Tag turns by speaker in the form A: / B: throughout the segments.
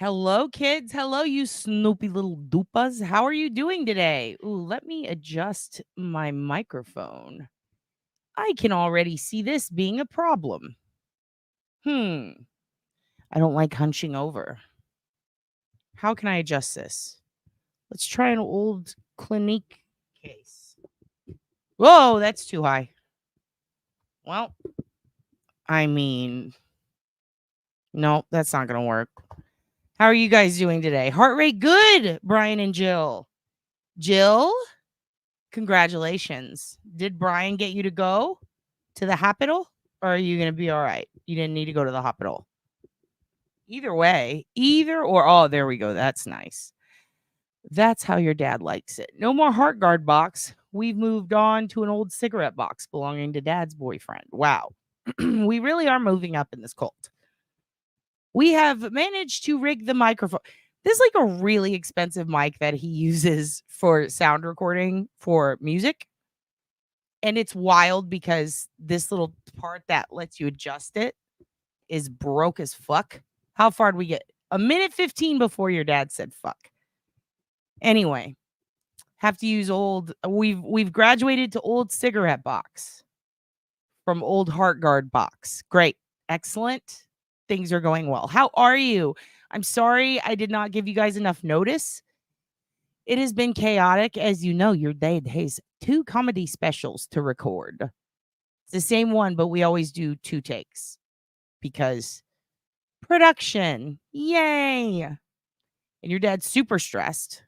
A: Hello, kids. Hello, you snoopy little doopas. How are you doing today? Ooh, let me adjust my microphone. I can already see this being a problem. I don't like hunching over. How can I adjust this? Let's try an old Clinique case. Whoa, that's too high. Well, I mean, no, that's not going to work. How are you guys doing today? Heart rate good, Brian and Jill. Jill? Congratulations. Did Brian get you to go to the hospital? Or are you going to be all right? You didn't need to go to the hospital. Either way, oh, there we go. That's nice. That's how your dad likes it. No more heart guard box. We've moved on to an old cigarette box belonging to dad's boyfriend. Wow. We really are moving up in this cult. We have managed to rig the microphone. This is like a really expensive mic that he uses for sound recording for music. And it's wild because this little part that lets you adjust it is broke as fuck. How far did we get? A minute 15 before your dad said fuck. Anyway, have to use old. We've graduated to old cigarette box from old heart guard box. Great. Excellent. Things are going well. How are you? I'm sorry I did not give you guys enough notice. It has been chaotic. As you know, your dad has 2 comedy specials to record. It's the same one, but we always do 2 takes because production. Yay. And your dad's super stressed.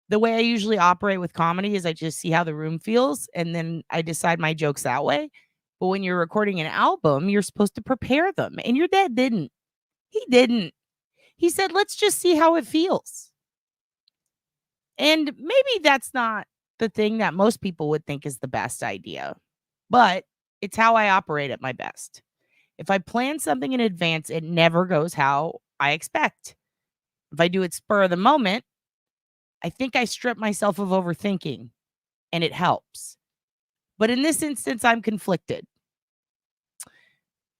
A: The way I usually operate with comedy is I just see how the room feels and then I decide my jokes that way. But when you're recording an album, you're supposed to prepare them. And your dad didn't. He didn't. He said, let's just see how it feels. And maybe that's not the thing that most people would think is the best idea, but it's how I operate at my best. If I plan something in advance, it never goes how I expect. If I do it spur of the moment, I think I strip myself of overthinking and it helps. But in this instance, I'm conflicted.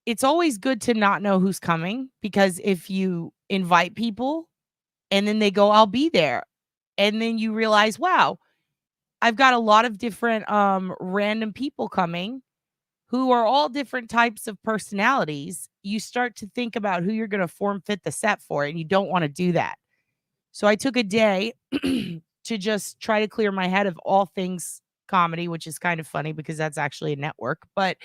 A: It's always good to not know who's coming because if you invite people and then they go, I'll be there. And then you realize, wow, I've got a lot of different random people coming who are all different types of personalities. You start to think about who you're going to form fit the set for, and you don't want to do that. So I took a day to just try to clear my head of all things comedy, which is kind of funny because that's actually a network. But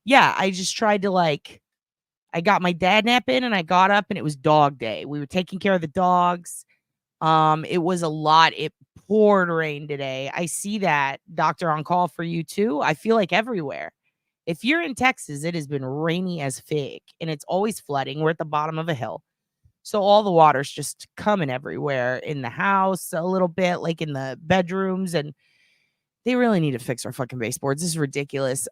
A: yeah, I just tried to I got my dad nap in and I got up and it was dog day. We were taking care of the dogs. It was a lot. It poured rain today. I see that, Doctor on call for you too. I feel like everywhere. If you're in Texas, it has been rainy as fig and it's always flooding. We're at the bottom of a hill. So all the water's just coming everywhere in the house, a little bit like in the bedrooms. And they really need to fix our fucking baseboards. This is ridiculous.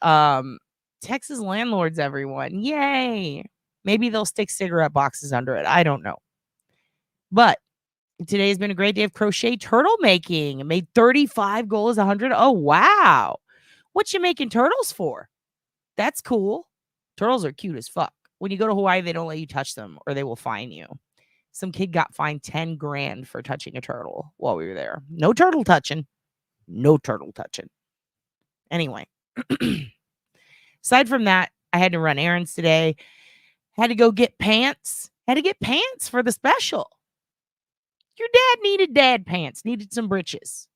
A: Texas landlords, everyone. Yay. Maybe they'll stick cigarette boxes under it. I don't know. But today has been a great day of crochet turtle making. I made 35 goals, 100. Oh, wow. What you making turtles for? That's cool. Turtles are cute as fuck. When you go to Hawaii, they don't let you touch them or they will fine you. Some kid got fined 10 grand for touching a turtle while we were there. No turtle touching. No turtle touching. Anyway, aside from that, I had to run errands today. Had to go get pants. Had to get pants for the special. Your dad needed dad pants, needed some britches.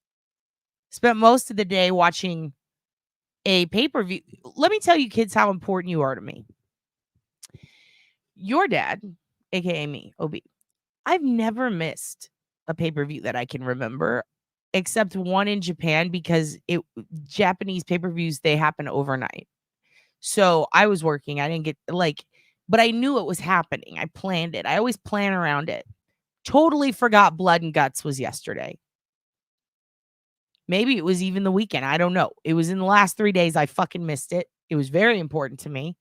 A: Spent most of the day watching a pay-per-view. Let me tell you, kids, how important you are to me. Your dad, aka me, OB, I've never missed a pay-per-view that I can remember, except one in Japan because Japanese pay-per-views, they happen overnight. So I was working. I didn't get but I knew it was happening. I planned it. I always plan around it. Totally forgot Blood and Guts was yesterday. Maybe it was even the weekend. I don't know. It was in the last 3 days. I fucking missed it. It was very important to me.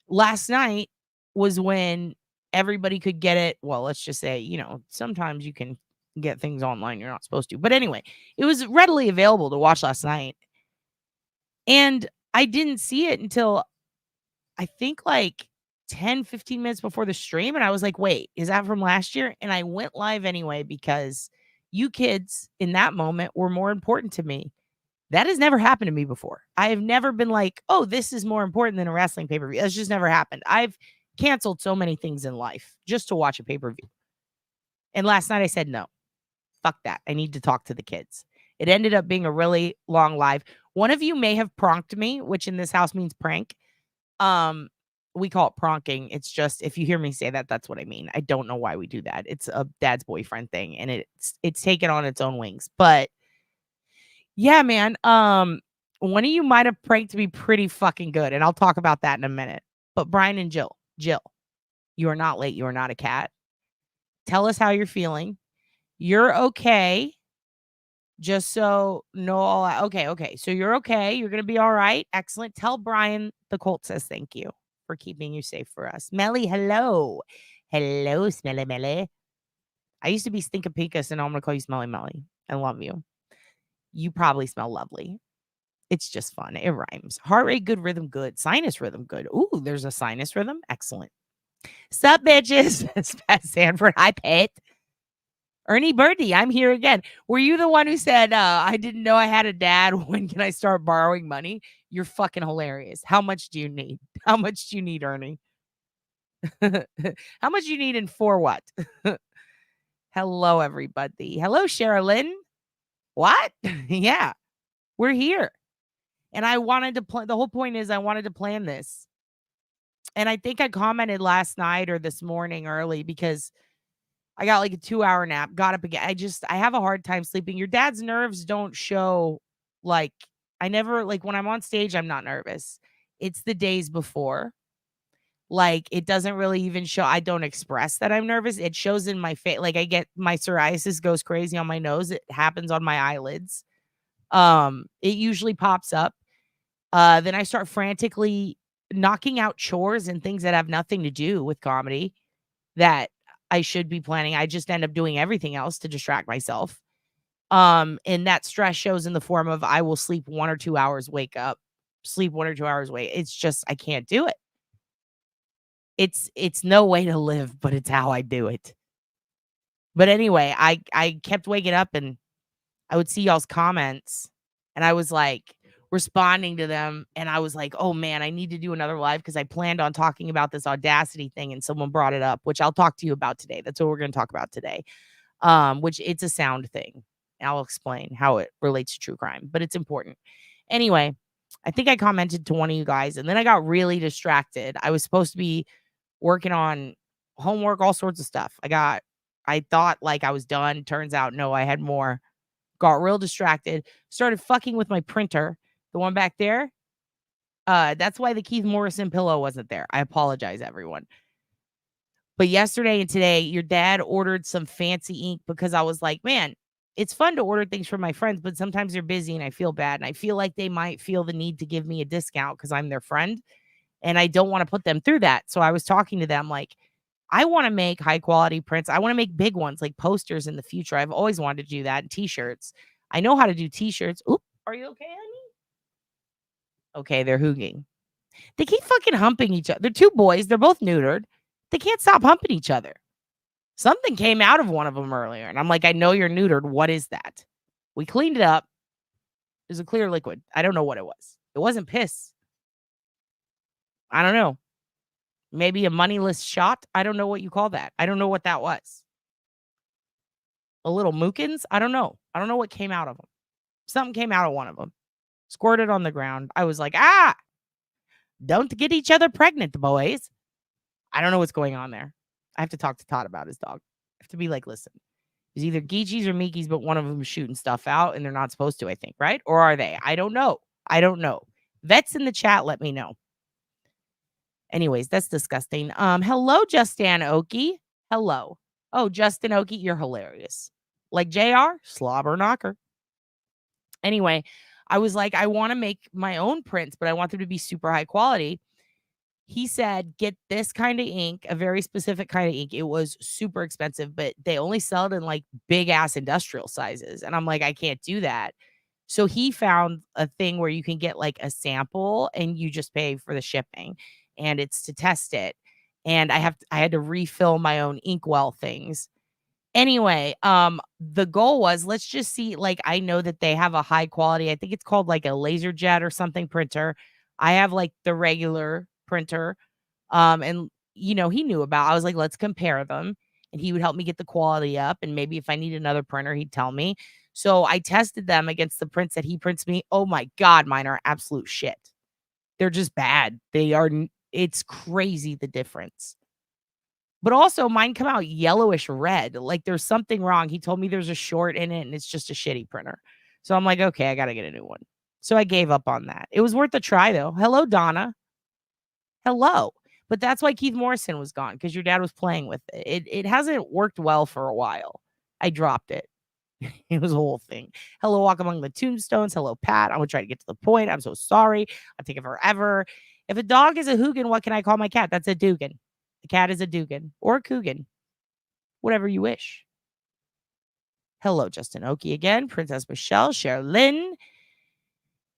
A: Last night was when everybody could get it. Well, let's just say, sometimes you can get things online you're not supposed to. But anyway, it was readily available to watch last night. And I didn't see it until I think 10, 15 minutes before the stream. And I was like, wait, is that from last year? And I went live anyway because you kids in that moment were more important to me. That has never happened to me before. I have never been like, oh, this is more important than a wrestling pay-per-view. That's just never happened. I've canceled so many things in life just to watch a pay-per-view. And last night I said, no, fuck that. I need to talk to the kids. It ended up being a really long live. One of you may have pronked me, which in this house means prank. We call it pronking. It's just, if you hear me say that, that's what I mean. I don't know why we do that. It's a dad's boyfriend thing, and it's taken on its own wings. But yeah, man. One of you might have pranked me pretty fucking good, and I'll talk about that in a minute. But Brian and Jill, you are not late. You are not a cat. Tell us how you're feeling. You're okay. Just so no, okay. So you're okay. You're gonna be all right. Excellent. Tell Brian the Colt says thank you for keeping you safe for us. Melly, hello. Hello, Smelly Melly. I used to be Stinkapicus, and now I'm gonna call you Smelly Melly. I love you. You probably smell lovely. It's just fun. It rhymes. Heart rate good, rhythm good, sinus rhythm good. Ooh, there's a sinus rhythm. Excellent. Sup, bitches? Pat Sanford. Hi, Pet. Ernie Birdie, I'm here again. Were you the one who said, I didn't know I had a dad? When can I start borrowing money? You're fucking hilarious. How much do you need? How much do you need, Ernie? How much do you need and for what? Hello, everybody. Hello, Sherilyn. What? Yeah, we're here. And I wanted to plan. The whole point is I wanted to plan this. And I think I commented last night or this morning early because I got like a 2-hour nap, got up again. I have a hard time sleeping. Your dad's nerves don't show like, I never, like when I'm on stage, I'm not nervous. It's the days before. Like it doesn't really even show. I don't express that I'm nervous. It shows in my face. Like I get my psoriasis goes crazy on my nose. It happens on my eyelids. It usually pops up. Then I start frantically knocking out chores and things that have nothing to do with comedy that I should be planning. I just end up doing everything else to distract myself. And that stress shows in the form of I will sleep 1 or 2 hours, wake up, sleep 1 or 2 hours, wait. It's just I can't do it. It's no way to live, but it's how I do it. But anyway, I kept waking up and I would see y'all's comments and I was like responding to them. And I was like, oh man, I need to do another live because I planned on talking about this Audacity thing and someone brought it up, which I'll talk to you about today. That's what we're going to talk about today. Which it's a sound thing. I'll explain how it relates to true crime, but it's important. Anyway, I think I commented to one of you guys and then I got really distracted. I was supposed to be working on homework, all sorts of stuff. I thought like I was done. Turns out, no, I had more. Got real distracted. Started fucking with my printer. The one back there. That's why the Keith Morrison pillow wasn't there. I apologize, everyone. But yesterday and today, your dad ordered some fancy ink because I was like, man, it's fun to order things for my friends, but sometimes they're busy and I feel bad. And I feel like they might feel the need to give me a discount because I'm their friend. And I don't want to put them through that. So I was talking to them like, I want to make high quality prints. I want to make big ones like posters in the future. I've always wanted to do that. And t-shirts. I know how to do t-shirts. Oop, are you okay, honey? Okay, they're hooging. They keep fucking humping each other. They're two boys. They're both neutered. They can't stop humping each other. Something came out of one of them earlier. And I'm like, I know you're neutered. What is that? We cleaned it up. It was a clear liquid. I don't know what it was. It wasn't piss. I don't know. Maybe a moneyless shot. I don't know what you call that. I don't know what that was. A little mookins. I don't know. I don't know what came out of them. Something came out of one of them. Squirted on the ground. I was like, don't get each other pregnant, boys. I don't know what's going on there. I have to talk to Todd about his dog. I have to be like, listen, it's either Geechees or Meekies, but one of them is shooting stuff out and they're not supposed to, I think, right? Or are they? I don't know. Vets in the chat, let me know. Anyways, that's disgusting. Hello, Justin Okie. Hello. Oh, Justin Okie, you're hilarious. Like JR, slobber knocker. Anyway, I was like, I want to make my own prints, but I want them to be super high quality. He said, get this kind of ink, a very specific kind of ink. It was super expensive, but they only sell it in like big ass industrial sizes. And I'm like, I can't do that. So he found a thing where you can get like a sample and you just pay for the shipping and it's to test it. and I had to refill my own inkwell things. Anyway, the goal was, let's just see, like, I know that they have a high quality, I think it's called like a LaserJet or something printer. I have like the regular printer. And he knew about, I was like, let's compare them. And he would help me get the quality up. And maybe if I need another printer, he'd tell me. So I tested them against the prints that he prints me. Oh my God, mine are absolute shit. They're just bad. It's crazy the difference. But also mine come out yellowish red. Like there's something wrong. He told me there's a short in it and it's just a shitty printer. So I'm like, okay, I got to get a new one. So I gave up on that. It was worth a try though. Hello, Donna. Hello. But that's why Keith Morrison was gone, because your dad was playing with it. It hasn't worked well for a while. I dropped it. It was a whole thing. Hello, Walk Among the Tombstones. Hello, Pat. I'm going to try to get to the point. I'm so sorry. I'm taking forever. If a dog is a Hoogan, what can I call my cat? That's a Dugan. The cat is a Dugan or a Coogan. Whatever you wish. Hello, Justin Oki again. Princess Michelle, Sherilyn.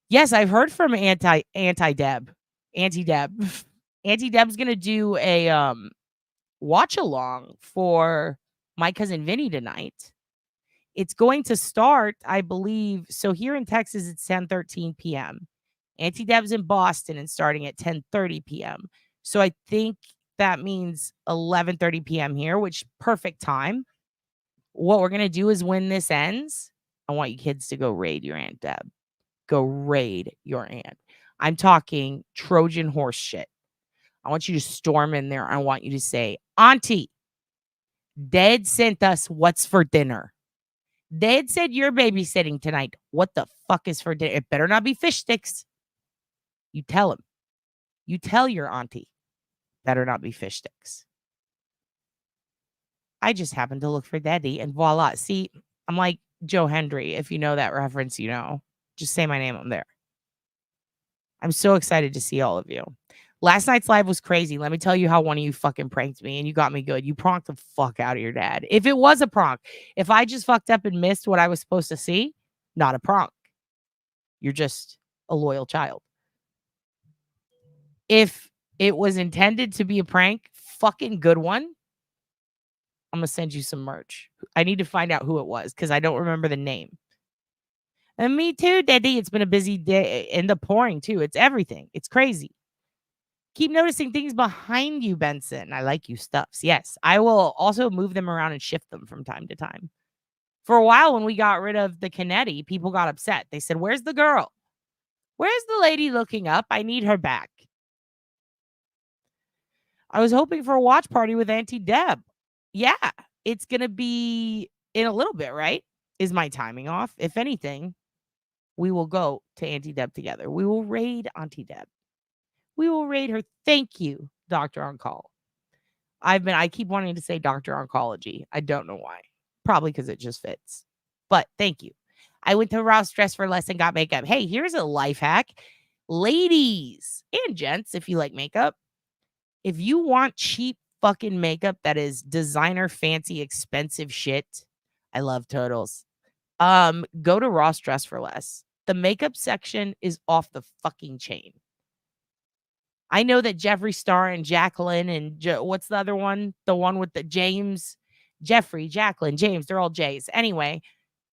A: Yes, I've heard from Auntie Deb. Auntie Deb. Auntie Deb's gonna do a watch along for my cousin Vinny tonight. It's going to start, I believe. So here in Texas, it's 10:13 p.m. Auntie Deb's in Boston and starting at 10:30 p.m. So I think that means 11:30 p.m. here, which perfect time. What we're gonna do is when this ends, I want you kids to go raid your Aunt Deb. Go raid your aunt. I'm talking Trojan horse shit. I want you to storm in there. I want you to say, Auntie, Dad sent us what's for dinner. Dad said you're babysitting tonight. What the fuck is for dinner? It better not be fish sticks. You tell him. You tell your auntie. Better not be fish sticks. I just happened to look for Daddy and voila. See, I'm like Joe Hendry. If you know that reference, you know. Just say my name on there. I'm so excited to see all of you. Last night's live was crazy. Let me tell you how one of you fucking pranked me and you got me good. You pranked the fuck out of your dad. If it was a prank, if I just fucked up and missed what I was supposed to see, not a prank. You're just a loyal child. If it was intended to be a prank, fucking good one, I'm going to send you some merch. I need to find out who it was because I don't remember the name. And me too, Daddy. It's been a busy day and the pouring too. It's everything. It's crazy. Keep noticing things behind you, Benson. I like you stuffs. Yes, I will also move them around and shift them from time to time. For a while, when we got rid of the Canetti, people got upset. They said, where's the girl? Where's the lady looking up? I need her back. I was hoping for a watch party with Auntie Deb. Yeah, it's going to be in a little bit, right? Is my timing off? If anything, we will go to Auntie Deb together. We will raid Auntie Deb. We will raid her. Thank you, Dr. On Call. I keep wanting to say Dr. Oncology. I don't know why. Probably because it just fits. But thank you. I went to Ross Dress for Less and got makeup. Hey, here's a life hack. Ladies and gents, if you like makeup, if you want cheap fucking makeup that is designer, fancy, expensive shit, I love totals. Go to Ross Dress for Less. The makeup section is off the fucking chain. I know that Jeffree Star and Jacqueline and what's the other one? The one with the James, Jeffrey, Jacqueline, James, they're all J's. Anyway,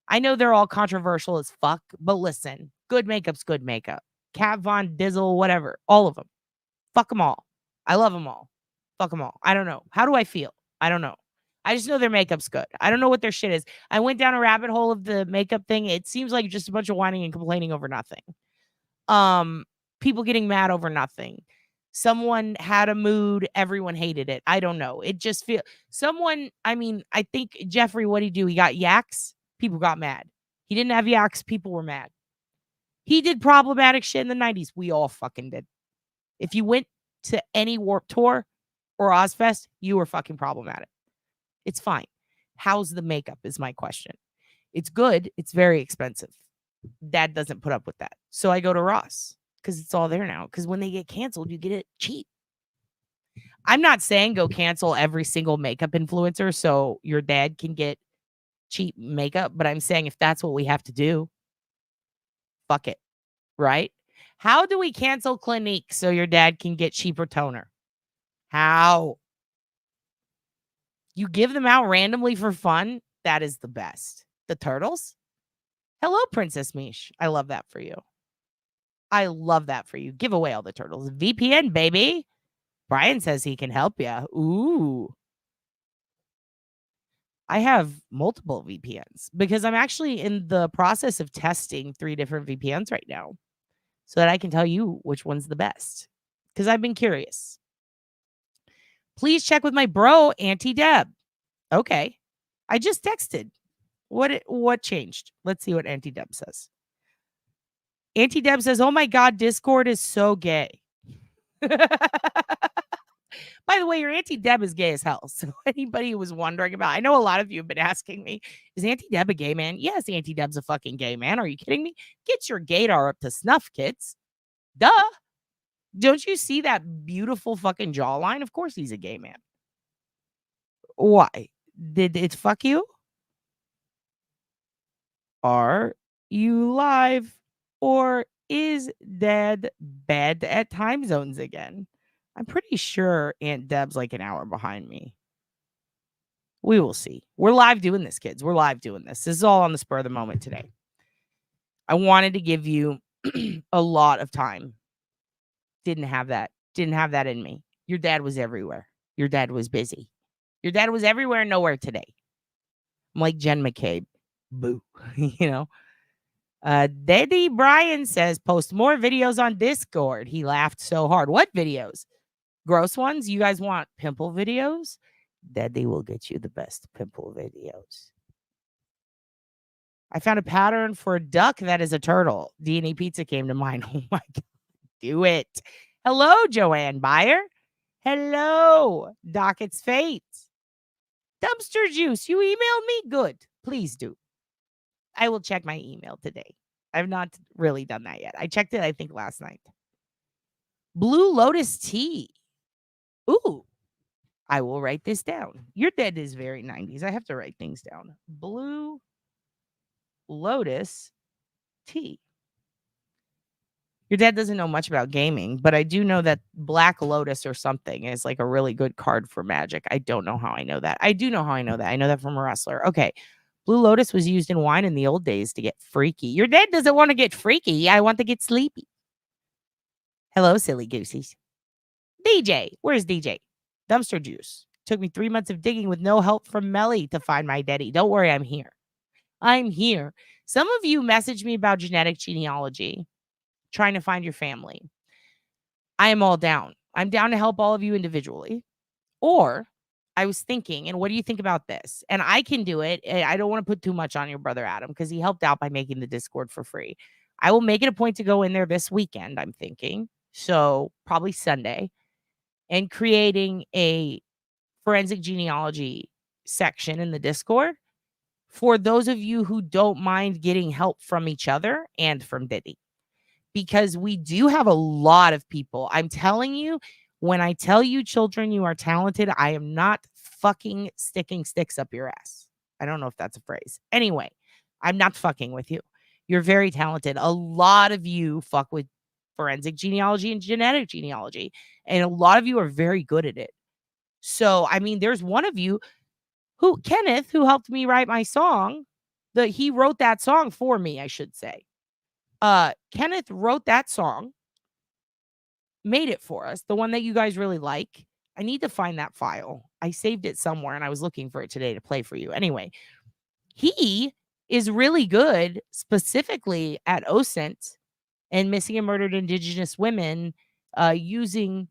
A: I know they're all controversial as fuck, but listen, good makeup's good makeup. Kat Von Dizzle, whatever, all of them. Fuck them all. I love them all. Fuck them all. I don't know. How do I feel? I don't know. I just know their makeup's good. I don't know what their shit is. I went down a rabbit hole of the makeup thing. It seems like just a bunch of whining and complaining over nothing. People getting mad over nothing. Someone had a mood. Everyone hated it. I don't know. It just feels I think Jeffrey, what'd he do? He got yaks. People got mad. He didn't have yaks. People were mad. He did problematic shit in the 90s. We all fucking did. If you went to any Warped Tour or Ozfest, you were fucking problematic. It's fine. How's the makeup is my question. It's good. It's very expensive. Dad doesn't put up with that. So I go to Ross because it's all there now. Because when they get canceled, you get it cheap. I'm not saying go cancel every single makeup influencer so your dad can get cheap makeup, but I'm saying if that's what we have to do, fuck it, right? How do we cancel Clinique so your dad can get cheaper toner? How? You give them out randomly for fun? That is the best. The turtles? Hello, Princess Mish. I love that for you. I love that for you. Give away all the turtles. VPN, baby. Brian says he can help you. Ooh. I have multiple VPNs because I'm actually in the process of testing 3 different VPNs right now so that I can tell you which one's the best because I've been curious. Please check with my bro, Auntie Deb. Okay. I just texted. What changed? Let's see what Auntie Deb says. Auntie Deb says, "Oh my God, Discord is so gay." By the way, your Auntie Deb is gay as hell. So anybody who was wondering about, I know a lot of you have been asking me, is Auntie Deb a gay man? Yes, Auntie Deb's a fucking gay man. Are you kidding me? Get your gaydar up to snuff, kids. Duh. Don't you see that beautiful fucking jawline? Of course he's a gay man. Why? Did it fuck you? Are you live? Or is Dad bad at time zones again? I'm pretty sure Aunt Deb's like an hour behind me. We will see. We're live doing this, kids. We're live doing this. This is all on the spur of the moment today. I wanted to give you a lot of time. Didn't have that. Didn't have that in me. Your dad was everywhere. Your dad was busy. Your dad was everywhere and nowhere today. I'm like Jen McCabe. Boo. You know? Daddy Brian says, post more videos on Discord. He laughed so hard. What videos? Gross ones? You guys want pimple videos? Daddy will get you the best pimple videos. I found a pattern for a duck that is a turtle. D&E Pizza came to mind. Oh my God. Do it. Hello, Joanne Byer. Hello, Docket's Fate. Dumpster Juice, you emailed me? Good. Please do. I will check my email today. I've not really done that yet. I checked it, I think, last night. Blue Lotus Tea. Ooh. I will write this down. Your dad is very 90s. I have to write things down. Blue Lotus Tea. Your dad doesn't know much about gaming, but I do know that Black Lotus or something is like a really good card for Magic. I don't know how I know that. I do know how I know that. I know that from a wrestler. Okay. Blue Lotus was used in wine in the old days to get freaky. Your dad doesn't want to get freaky. I want to get sleepy. Hello, silly goosies. DJ. Where's DJ? Dumpster Juice. Took me 3 months of digging with no help from Melly to find my daddy. Don't worry, I'm here. I'm here. Some of you messaged me about genetic genealogy, trying to find your family. I am all down. I'm down to help all of you individually. Or I was thinking, and what do you think about this? And I can do it. I don't want to put too much on your brother Adam because he helped out by making the Discord for free. I will make it a point to go in there this weekend, I'm thinking. So probably Sunday. And creating a forensic genealogy section in the Discord for those of you who don't mind getting help from each other and from Diddy. Because we do have a lot of people. I'm telling you, when I tell you, children, you are talented, I am not fucking sticking sticks up your ass. I don't know if that's a phrase. Anyway, I'm not fucking with you. You're very talented. A lot of you fuck with forensic genealogy and genetic genealogy, and a lot of you are very good at it. So, I mean, there's one of you who, Kenneth, who helped me write my song. He wrote that song for me, I should say. Kenneth wrote that song, made it for us, the one that you guys really like. I need to find that file. I saved it somewhere and I was looking for it today to play for you. Anyway, he is really good specifically at OSINT and missing and murdered Indigenous women using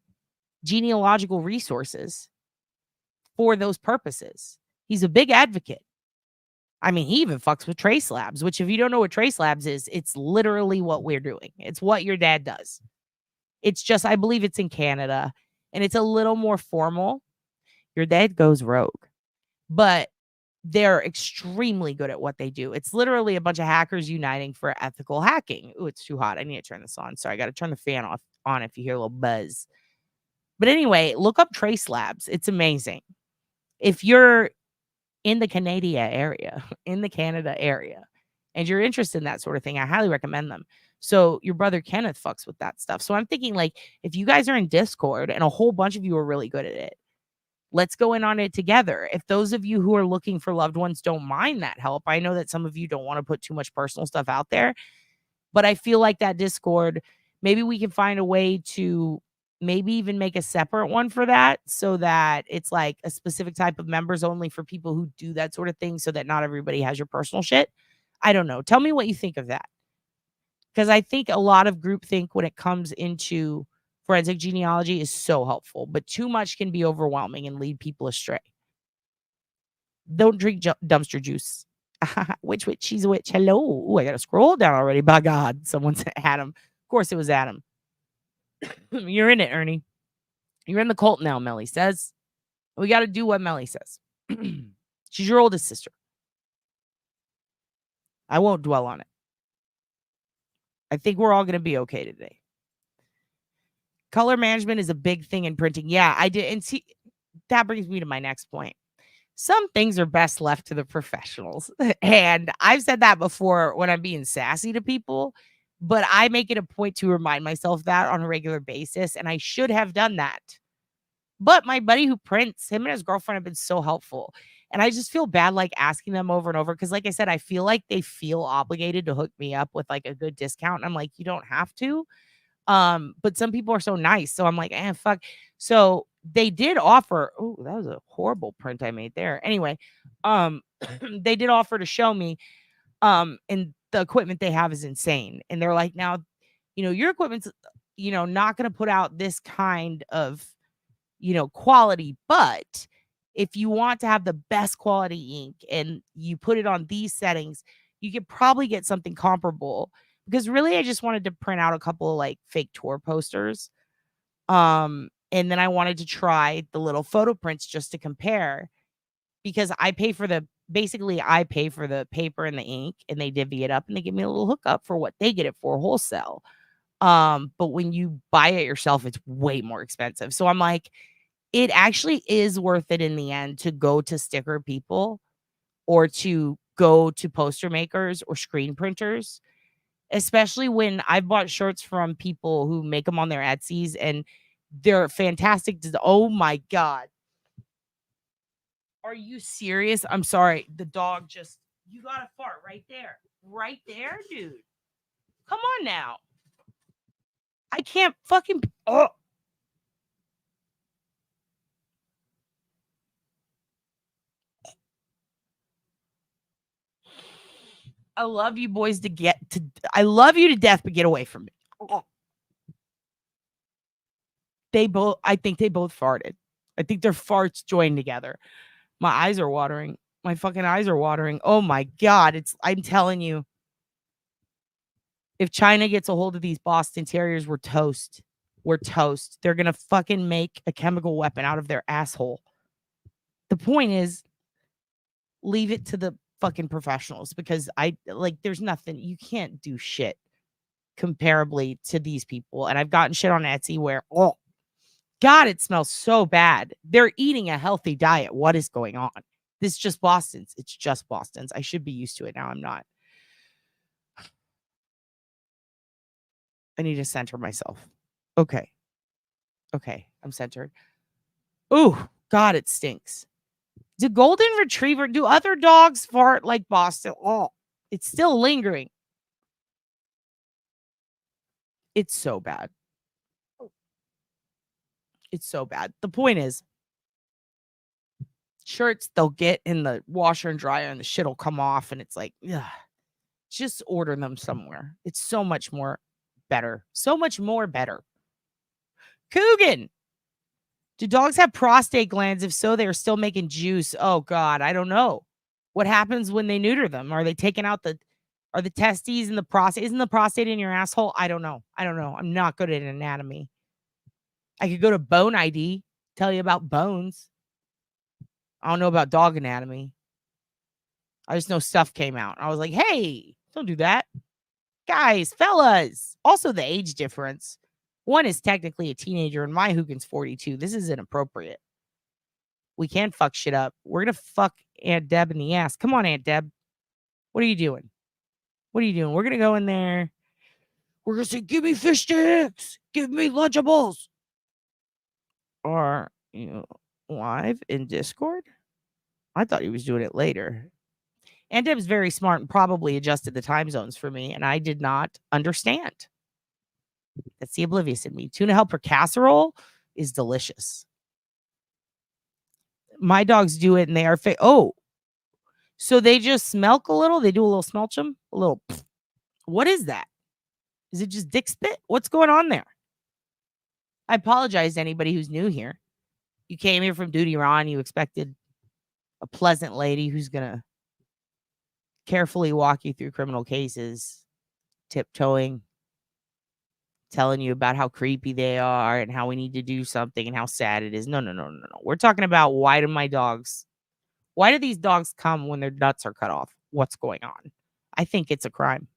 A: genealogical resources for those purposes. He's a big advocate. I mean, he even fucks with Trace Labs, which if you don't know what Trace Labs is, it's literally what we're doing. It's what your dad does. It's just, I believe it's in Canada and it's a little more formal. Your dad goes rogue, but they're extremely good at what they do. It's literally a bunch of hackers uniting for ethical hacking. Ooh, it's too hot. I need to turn this on. Sorry, I got to turn the fan on if you hear a little buzz. But anyway, look up Trace Labs. It's amazing. If you're in the Canada area, and you're interested in that sort of thing, I highly recommend them. So your brother Kenneth fucks with that stuff. So I'm thinking, like, if you guys are in Discord and a whole bunch of you are really good at it, let's go in on it together. If those of you who are looking for loved ones don't mind that help, I know that some of you don't want to put too much personal stuff out there, but I feel like that Discord, maybe we can find a way to maybe even make a separate one for that, so that it's like a specific type of members only for people who do that sort of thing, so that not everybody has your personal shit. I don't know. Tell me what you think of that. Because I think a lot of groupthink when it comes into forensic genealogy is so helpful, but too much can be overwhelming and lead people astray. Don't drink dumpster juice. Which witch? She's a witch. Hello. Ooh, I got to scroll down already. By God. Someone said Adam. Of course it was Adam. You're in it, Ernie. You're in the cult now, Melly says. We got to do what Melly says. She's your oldest sister. I won't dwell on it. I think we're all going to be okay today. Color management is a big thing in printing. Yeah, I did. And see, that brings me to my next point. Some things are best left to the professionals. And I've said that before when I'm being sassy to people, but I make it a point to remind myself that on a regular basis. And I should have done that. But my buddy who prints, him and his girlfriend have been so helpful. And I just feel bad, like, asking them over and over. Cause like I said, I feel like they feel obligated to hook me up with like a good discount. And I'm like, you don't have to. But some people are so nice. So I'm like, fuck. So they did offer. Oh, that was a horrible print I made there. Anyway, they did offer to show me. And the equipment they have is insane. And they're like, now, your equipment's, not going to put out this kind of, quality, but if you want to have the best quality ink and you put it on these settings, you could probably get something comparable. Because really, I just wanted to print out a couple of like fake tour posters. And then I wanted to try the little photo prints just to compare, because I pay for the paper and the ink, and they divvy it up and they give me a little hookup for what they get it for wholesale. But when you buy it yourself, it's way more expensive. So I'm like, it actually is worth it in the end to go to sticker people or to go to poster makers or screen printers, especially when I've bought shirts from people who make them on their Etsy's and they're fantastic. Oh my God. Are you serious? I'm sorry. The dog you got a fart right there. Right there, dude. Come on now. I can't fucking. Oh. I love you boys I love you to death, but get away from me. Oh. I think they both farted. I think their farts joined together. My eyes are watering. My fucking eyes are watering. Oh my God. I'm telling you, if China gets a hold of these Boston Terriers, we're toast. We're toast. They're going to fucking make a chemical weapon out of their asshole. The point is, leave it to the fucking professionals, because there's nothing, you can't do shit comparably to these people. And I've gotten shit on Etsy where, oh God, it smells so bad. They're eating a healthy diet. What is going on? This is just Boston's. It's just Boston's. I should be used to it now. I'm not. I need to center myself. Okay. I'm centered. Ooh, God, it stinks. Do other dogs fart like Boston? Oh, it's still lingering. It's so bad. It's so bad. The point is, shirts, they'll get in the washer and dryer and the shit will come off, and it's like, ugh, just order them somewhere. It's so much more better. So much more better. Hoogan. Do dogs have prostate glands? If so, they are still making juice. Oh God, I don't know. What happens when they neuter them? Are they taking out are the testes and the prostate? Isn't the prostate in your asshole? I don't know. I'm not good at anatomy. I could go to Bone ID, tell you about bones. I don't know about dog anatomy. I just know stuff came out. I was like, hey, don't do that. Guys, fellas. Also, the age difference. One is technically a teenager, and my Hoogan's 42. This is inappropriate. We can't fuck shit up. We're going to fuck Aunt Deb in the ass. Come on, Aunt Deb. What are you doing? We're going to go in there. We're going to say, give me fish sticks. Give me Lunchables. Are you live in Discord? I thought he was doing it later. Aunt Deb's very smart and probably adjusted the time zones for me, and I did not understand. That's the oblivious in me. Tuna helper casserole is delicious. My dogs do it, and they are so they just smelt a little? They do a little smelt-em? A little, what is that? Is it just dick spit? What's going on there? I apologize to anybody who's new here. You came here from Duty Ron. You expected a pleasant lady who's going to carefully walk you through criminal cases, tiptoeing, telling you about how creepy they are and how we need to do something and how sad it is. No. We're talking about why do these dogs come when their nuts are cut off? What's going on? I think it's a crime.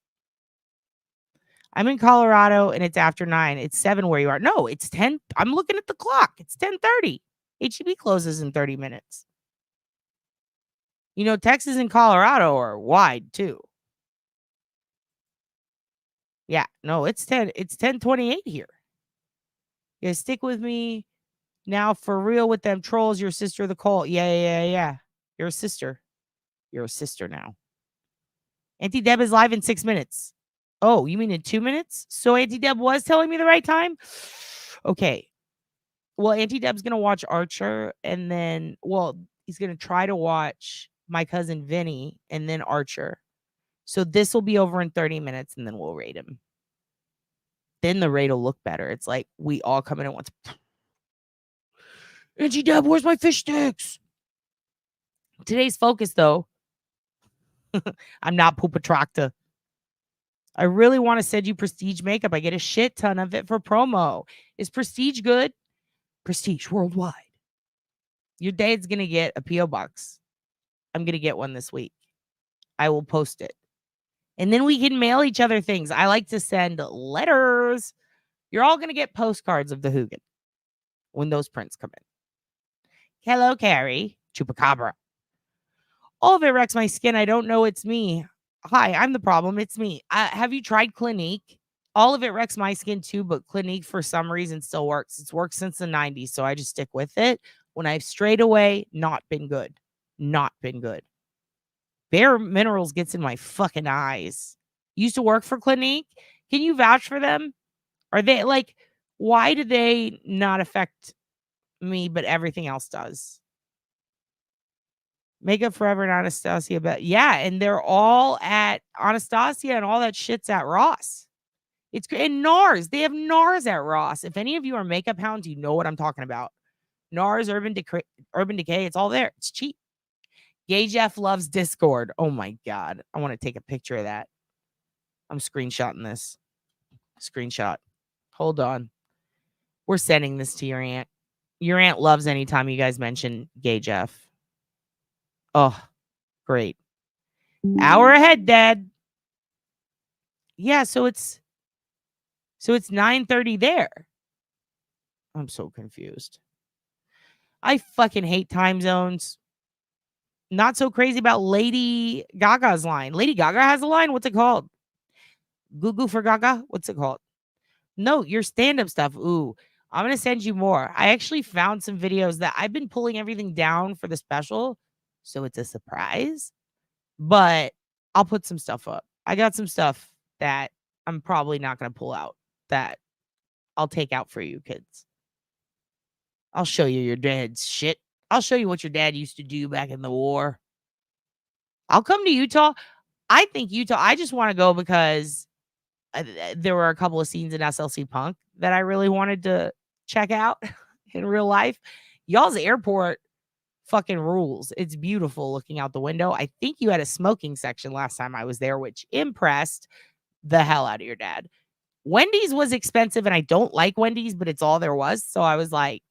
A: I'm in Colorado and it's after 9. It's 7 where you are. No, it's 10. I'm looking at the clock. It's 10:30. HEB closes in 30 minutes. You know, Texas and Colorado are wide too. Yeah, no, it's 10:28 here. You guys stick with me now for real with them trolls. Your sister the Colt. Yeah. You're a sister. You're a sister now. Auntie Deb is live in 6 minutes. Oh, you mean in 2 minutes? So Auntie Deb was telling me the right time? Okay. Well, Auntie Deb's going to watch Archer and then, he's going to try to watch My Cousin Vinny and then Archer. So this will be over in 30 minutes and then we'll rate him. Then the rate will look better. It's like we all come in at once. Auntie Deb, where's my fish sticks? Today's focus, though, I'm not Poopatracta. I really want to send you prestige makeup. I get a shit ton of it for promo. Is prestige good? Prestige worldwide. Your dad's going to get a P.O. box. I'm going to get one this week. I will post it. And then we can mail each other things. I like to send letters. You're all going to get postcards of the Hoogan when those prints come in. Hello, Carrie. Chupacabra. All of it wrecks my skin. I don't know it's me. Hi, I'm the problem. It's me. Have you tried Clinique? All of it wrecks my skin too, but Clinique for some reason still works. It's worked since the 90s, so I just stick with it. When I've strayed away, not been good. Not been good. Bare Minerals gets in my fucking eyes. Used to work for Clinique. Can you vouch for them? Are they like, why do they not affect me, but everything else does? Makeup Forever and Anastasia. But yeah, and they're all at Anastasia and all that shit's at Ross. It's and NARS. They have NARS at Ross. If any of you are makeup hounds, you know what I'm talking about. NARS, Urban Decay, it's all there. It's cheap. Gay Jeff loves Discord. Oh my God. I want to take a picture of that. I'm screenshotting this. Screenshot. Hold on. We're sending this to your aunt. Your aunt loves anytime you guys mention Gay Jeff. Oh, great. Hour ahead, Dad. Yeah, so it's 9:30 there. I'm so confused. I fucking hate time zones. Not so crazy about Lady Gaga's line. Lady Gaga has a line. What's it called? Goo Goo for Gaga? What's it called? No, your stand-up stuff. Ooh, I'm going to send you more. I actually found some videos that I've been pulling everything down for the special, so it's a surprise. But I'll put some stuff up. I got some stuff that I'm probably not going to pull out that I'll take out for you kids. I'll show you your dad's shit. I'll show you what your dad used to do back in the war. I'll come to Utah. I think Utah, I just want to go because there were a couple of scenes in SLC Punk that I really wanted to check out in real life. Y'all's airport fucking rules. It's beautiful looking out the window. I think you had a smoking section last time I was there, which impressed the hell out of your dad. Wendy's was expensive, and I don't like Wendy's, but it's all there was. So I was like,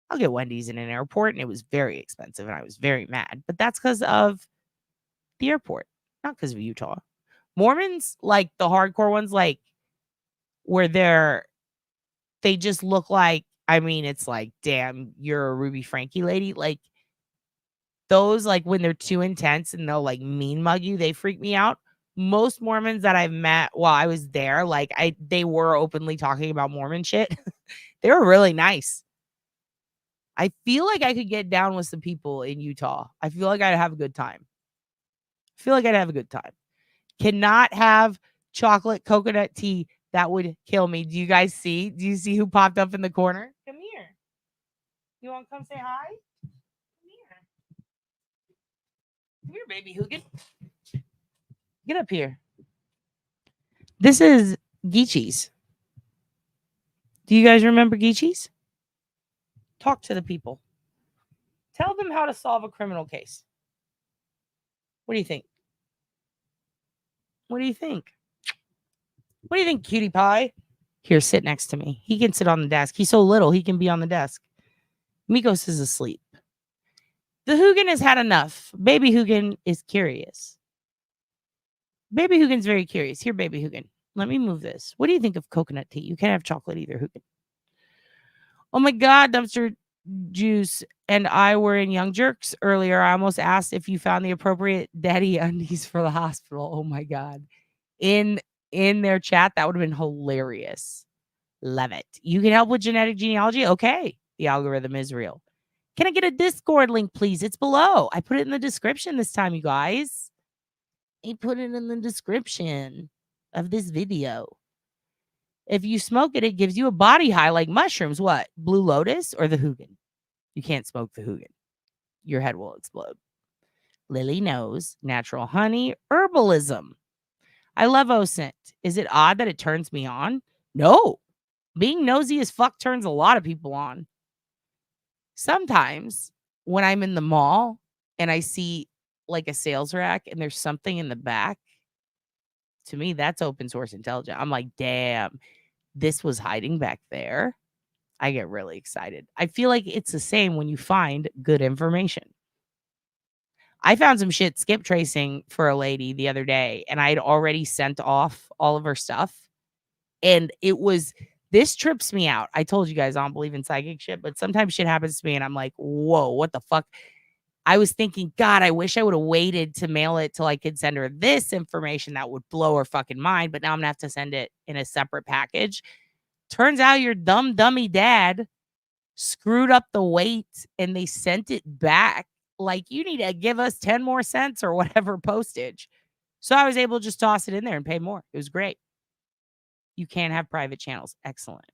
A: I'll get Wendy's in an airport, and it was very expensive, and I was very mad. But that's because of the airport, not because of Utah. Mormons, like the hardcore ones, like where they just look like, I mean, it's like, damn, you're a Ruby Frankie lady. Like those, like when they're too intense and they'll like mean mug you, they freak me out. Most Mormons that I've met while I was there, like they were openly talking about Mormon shit. They were really nice. I feel like I could get down with some people in Utah. I feel like I'd have a good time. Cannot have chocolate coconut tea. That would kill me. Do you guys see? Do you see who popped up in the corner? Come here. You want to come say hi? Come here. Come here, baby Hoogan. Get up here. This is Geechees. Do you guys remember Geechees? Talk to the people. Tell them how to solve a criminal case. What do you think? What do you think? What do you think, cutie pie? Here, sit next to me. He can sit on the desk. He's so little, he can be on the desk. Mikos is asleep. The Hoogan has had enough. Baby Hoogan is curious. Baby Hoogan's very curious. Here, baby Hoogan. Let me move this. What do you think of coconut tea? You can't have chocolate either, Hoogan. Oh my God, Dumpster Juice and I were in Young Jerks earlier. I almost asked if you found the appropriate daddy undies for the hospital. Oh my God. In their chat, that would have been hilarious. Love it. You can help with genetic genealogy? Okay. The algorithm is real. Can I get a Discord link, please? It's below. I put it in the description this time, you guys. I put it in the description of this video. If you smoke it, it gives you a body high like mushrooms. What? Blue Lotus or the Hoogan? You can't smoke the Hoogan. Your head will explode. Lily knows. Natural honey. Herbalism. I love OSINT. Is it odd that it turns me on? No. Being nosy as fuck turns a lot of people on. Sometimes when I'm in the mall and I see like a sales rack and there's something in the back, to me, that's open source intelligence. I'm like, damn, this was hiding back there. I get really excited. I feel like it's the same when you find good information. I found some shit skip tracing for a lady the other day, and I had already sent off all of her stuff. And it was, this trips me out. I told you guys I don't believe in psychic shit, but sometimes shit happens to me and I'm like, whoa, what the fuck? I was thinking, God, I wish I would have waited to mail it till I could send her this information that would blow her fucking mind. But now I'm gonna have to send it in a separate package. Turns out your dummy dad screwed up the weight and they sent it back. Like, you need to give us 10 more cents or whatever postage. So I was able to just toss it in there and pay more. It was great. You can't have private channels. Excellent.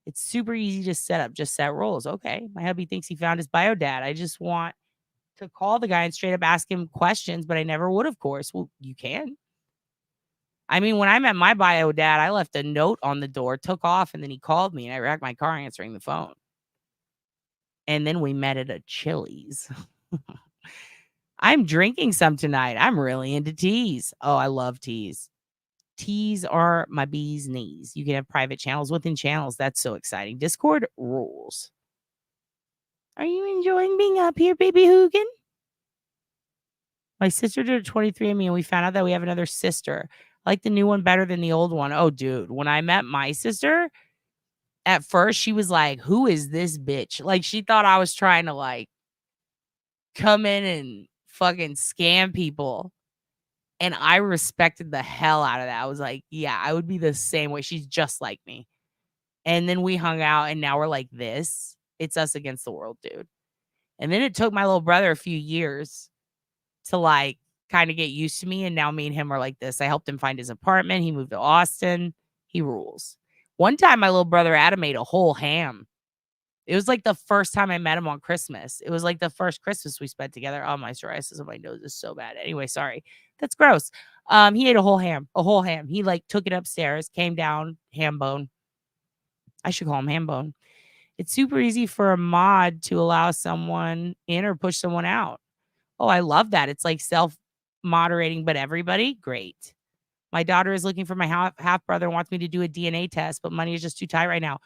A: It's super easy to set up. Just set rules. Okay. My hubby thinks he found his bio dad. I just want to call the guy and straight up ask him questions, but I never would, of course. Well, you can. I mean, when I met my bio dad, I left a note on the door, took off, and then he called me and I wrecked my car answering the phone. And then we met at a Chili's. I'm drinking some tonight. I'm really into teas. Oh, I love teas. Teas are my bee's knees. You can have private channels within channels. That's so exciting. Discord rules. Are you enjoying being up here, baby Hoogan? My sister did a 23andMe and we found out that we have another sister. I like the new one better than the old one. Oh, dude. When I met my sister, at first she was like, who is this bitch? Like, she thought I was trying to like come in and fucking scam people. And I respected the hell out of that. I was like, yeah, I would be the same way. She's just like me. And then we hung out and now we're like this. It's us against the world, dude. And then it took my little brother a few years to like kind of get used to me. And now me and him are like this. I helped him find his apartment. He moved to Austin. He rules. One time my little brother Adam made a whole ham. It was like the first time I met him on Christmas. It was like the first Christmas we spent together. Oh, my psoriasis on my nose is so bad. Anyway, sorry. That's gross. He ate a whole ham. He like took it upstairs, came down, ham bone. I should call him ham bone. It's super easy for a mod to allow someone in or push someone out. Oh, I love that. It's like self-moderating, but everybody, great. My daughter is looking for my half brother and wants me to do a DNA test, but money is just too tight right now.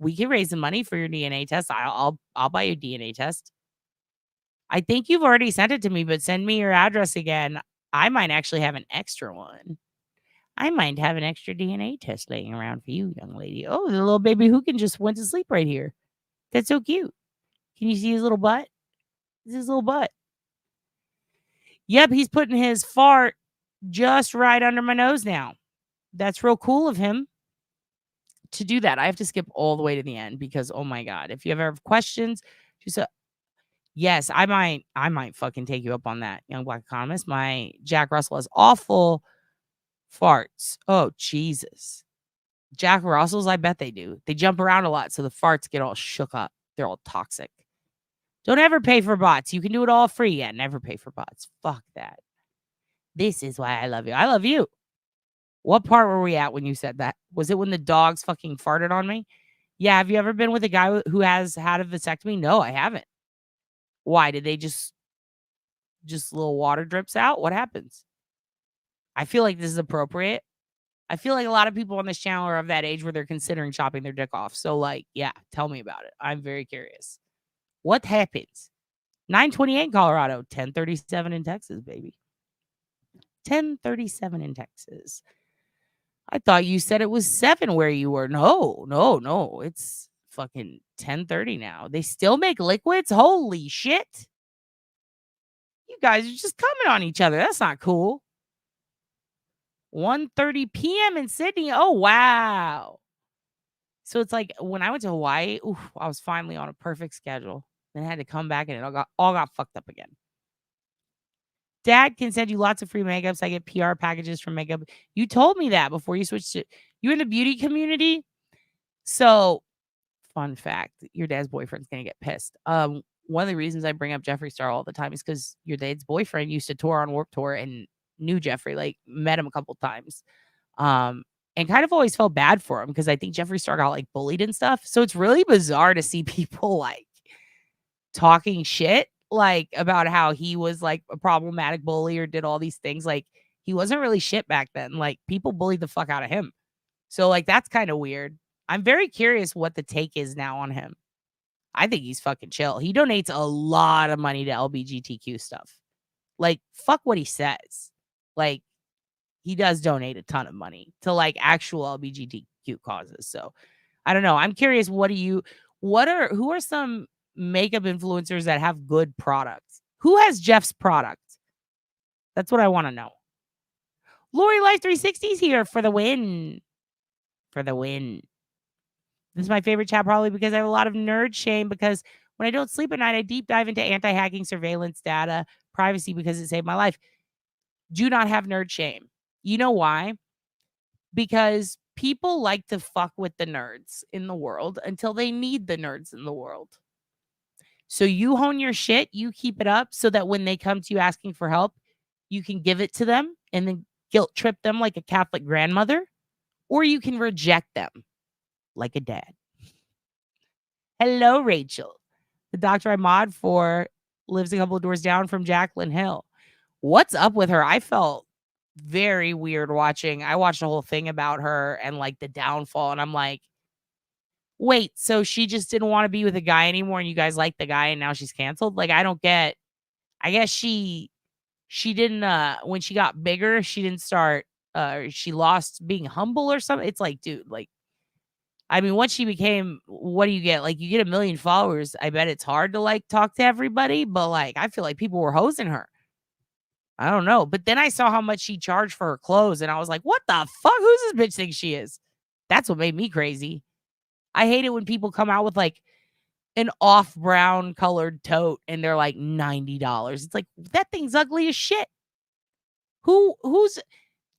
A: We can raise the money for your DNA test. I'll buy you a DNA test. I think you've already sent it to me, but send me your address again. I might actually have an extra one. I might have an extra DNA test laying around for you, young lady. Oh, the little baby Hoogan just went to sleep right here. That's so cute. Can you see his little butt? This is his little butt. Yep, he's putting his fart just right under my nose now. That's real cool of him to do that. I have to skip all the way to the end because, oh my God, if you ever have questions, just yes, I might fucking take you up on that, young black economist. My Jack Russell has awful farts. Oh, Jesus. Jack Russells, I bet they do. They jump around a lot, so the farts get all shook up. They're all toxic. Don't ever pay for bots. You can do it all free. Yeah, never pay for bots. Fuck that. This is why I love you. I love you. What part were we at when you said that? Was it when the dogs fucking farted on me? Yeah, have you ever been with a guy who has had a vasectomy? No, I haven't. Why? Did they just little water drips out? What happens? I feel like this is appropriate. I feel like a lot of people on this channel are of that age where they're considering chopping their dick off. So, like, yeah, tell me about it. I'm very curious. What happens? 928 in Colorado, 1037 in Texas, baby. 1037 in Texas. I thought you said it was 7 where you were. No. It's fucking 10:30 now. They still make liquids? Holy shit. You guys are just coming on each other. That's not cool. 1:30 p.m. in Sydney. Oh, wow. So it's like when I went to Hawaii, I was finally on a perfect schedule. Then I had to come back and it all got fucked up again. Dad can send you lots of free makeups. I get PR packages from makeup. You told me that before you switched to you in the beauty community. So, fun fact, your dad's boyfriend's gonna get pissed. One of the reasons I bring up Jeffree Star all the time is because your dad's boyfriend used to tour on Warped Tour and knew Jeffree, like met him a couple times. And kind of always felt bad for him because I think Jeffree Star got like bullied and stuff. So it's really bizarre to see people like talking shit like about how he was like a problematic bully or did all these things. Like he wasn't really shit back then. Like people bullied the fuck out of him. So like that's kind of weird. I'm very curious what the take is now on him. I think he's fucking chill. He donates a lot of money to LGBTQ stuff. Like fuck what he says. Like he does donate a ton of money to like actual LGBTQ causes. So I don't know. I'm curious. Who are some makeup influencers that have good products? Who has Jeff's product? That's what I want to know. Lori Life 360's here for the win. For the win. This is my favorite chat probably because I have a lot of nerd shame because when I don't sleep at night, I deep dive into anti-hacking surveillance data, privacy because it saved my life. Do not have nerd shame. You know why? Because people like to fuck with the nerds in the world until they need the nerds in the world. So you hone your shit, you keep it up so that when they come to you asking for help, you can give it to them and then guilt trip them like a Catholic grandmother, or you can reject them like a dad. Hello, Rachel. The doctor I mod for lives a couple of doors down from Jaclyn Hill. What's up with her? I felt very weird watching. I watched a whole thing about her and like the downfall, and I'm like, wait, so she just didn't want to be with a guy anymore and you guys like the guy and now she's canceled? Like, I don't get. I guess she didn't when she got bigger, she didn't start she lost being humble or something. It's like, dude, like I mean, once she became, what do you get? Like you get 1 million followers. I bet it's hard to like talk to everybody, but like I feel like people were hosing her. I don't know. But then I saw how much she charged for her clothes and I was like, what the fuck? Who's this bitch think she is? That's what made me crazy. I hate it when people come out with like an off brown colored tote and they're like $90. It's like that thing's ugly as shit. Who's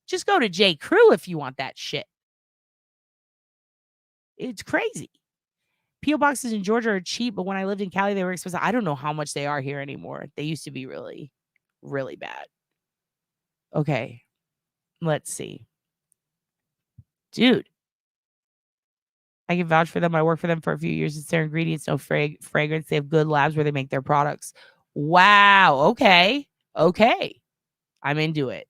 A: just go to J. Crew if you want that shit. It's crazy. P.O. boxes in Georgia are cheap, but when I lived in Cali, they were expensive. I don't know how much they are here anymore. They used to be really, really bad. Okay. Let's see. Dude. I can vouch for them. I worked for them for a few years. It's their ingredients, no fragrance. They have good labs where they make their products. Wow. Okay. I'm into it.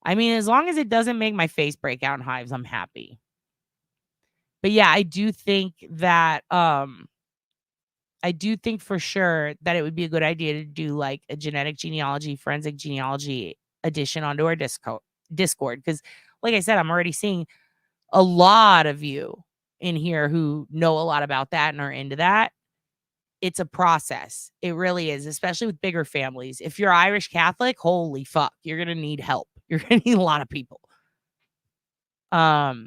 A: I mean, as long as it doesn't make my face break out in hives, I'm happy. But yeah, I do think that I do think for sure that it would be a good idea to do like a forensic genealogy edition onto our Discord. Because like I said, I'm already seeing a lot of you in here who know a lot about that and are into that. It's a process. It really is, especially with bigger families. If you're Irish Catholic, holy fuck, you're going to need help. You're going to need a lot of people. I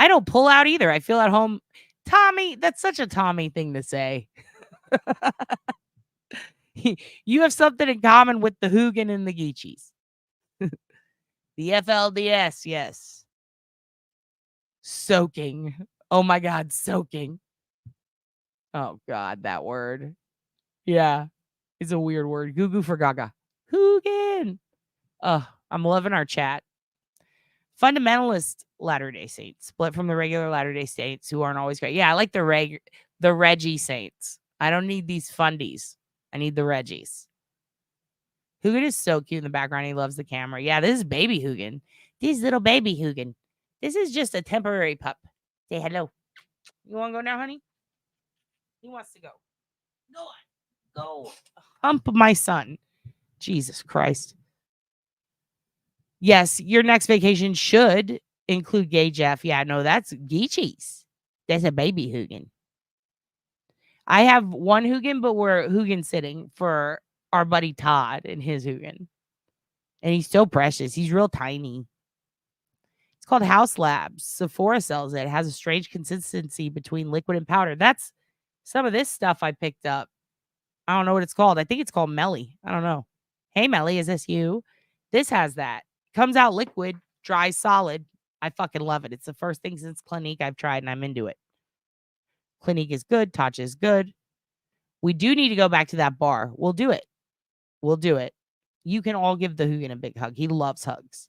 A: don't pull out either. I feel at home. Tommy, that's such a Tommy thing to say. You have something in common with the Hoogan and the Geechies. The FLDS, yes. Soaking. Oh my God, soaking. Oh God, that word. Yeah, it's a weird word. Goo goo for gaga. Hoogan. I'm loving our chat. Fundamentalist Latter-day Saints, split from the regular Latter-day Saints who aren't always great. Yeah, I like the Reggie Saints. I don't need these fundies. I need the Reggies. Hoogan is so cute in the background. He loves the camera. Yeah, this is baby Hoogan. This little baby Hoogan. This is just a temporary pup. Say hello. You want to go now, honey? He wants to go. Go on. Go. Hump my son. Jesus Christ. Yes, your next vacation should include Gay Jeff. Yeah, no, that's Geechies. That's a baby Hoogan. I have one Hoogan, but we're Hoogan sitting for our buddy Todd and his Hoogan. And he's so precious. He's real tiny. It's called House Labs. Sephora sells it. It has a strange consistency between liquid and powder. That's some of this stuff I picked up. I don't know what it's called. I think it's called Melly. I don't know. Hey, Melly, is this you? This has that. Comes out liquid, dry, solid. I fucking love it. It's the first thing since Clinique I've tried, and I'm into it. Clinique is good. Tatcha is good. We do need to go back to that bar. We'll do it. We'll do it. You can all give the Hoogan a big hug. He loves hugs.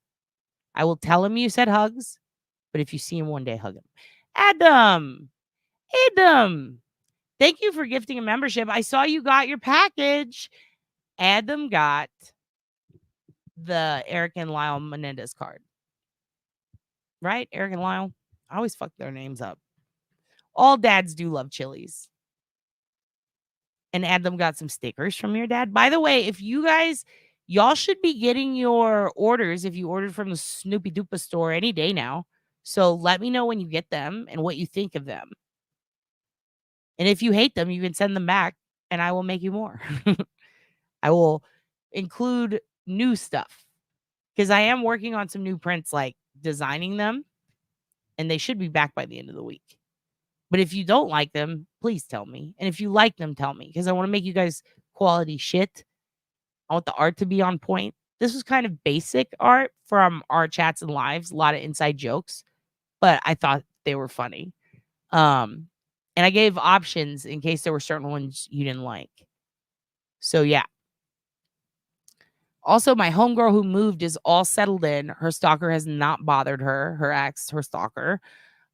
A: I will tell him you said hugs, but if you see him one day, hug him. Adam. Thank you for gifting a membership. I saw you got your package. Adam got the Eric and Lyle Menendez card. Right? Eric and Lyle. I always fuck their names up. All dads do love Chili's. And Adam got some stickers from your dad. By the way, if you guys, y'all should be getting your orders if you ordered from the Snoopy Doopa store any day now. So let me know when you get them and what you think of them. And if you hate them, you can send them back and I will make you more. I will include new stuff because I am working on some new prints, like designing them, and they should be back by the end of the week. But if you don't like them, please tell me. And if you like them, tell me because I want to make you guys quality shit. I want the art to be on point. This was kind of basic art from our chats and lives, a lot of inside jokes, but I thought they were funny. And I gave options in case there were certain ones you didn't like. So yeah. Also, my homegirl who moved is all settled in. Her stalker has not bothered her. Her ex, her stalker,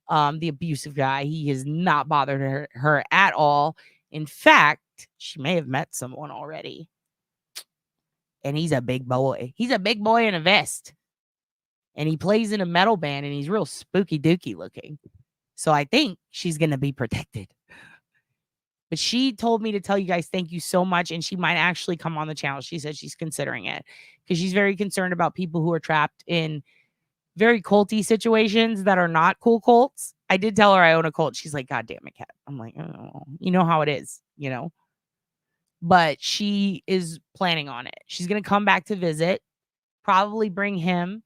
A: the abusive guy, he has not bothered her at all. In fact, she may have met someone already. And he's a big boy. He's a big boy in a vest. And he plays in a metal band and he's real spooky dooky looking. So I think she's going to be protected. But she told me to tell you guys thank you so much. And she might actually come on the channel. She said she's considering it because she's very concerned about people who are trapped in very culty situations that are not cool cults. I did tell her I own a cult. She's like, God damn it, Kat. I'm like, oh, you know how it is, you know? But she is planning on it. She's going to come back to visit, probably bring him.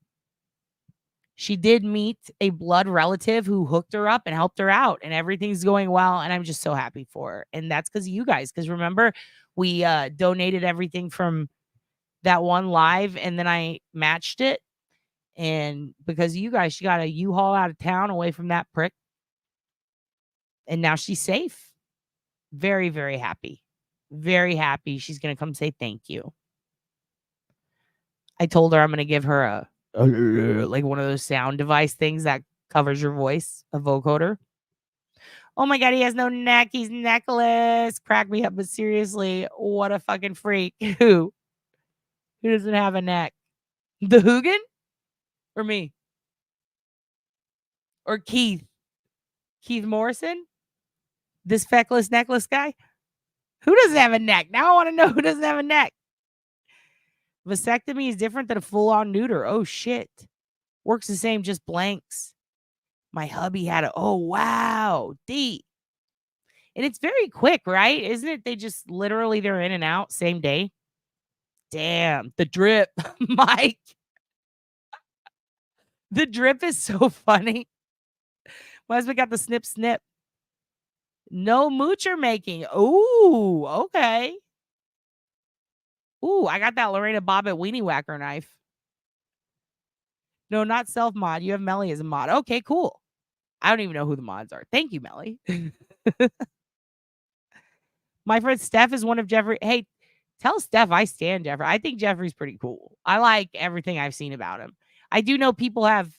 A: She did meet a blood relative who hooked her up and helped her out, and everything's going well. And I'm just so happy for her. And that's because of you guys. Because remember, we donated everything from that one live, and then I matched it. And because of you guys, she got a U-Haul out of town away from that prick. And now she's safe. Very, very happy. Very happy. She's going to come say thank you. I told her I'm going to give her a like one of those sound device things that covers your voice, a vocoder. Oh my God, he has no neck. He's necklace. Crack me up, but seriously, what a fucking freak. Who doesn't have a neck? The Hoogan? Or me? Or Keith? Keith Morrison? This feckless necklace guy? Who doesn't have a neck? Now I want to know who doesn't have a neck. Vasectomy is different than a full-on neuter. Oh, shit. Works the same, just blanks. My hubby had a, oh, wow. D. And it's very quick, right? Isn't it? They just literally they're in and out same day. Damn, the drip, Mike. The drip is so funny. My husband got the snip snip. No moocher making. Ooh, okay. Ooh, I got that Lorena Bobbitt weenie whacker knife. No, not self mod. You have Melly as a mod. Okay, cool. I don't even know who the mods are. Thank you, Melly. My friend Steph is one of Jeffrey. Hey, tell Steph I stand Jeffrey. I think Jeffrey's pretty cool. I like everything I've seen about him. I do know people have,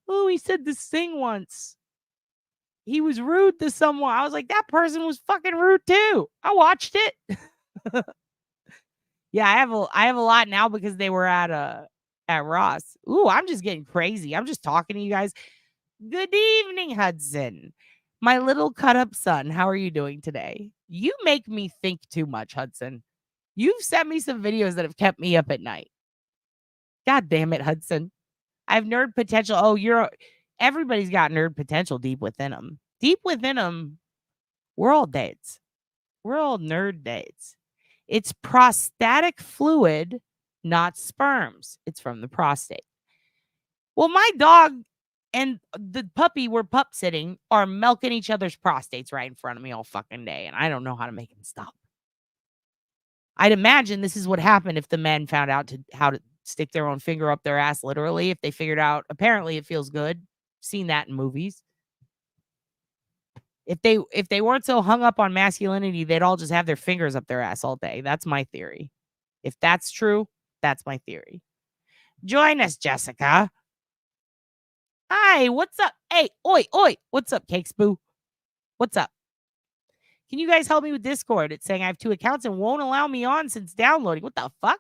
A: oh, he said this thing once. He was rude to someone. I was like, that person was fucking rude too. I watched it. Yeah, I have a lot now because they were at Ross. Ooh, I'm just getting crazy. I'm just talking to you guys. Good evening, Hudson. My little cut up son, how are you doing today? You make me think too much, Hudson. You've sent me some videos that have kept me up at night. God damn it, Hudson. I have nerd potential. Oh, everybody's got nerd potential deep within them. Deep within them, we're all dates. We're all nerd dates. It's prostatic fluid, not sperms. It's from the prostate. Well, my dog and the puppy we're pup sitting are milking each other's prostates right in front of me all fucking day, and I don't know how to make them stop. I'd imagine this is what happened if the men found out how to stick their own finger up their ass, literally. If they figured out, apparently it feels good. Seen that in movies. If they weren't so hung up on masculinity, they'd all just have their fingers up their ass all day. That's my theory. If that's true, that's my theory. Join us, Jessica. Hi, what's up? Hey, oi, oi. What's up, Cakes Boo? What's up? Can you guys help me with Discord? It's saying I have 2 accounts and won't allow me on since downloading. What the fuck?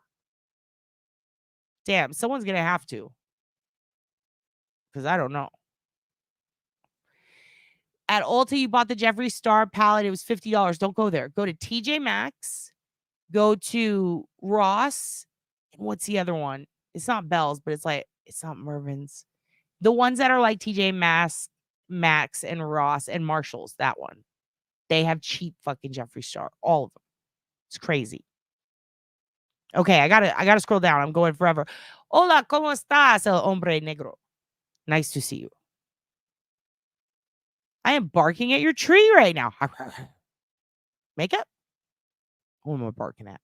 A: Damn, someone's going to have to. Because I don't know. At Ulta, you bought the Jeffree Star palette. It was $50. Don't go there. Go to TJ Maxx. Go to Ross. And what's the other one? It's not Bell's, but it's not Mervyn's. The ones that are like TJ Maxx, Max, and Ross and Marshall's, that one. They have cheap fucking Jeffree Star. All of them. It's crazy. Okay, I gotta scroll down. I'm going forever. Hola, ¿cómo estás, el hombre negro? Nice to see you. I am barking at your tree right now. Makeup? Who am I barking at?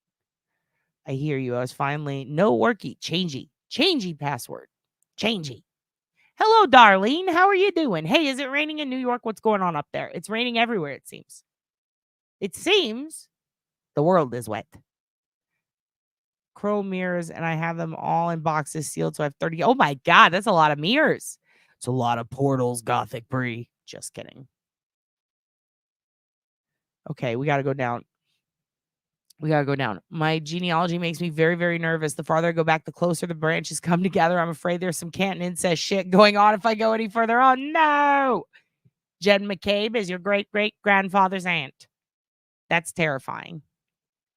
A: I hear you. I was finally no worky. Changey password. Changey. Hello, Darlene. How are you doing? Hey, is it raining in New York? What's going on up there? It's raining everywhere, it seems. It seems the world is wet. Chrome mirrors, and I have them all in boxes sealed. So I have 30. Oh my God, that's a lot of mirrors. It's a lot of portals, Gothic Brie. Just kidding. Okay, we got to go down. My genealogy makes me very, very nervous. The farther I go back, the closer the branches come together. I'm afraid there's some Canton incest shit going on if I go any further. Oh, no. Jen McCabe is your great-great-grandfather's aunt. That's terrifying.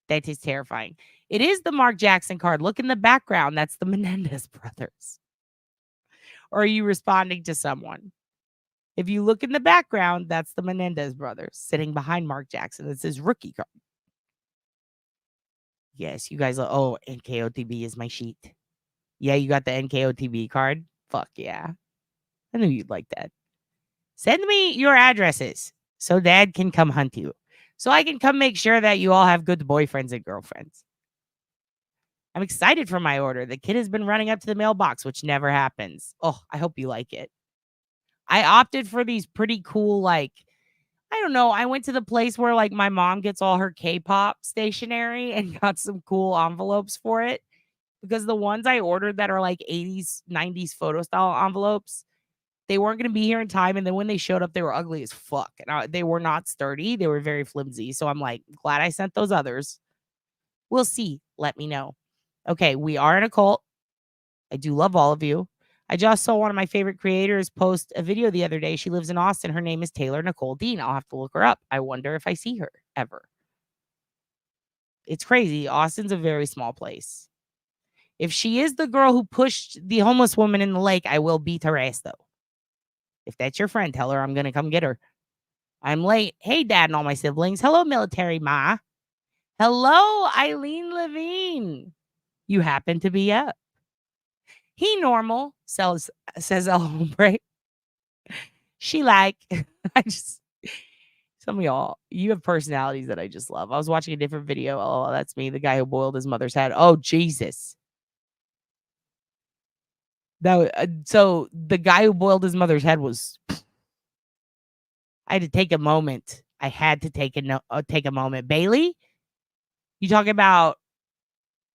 A: That is terrifying. It is the Mark Jackson card. Look in the background. That's the Menendez brothers. Or are you responding to someone? If you look in the background, that's the Menendez brothers sitting behind Mark Jackson. It's his rookie card. Yes, you guys. Oh, NKOTB is my sheet. Yeah, you got the NKOTB card? Fuck yeah. I knew you'd like that. Send me your addresses so Dad can come hunt you. So I can come make sure that you all have good boyfriends and girlfriends. I'm excited for my order. The kid has been running up to the mailbox, which never happens. Oh, I hope you like it. I opted for these pretty cool, I don't know. I went to the place where my mom gets all her K-pop stationery and got some cool envelopes for it. Because the ones I ordered that are 80s, 90s photo style envelopes, they weren't going to be here in time. And then when they showed up, they were ugly as fuck. And they were not sturdy. They were very flimsy. So I'm glad I sent those others. We'll see. Let me know. Okay, we are in a cult. I do love all of you. I just saw one of my favorite creators post a video the other day. She lives in Austin. Her name is Taylor Nicole Dean. I'll have to look her up. I wonder if I see her ever. It's crazy. Austin's a very small place. If she is the girl who pushed the homeless woman in the lake, I will beat her ass, though. If that's your friend, tell her I'm going to come get her. I'm late. Hey, Dad and all my siblings. Hello, military Ma. Hello, Eileen Levine. You happen to be up. He normal, says El Hombre. She like, I just, some of y'all, you have personalities that I just love. I was watching a different video. Oh, that's me, the guy who boiled his mother's head. Oh, Jesus. So the guy who boiled his mother's head was, I had to take a moment. I had to take a moment. Bailey, you talking about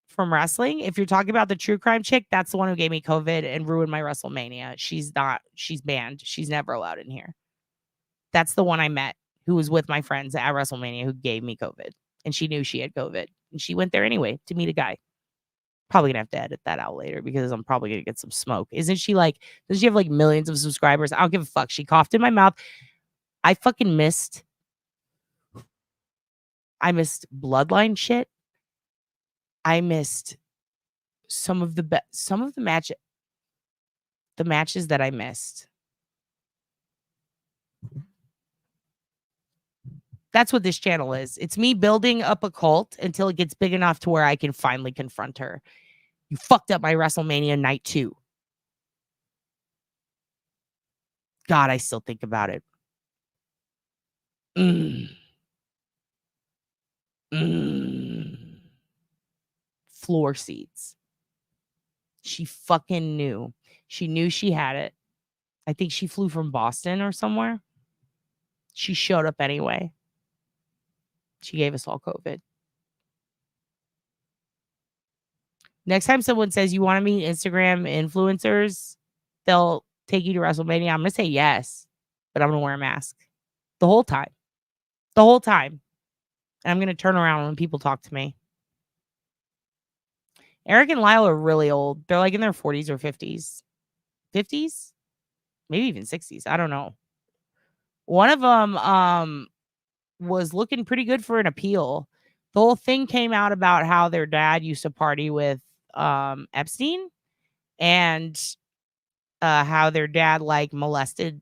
A: from wrestling? If you're talking about the true crime chick, that's the one who gave me COVID and ruined my WrestleMania. She's banned. She's never allowed in here. That's the one I met who was with my friends at WrestleMania who gave me COVID. And she knew she had COVID. And she went there anyway to meet a guy. Probably gonna have to edit that out later because I'm probably gonna get some smoke. Isn't she like, does she have like millions of subscribers? I don't give a fuck. She coughed in my mouth. I missed bloodline shit. I missed some of the matches that I missed. That's what this channel is. It's me building up a cult until it gets big enough to where I can finally confront her. You fucked up my WrestleMania night 2. God, I still think about it. Floor seats. She fucking knew. She knew she had it. I think she flew from Boston or somewhere. She showed up anyway. She gave us all COVID. Next time someone says you want to meet Instagram influencers, they'll take you to WrestleMania. I'm going to say yes, but I'm going to wear a mask the whole time. The whole time. And I'm going to turn around when people talk to me. Eric and Lyle are really old. They're like in their 40s or 50s. 50s? Maybe even 60s. I don't know. One of them was looking pretty good for an appeal. The whole thing came out about how their dad used to party with Epstein and how their dad like molested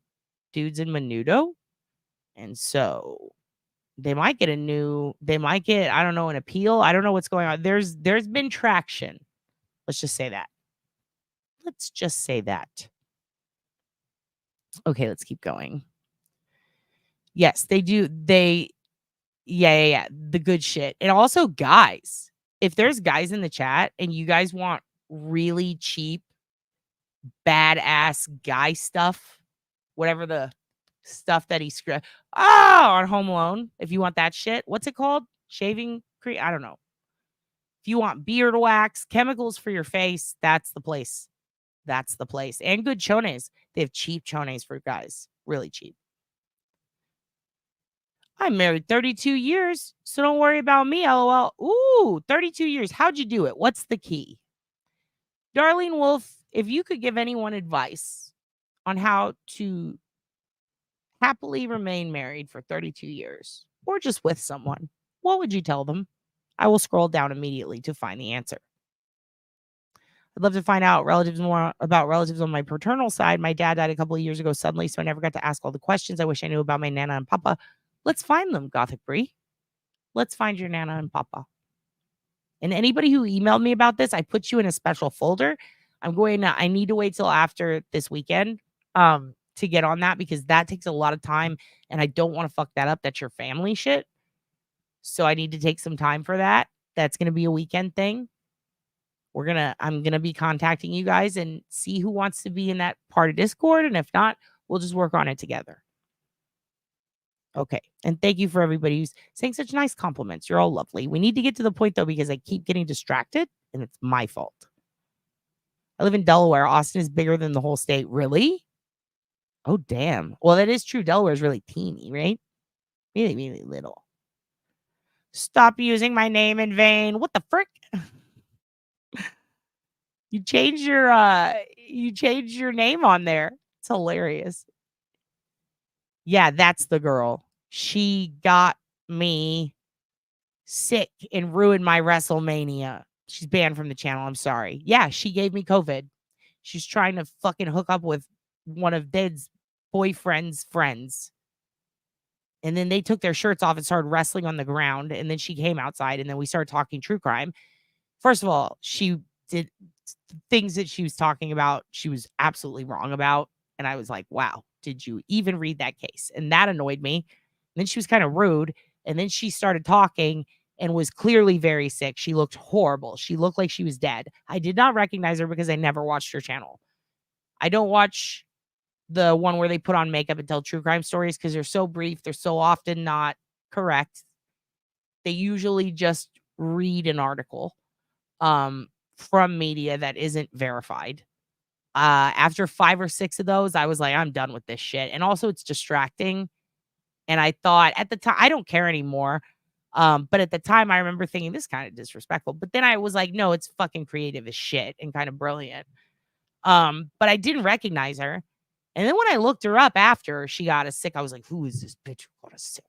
A: dudes in Menudo. And so they might get I don't know, an appeal. I don't know what's going on. There's been traction. Let's just say that. Okay, let's keep going. Yes, they do. Yeah. The good shit. And also, guys, if there's guys in the chat and you guys want really cheap, badass guy stuff, whatever the stuff that he script, on Home Alone, if you want that shit, what's it called? Shaving cream? I don't know. If you want beard wax, chemicals for your face, that's the place. That's the place. And good chones. They have cheap chones for guys. Really cheap. I'm married 32 years, so don't worry about me, LOL. Ooh, 32 years. How'd you do it? What's the key? Darlene Wolf, if you could give anyone advice on how to happily remain married for 32 years or just with someone, what would you tell them? I will scroll down immediately to find the answer. I'd love to find out more about relatives on my paternal side. My dad died a couple of years ago suddenly, so I never got to ask all the questions I wish I knew about my Nana and Papa. Let's find them, Gothic Brie. Let's find your Nana and Papa. And anybody who emailed me about this, I put you in a special folder. I need to wait till after this weekend to get on that because that takes a lot of time and I don't want to fuck that up. That's your family shit. So I need to take some time for that. That's going to be a weekend thing. I'm going to be contacting you guys and see who wants to be in that part of Discord. And if not, we'll just work on it together. Okay. And thank you for everybody who's saying such nice compliments. You're all lovely. We need to get to the point though, because I keep getting distracted and it's my fault. I live in Delaware. Austin is bigger than the whole state. Really? Oh, damn. Well, that is true. Delaware is really teeny, right? Really, really little. Stop using my name in vain. What the frick? You changed your name on there. It's hilarious. Yeah, that's the girl. She got me sick and ruined my WrestleMania. She's banned from the channel. I'm sorry. Yeah, she gave me COVID. She's trying to fucking hook up with one of Dead's boyfriend's friends. And then they took their shirts off and started wrestling on the ground. And then she came outside and then we started talking true crime. First of all, she did things that she was talking about, she was absolutely wrong about. And I was like, wow, did you even read that case? And that annoyed me. And then she was kind of rude. And then she started talking and was clearly very sick. She looked horrible. She looked like she was dead. I did not recognize her because I never watched her channel. I don't watch the one where they put on makeup and tell true crime stories because they're so brief. They're so often not correct. They usually just read an article from media that isn't verified. After 5 or 6 of those, I was like, I'm done with this shit. And also it's distracting. And I thought at the time, I don't care anymore. But at the time I remember thinking this kind of disrespectful. But then I was like, no, it's fucking creative as shit and kind of brilliant. But I didn't recognize her. And then when I looked her up after she got us sick, I was like, who is this bitch who got us sick?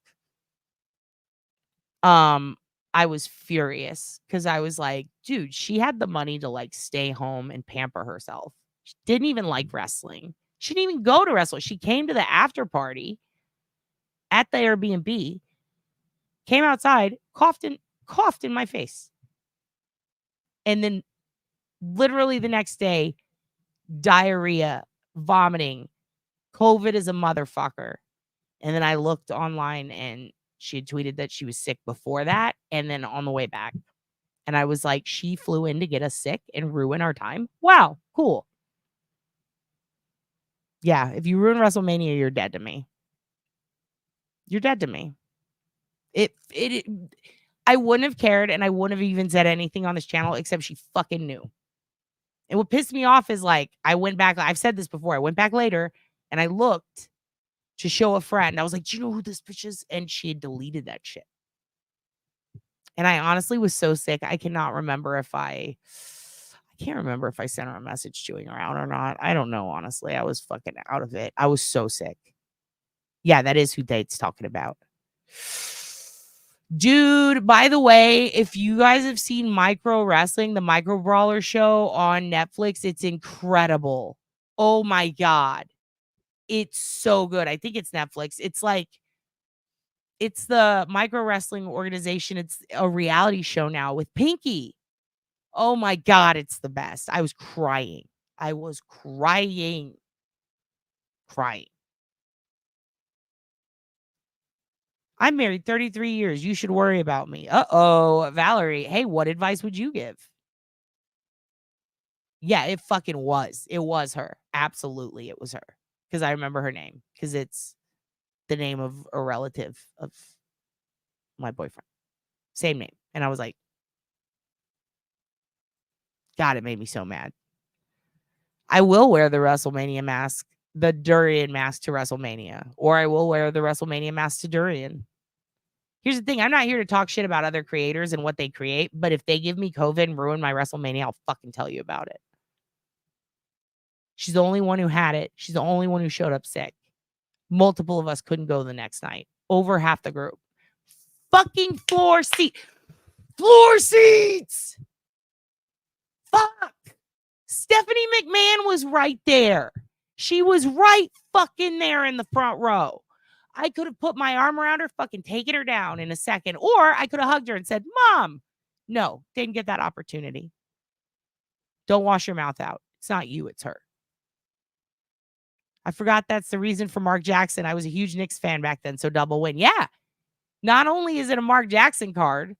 A: I was furious because I was like, dude, she had the money to like stay home and pamper herself. She didn't even like wrestling. She didn't even go to wrestling. She came to the after party at the Airbnb, came outside, coughed in my face. And then literally the next day, diarrhea, vomiting, COVID is a motherfucker. And then I looked online and she had tweeted that she was sick before that and then on the way back. And I was like, she flew in to get us sick and ruin our time? Wow, cool. Yeah, if you ruin WrestleMania, you're dead to me. You're dead to me. It I wouldn't have cared and I wouldn't have even said anything on this channel except she fucking knew. And what pissed me off is like I went back, I've said this before, I went back later and I looked to show a friend. I was like, do you know who this bitch is? And she had deleted that shit. And I honestly was so sick. I cannot remember if I can't remember if I sent her a message chewing around or not. I don't know, honestly. I was fucking out of it. I was so sick. Yeah, that is who Date's talking about. Dude, by the way, if you guys have seen Micro Wrestling, the Micro Brawler show on Netflix, it's incredible. Oh my God. It's so good. I think it's Netflix. It's like, it's the Micro Wrestling organization. It's a reality show now with Pinky. Oh my God, it's the best. I was crying. I was crying. Crying. I'm married 33 years. You should worry about me. Uh-oh, Valerie. Hey, what advice would you give? Yeah, it fucking was. It was her. Absolutely, it was her. Because I remember her name. Because it's the name of a relative of my boyfriend. Same name. And I was like, God, it made me so mad. I will wear the WrestleMania mask, the durian mask to WrestleMania. Or I will wear the WrestleMania mask to durian. Here's the thing. I'm not here to talk shit about other creators and what they create. But if they give me COVID and ruin my WrestleMania, I'll fucking tell you about it. She's the only one who had it. She's the only one who showed up sick. Multiple of us couldn't go the next night. Over half the group. Fucking floor seats. Fuck. Stephanie McMahon was right there. She was right fucking there in the front row. I could have put my arm around her, fucking taken her down in a second. Or I could have hugged her and said, Mom. No, didn't get that opportunity. Don't wash your mouth out. It's not you, it's her. I forgot that's the reason for Mark Jackson. I was a huge Knicks fan back then, so double win. Yeah. Not only is it a Mark Jackson card,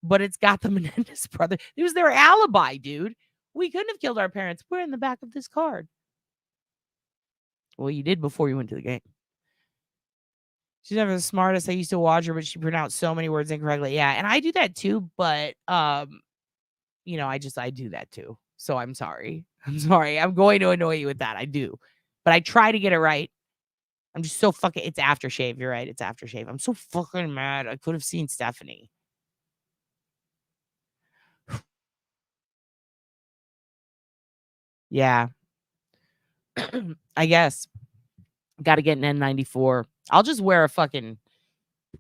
A: but it's got the Menendez brother. It was their alibi, dude. We couldn't have killed our parents. We're in the back of this card. Well, you did before you went to the game. She's never the smartest. I used to watch her, but she pronounced so many words incorrectly. Yeah, and I do that too, but you know, I do that too. So I'm sorry. I'm sorry. I'm going to annoy you with that. I do. But I try to get it right. I'm just so fucking, it's aftershave. You're right. It's aftershave. I'm so fucking mad. I could have seen Stephanie. Yeah. I guess. Got to get an N94. I'll just wear a fucking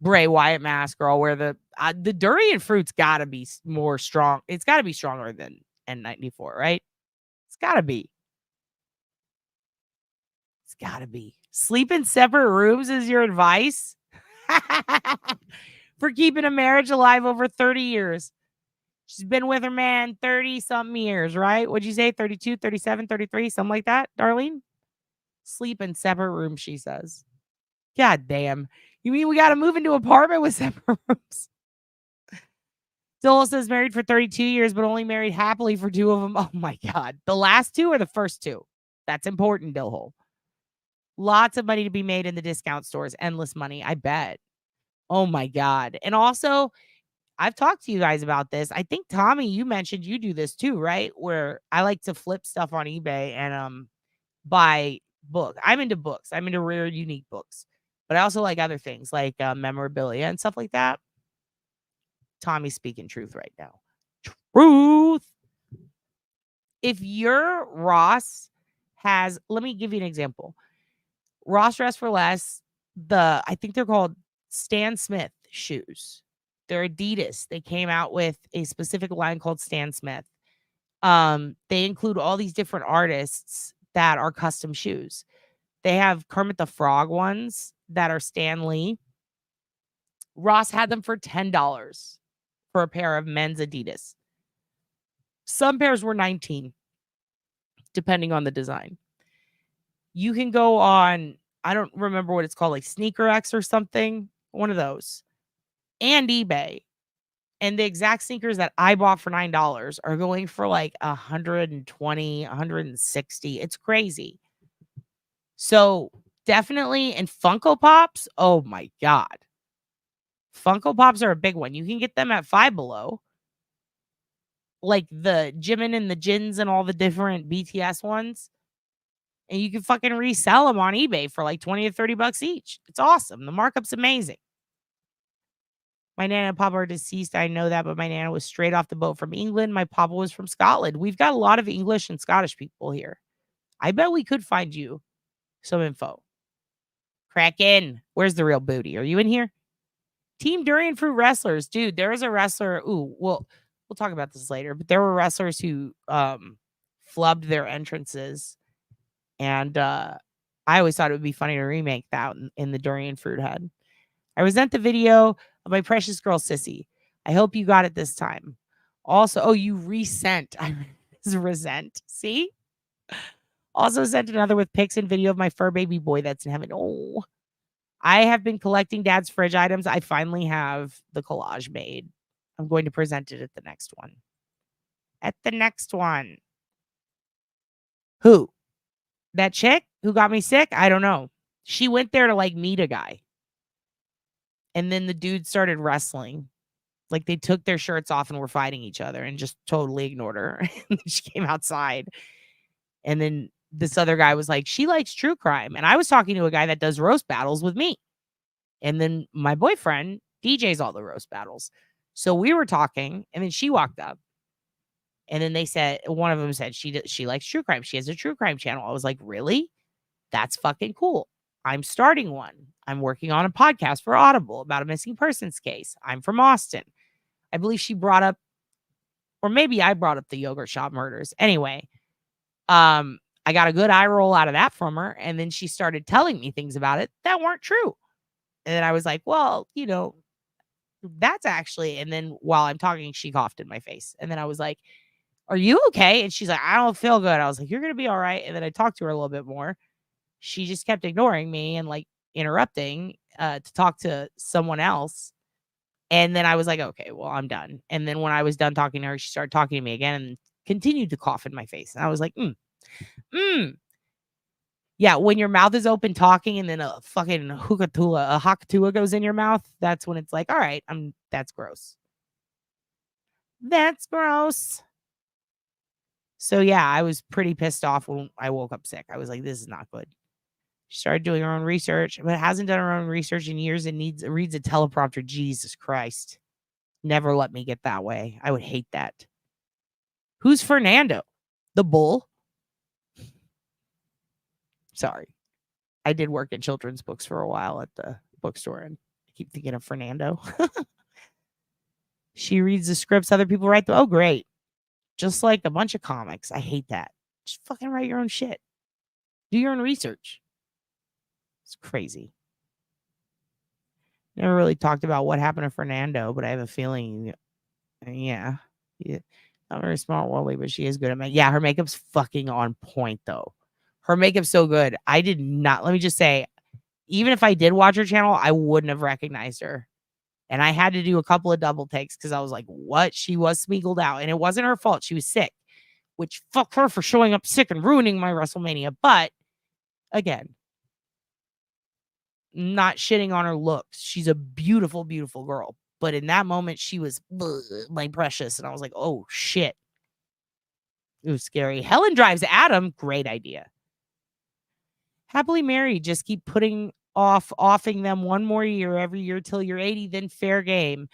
A: Bray Wyatt mask, or I'll wear the durian fruit's got to be more strong. It's got to be stronger than N94, right? It's got to be. It's got to be. Sleep in separate rooms is your advice? For keeping a marriage alive over 30 years. She's been with her man 30 something years, right? What'd you say? 32, 37, 33, something like that, Darlene? Sleep in separate rooms, she says. God damn. You mean we got to move into an apartment with separate rooms? Dole says married for 32 years, but only married happily for 2 of them. Oh my God. The last 2 or the first 2? That's important, Dillhole. Lots of money to be made in the discount stores. Endless money, I bet. Oh my God. And also, I've talked to you guys about this. I think, Tommy, you mentioned you do this too, right? Where I like to flip stuff on eBay and buy book. I'm into books. I'm into rare, unique books. But I also like other things like memorabilia and stuff like that. Tommy's speaking truth right now. Truth. If your Ross has, let me give you an example. Ross Dress for Less, I think they're called Stan Smith shoes. They're Adidas. They came out with a specific line called Stan Smith. They include all these different artists that are custom shoes. They have Kermit the Frog ones that are Stan Lee. Ross had them for $10 for a pair of men's Adidas. Some pairs were $19, depending on the design. You can go on, I don't remember what it's called, like Sneaker X or something, one of those, and eBay. And the exact sneakers that I bought for $9 are going for like 120, 160. It's crazy. So definitely, and Funko Pops, oh my God. Funko Pops are a big one. You can get them at Five Below. Like the Jimin and the Jins and all the different BTS ones. And you can fucking resell them on eBay for like 20 or 30 bucks each. It's awesome. The markup's amazing. My Nana and Papa are deceased. I know that, but my Nana was straight off the boat from England. My Papa was from Scotland. We've got a lot of English and Scottish people here. I bet we could find you some info. Crack in. Where's the real booty? Are you in here? Team Durian Fruit wrestlers. Dude, there was a wrestler. Ooh, well, we'll talk about this later, but there were wrestlers who flubbed their entrances. And I always thought it would be funny to remake that in the Durian Fruit head. I resent the video of my precious girl, Sissy. I hope you got it this time. Also, oh, you resent. I resent. See? Also sent another with pics and video of my fur baby boy that's in heaven. Oh, I have been collecting Dad's fridge items. I finally have the collage made. I'm going to present it at the next one. At the next one. Who? That chick who got me sick? I don't know. She went there to like meet a guy. And then the dude started wrestling. Like they took their shirts off and were fighting each other and just totally ignored her. She came outside. And then this other guy was like, she likes true crime. And I was talking to a guy that does roast battles with me. And then my boyfriend DJs all the roast battles. So we were talking and then she walked up. And then they said, one of them said she likes true crime. She has a true crime channel. I was like, really? That's fucking cool. I'm starting one. I'm working on a podcast for Audible about a missing persons case. I'm from Austin. I believe she brought up, or maybe I brought up the yogurt shop murders. Anyway, I got a good eye roll out of that from her. And then she started telling me things about it that weren't true. And then I was like, well, you know, that's actually, and then while I'm talking, she coughed in my face. And then I was like, are you okay? And she's like, I don't feel good. I was like, you're going to be all right. And then I talked to her a little bit more. She just kept ignoring me and like interrupting to talk to someone else. And then I was like, okay, well, I'm done. And then when I was done talking to her, she started talking to me again and continued to cough in my face. And I was like, yeah, when your mouth is open talking and then a fucking hakatua goes in your mouth, that's when it's like, all right, that's gross. That's gross. So yeah, I was pretty pissed off when I woke up sick. I was like, this is not good. She started doing her own research, but hasn't done her own research in years and reads a teleprompter. Jesus Christ. Never let me get that way. I would hate that. Who's Fernando? The bull? Sorry. I did work in children's books for a while at the bookstore, and I keep thinking of Fernando. She reads the scripts other people write. Oh, great. Just like a bunch of comics. I hate that. Just fucking write your own shit. Do your own research. It's crazy. Never really talked about what happened to Fernando, but I have a feeling, yeah. Not very smart worldly, but she is good at makeup. Yeah, her makeup's fucking on point, though. Her makeup's so good. I did not, let me just say, even if I did watch her channel, I wouldn't have recognized her. And I had to do a couple of double takes because I was like, what? She was smiggled out. And it wasn't her fault. She was sick, which fuck her for showing up sick and ruining my WrestleMania. But again, not shitting on her looks. She's a beautiful, beautiful girl. But in that moment, she was my precious. And I was like, oh, shit. It was scary. Helen drives Adam. Great idea. Happily married. Just keep putting offing them one more year every year till you're 80. Then fair game.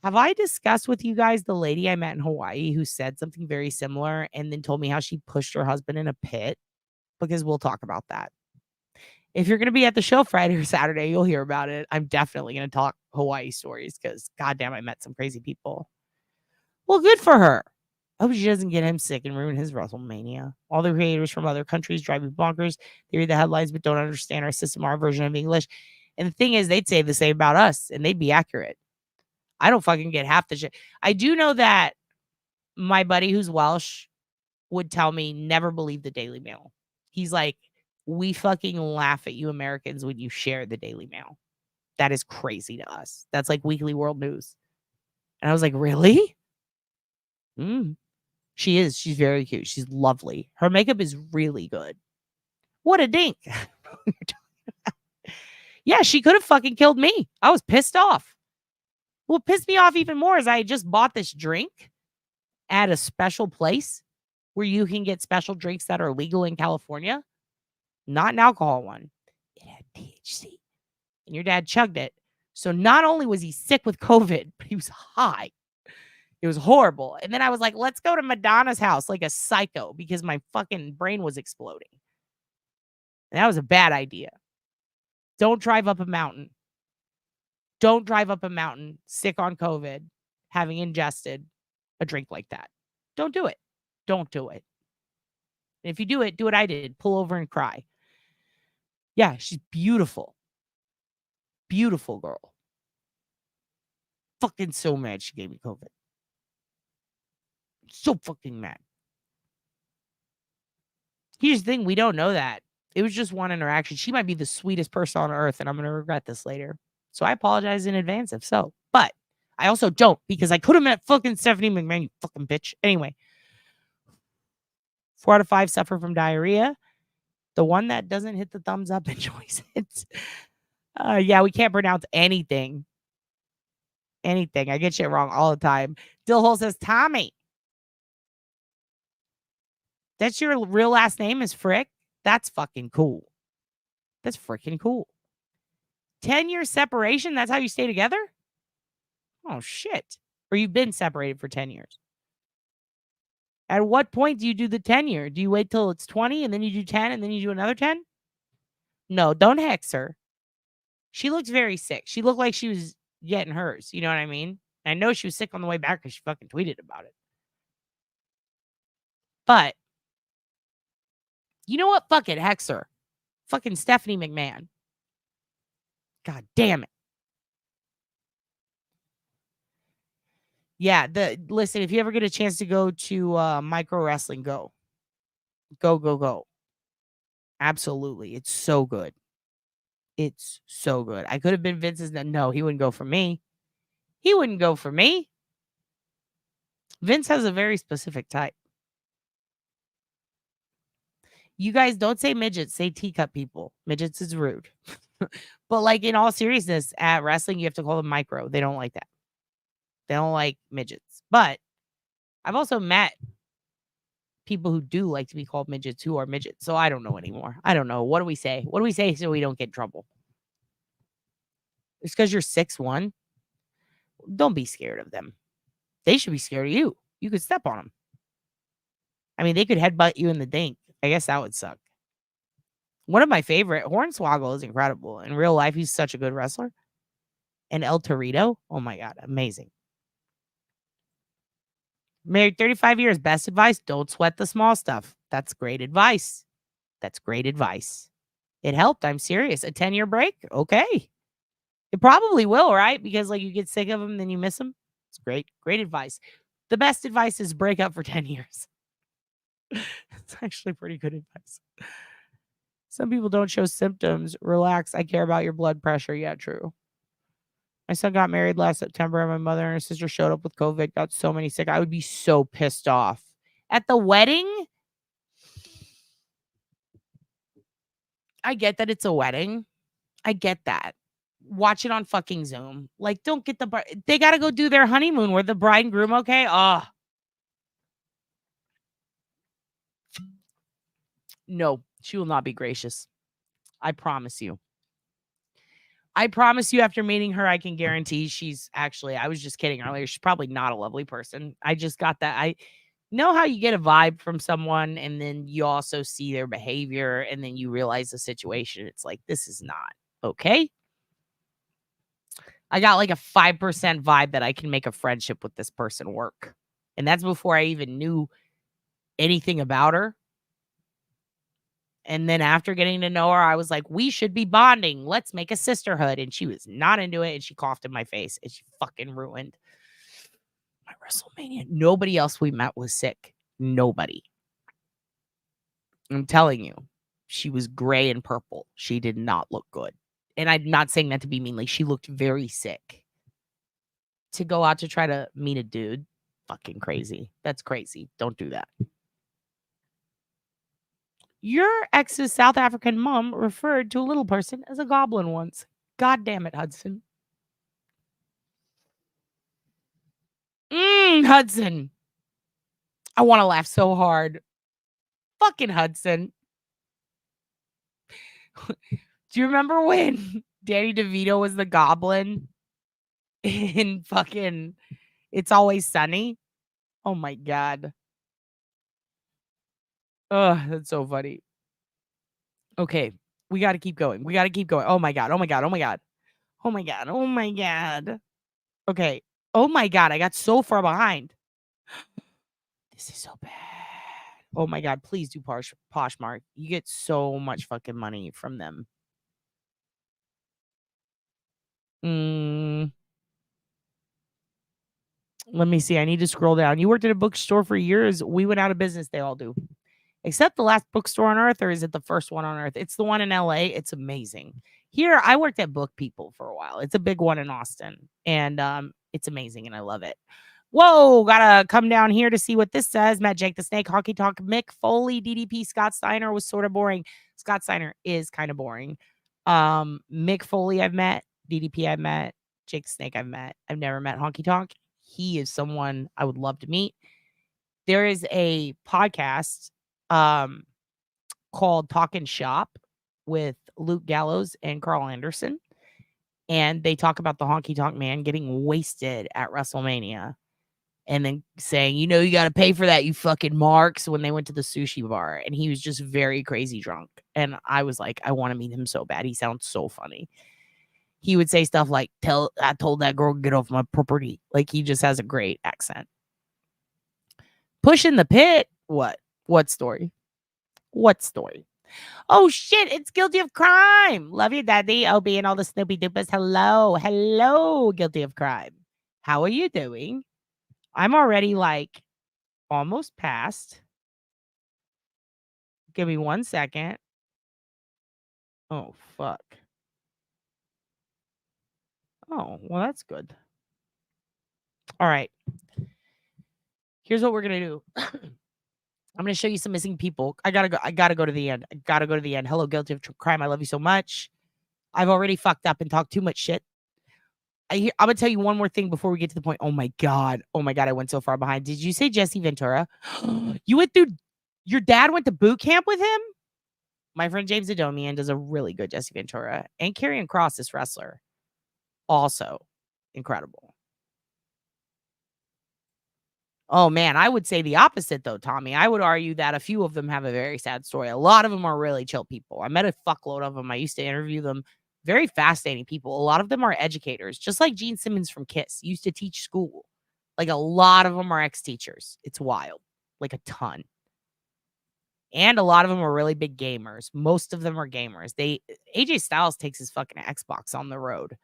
A: Have I discussed with you guys the lady I met in Hawaii who said something very similar and then told me how she pushed her husband in a pit? Because we'll talk about that. If you're going to be at the show Friday or Saturday, you'll hear about it. I'm definitely going to talk Hawaii stories because, goddamn, I met some crazy people. Well, good for her. I hope she doesn't get him sick and ruin his WrestleMania. All the creators from other countries drive me bonkers. They read the headlines but don't understand our system, our version of English. And the thing is, they'd say the same about us, and they'd be accurate. I don't fucking get half the shit. I do know that my buddy who's Welsh would tell me never believe the Daily Mail. He's like, we fucking laugh at you Americans when you share the Daily Mail. That is crazy to us. That's like Weekly World News. And I was like, really? She is. She's very cute. She's lovely. Her makeup is really good. What a dink. Yeah, she could have fucking killed me. I was pissed off. What pissed me off even more is I just bought this drink at a special place where you can get special drinks that are legal in California. Not an alcohol one. It had THC. And your dad chugged it. So not only was he sick with COVID, but he was high. It was horrible. And then I was like, let's go to Madonna's house like a psycho because my fucking brain was exploding. And that was a bad idea. Don't drive up a mountain. Don't drive up a mountain sick on COVID, having ingested a drink like that. Don't do it. Don't do it. And if you do it, do what I did. Pull over and cry. Yeah, she's beautiful. Beautiful girl. Fucking so mad she gave me COVID. So fucking mad. Here's the thing. We don't know that. It was just one interaction. She might be the sweetest person on earth, and I'm going to regret this later. So I apologize in advance if so. But I also don't because I could have met fucking Stephanie McMahon, you fucking bitch. Anyway. 4 out of 5 suffer from diarrhea. The one that doesn't hit the thumbs up enjoys it. Yeah, we can't pronounce anything. Anything. I get shit wrong all the time. Dillhole says, Tommy. That's your real last name is Frick? That's fucking cool. That's freaking cool. 10-year separation? That's how you stay together? Oh, shit. Or you've been separated for 10 years. At what point do you do the 10-year? Do you wait till it's 20 and then you do 10 and then you do another 10? No, don't hex her. She looks very sick. She looked like she was getting hers. You know what I mean? I know she was sick on the way back because she fucking tweeted about it. But you know what? Fuck it. Hex her. Fucking Stephanie McMahon. God damn it. Yeah, listen, if you ever get a chance to go to micro wrestling, go. Go. Absolutely. It's so good. It's so good. I could have been Vince's. No, he wouldn't go for me. He wouldn't go for me. Vince has a very specific type. You guys don't say midgets, say teacup people. Midgets is rude. But like in all seriousness, at wrestling, you have to call them micro. They don't like that. They don't like midgets. But I've also met people who do like to be called midgets who are midgets. So I don't know anymore. I don't know. What do we say? What do we say so we don't get in trouble? It's because you're 6'1". Don't be scared of them. They should be scared of you. You could step on them. I mean, they could headbutt you in the dink. I guess that would suck. One of my favorite, Hornswoggle is incredible. In real life, he's such a good wrestler. And El Torito, oh my God, amazing. Married 35 years, best advice, don't sweat the small stuff. That's great advice. That's great advice. It helped, I'm serious. A 10-year break? Okay. It probably will, right? Because like you get sick of them, then you miss them. It's great. Great advice. The best advice is break up for 10 years. It's actually pretty good advice. Some people don't show symptoms. Relax. I care about your blood pressure. Yeah, true. My son got married last September, and my mother and her sister showed up with COVID. Got so many sick. I would be so pissed off. At the wedding, I get that it's a wedding. I get that. Watch it on fucking Zoom. Like, don't get they got to go do their honeymoon. Were the bride and groom okay? Oh, no, she will not be gracious. I promise you. I promise you, after meeting her, I can guarantee she's actually, I was just kidding earlier. She's probably not a lovely person. I just got that. I know how you get a vibe from someone and then you also see their behavior and then you realize the situation. It's like, this is not okay. I got like a 5% vibe that I can make a friendship with this person work. And that's before I even knew anything about her. And then after getting to know her, I was like, we should be bonding. Let's make a sisterhood. And she was not into it. And she coughed in my face and she fucking ruined my WrestleMania. Nobody else we met was sick. Nobody. I'm telling you, she was gray and purple. She did not look good. And I'm not saying that to be mean. Like, she looked very sick. To go out to try to meet a dude, fucking crazy. That's crazy. Don't do that. Your ex's South African mom referred to a little person as a goblin once. God damn it, Hudson. Hudson. I want to laugh so hard. Fucking Hudson. Do you remember when Danny DeVito was the goblin in fucking It's Always Sunny? Oh my God. Oh, that's so funny. Okay, we got to keep going. We got to keep going. Oh my God. Oh my God. Oh my God. Oh my God. Oh my God. Okay. Oh my God. I got so far behind. This is so bad. Oh my God. Please do Poshmark. You get so much fucking money from them. Let me see. I need to scroll down. You worked at a bookstore for years. We went out of business. They all do. Except the last bookstore on earth, or is it the first one on earth? It's the one in LA. It's amazing. Here, I worked at Book People for a while. It's a big one in Austin. And it's amazing and I love it. Whoa, gotta come down here to see what this says. Met Jake the Snake, Hockey Talk, Mick Foley, DDP, Scott Steiner was sort of boring. Scott Steiner is kind of boring. Mick Foley I've met, DDP I've met, Jake the Snake I've met. I've never met Honky Tonk. He is someone I would love to meet. There is a podcast called Talkin' Shop with Luke Gallows and Carl Anderson. And they talk about the Honky Tonk Man getting wasted at WrestleMania. And then saying, you know, you got to pay for that, you fucking marks, when they went to the sushi bar. And he was just very crazy drunk. And I was like, I want to meet him so bad. He sounds so funny. He would say stuff like, I told that girl to get off my property. Like, he just has a great accent. Push in the pit. What story? What story? Oh shit, it's Guilty of Crime. Love you, Daddy. OB and all the Snoopy Doopas. Hello, Guilty of Crime. How are you doing? I'm already like almost past. Give me 1 second. Oh, fuck. Oh, well, that's good. All right. Here's what we're going to do. I'm going to show you some missing people. I got to go to the end. Hello, Guilty of Crime. I love you so much. I've already fucked up and talked too much shit. I'm going to tell you one more thing before we get to the point. Oh my God. I went so far behind. Did you say Jesse Ventura? Your dad went to boot camp with him? My friend James Adomian does a really good Jesse Ventura. And Karrion Kross, this wrestler. Also incredible. Oh man, I would say the opposite though, Tommy. I would argue that a few of them have a very sad story. A lot of them are really chill people. I met a fuckload of them. I used to interview them. Very fascinating people. A lot of them are educators, just like Gene Simmons from Kiss used to teach school. Like, a lot of them are ex-teachers. It's wild. Like, a ton. And a lot of them are really big gamers. Most of them are gamers. AJ Styles takes his fucking Xbox on the road.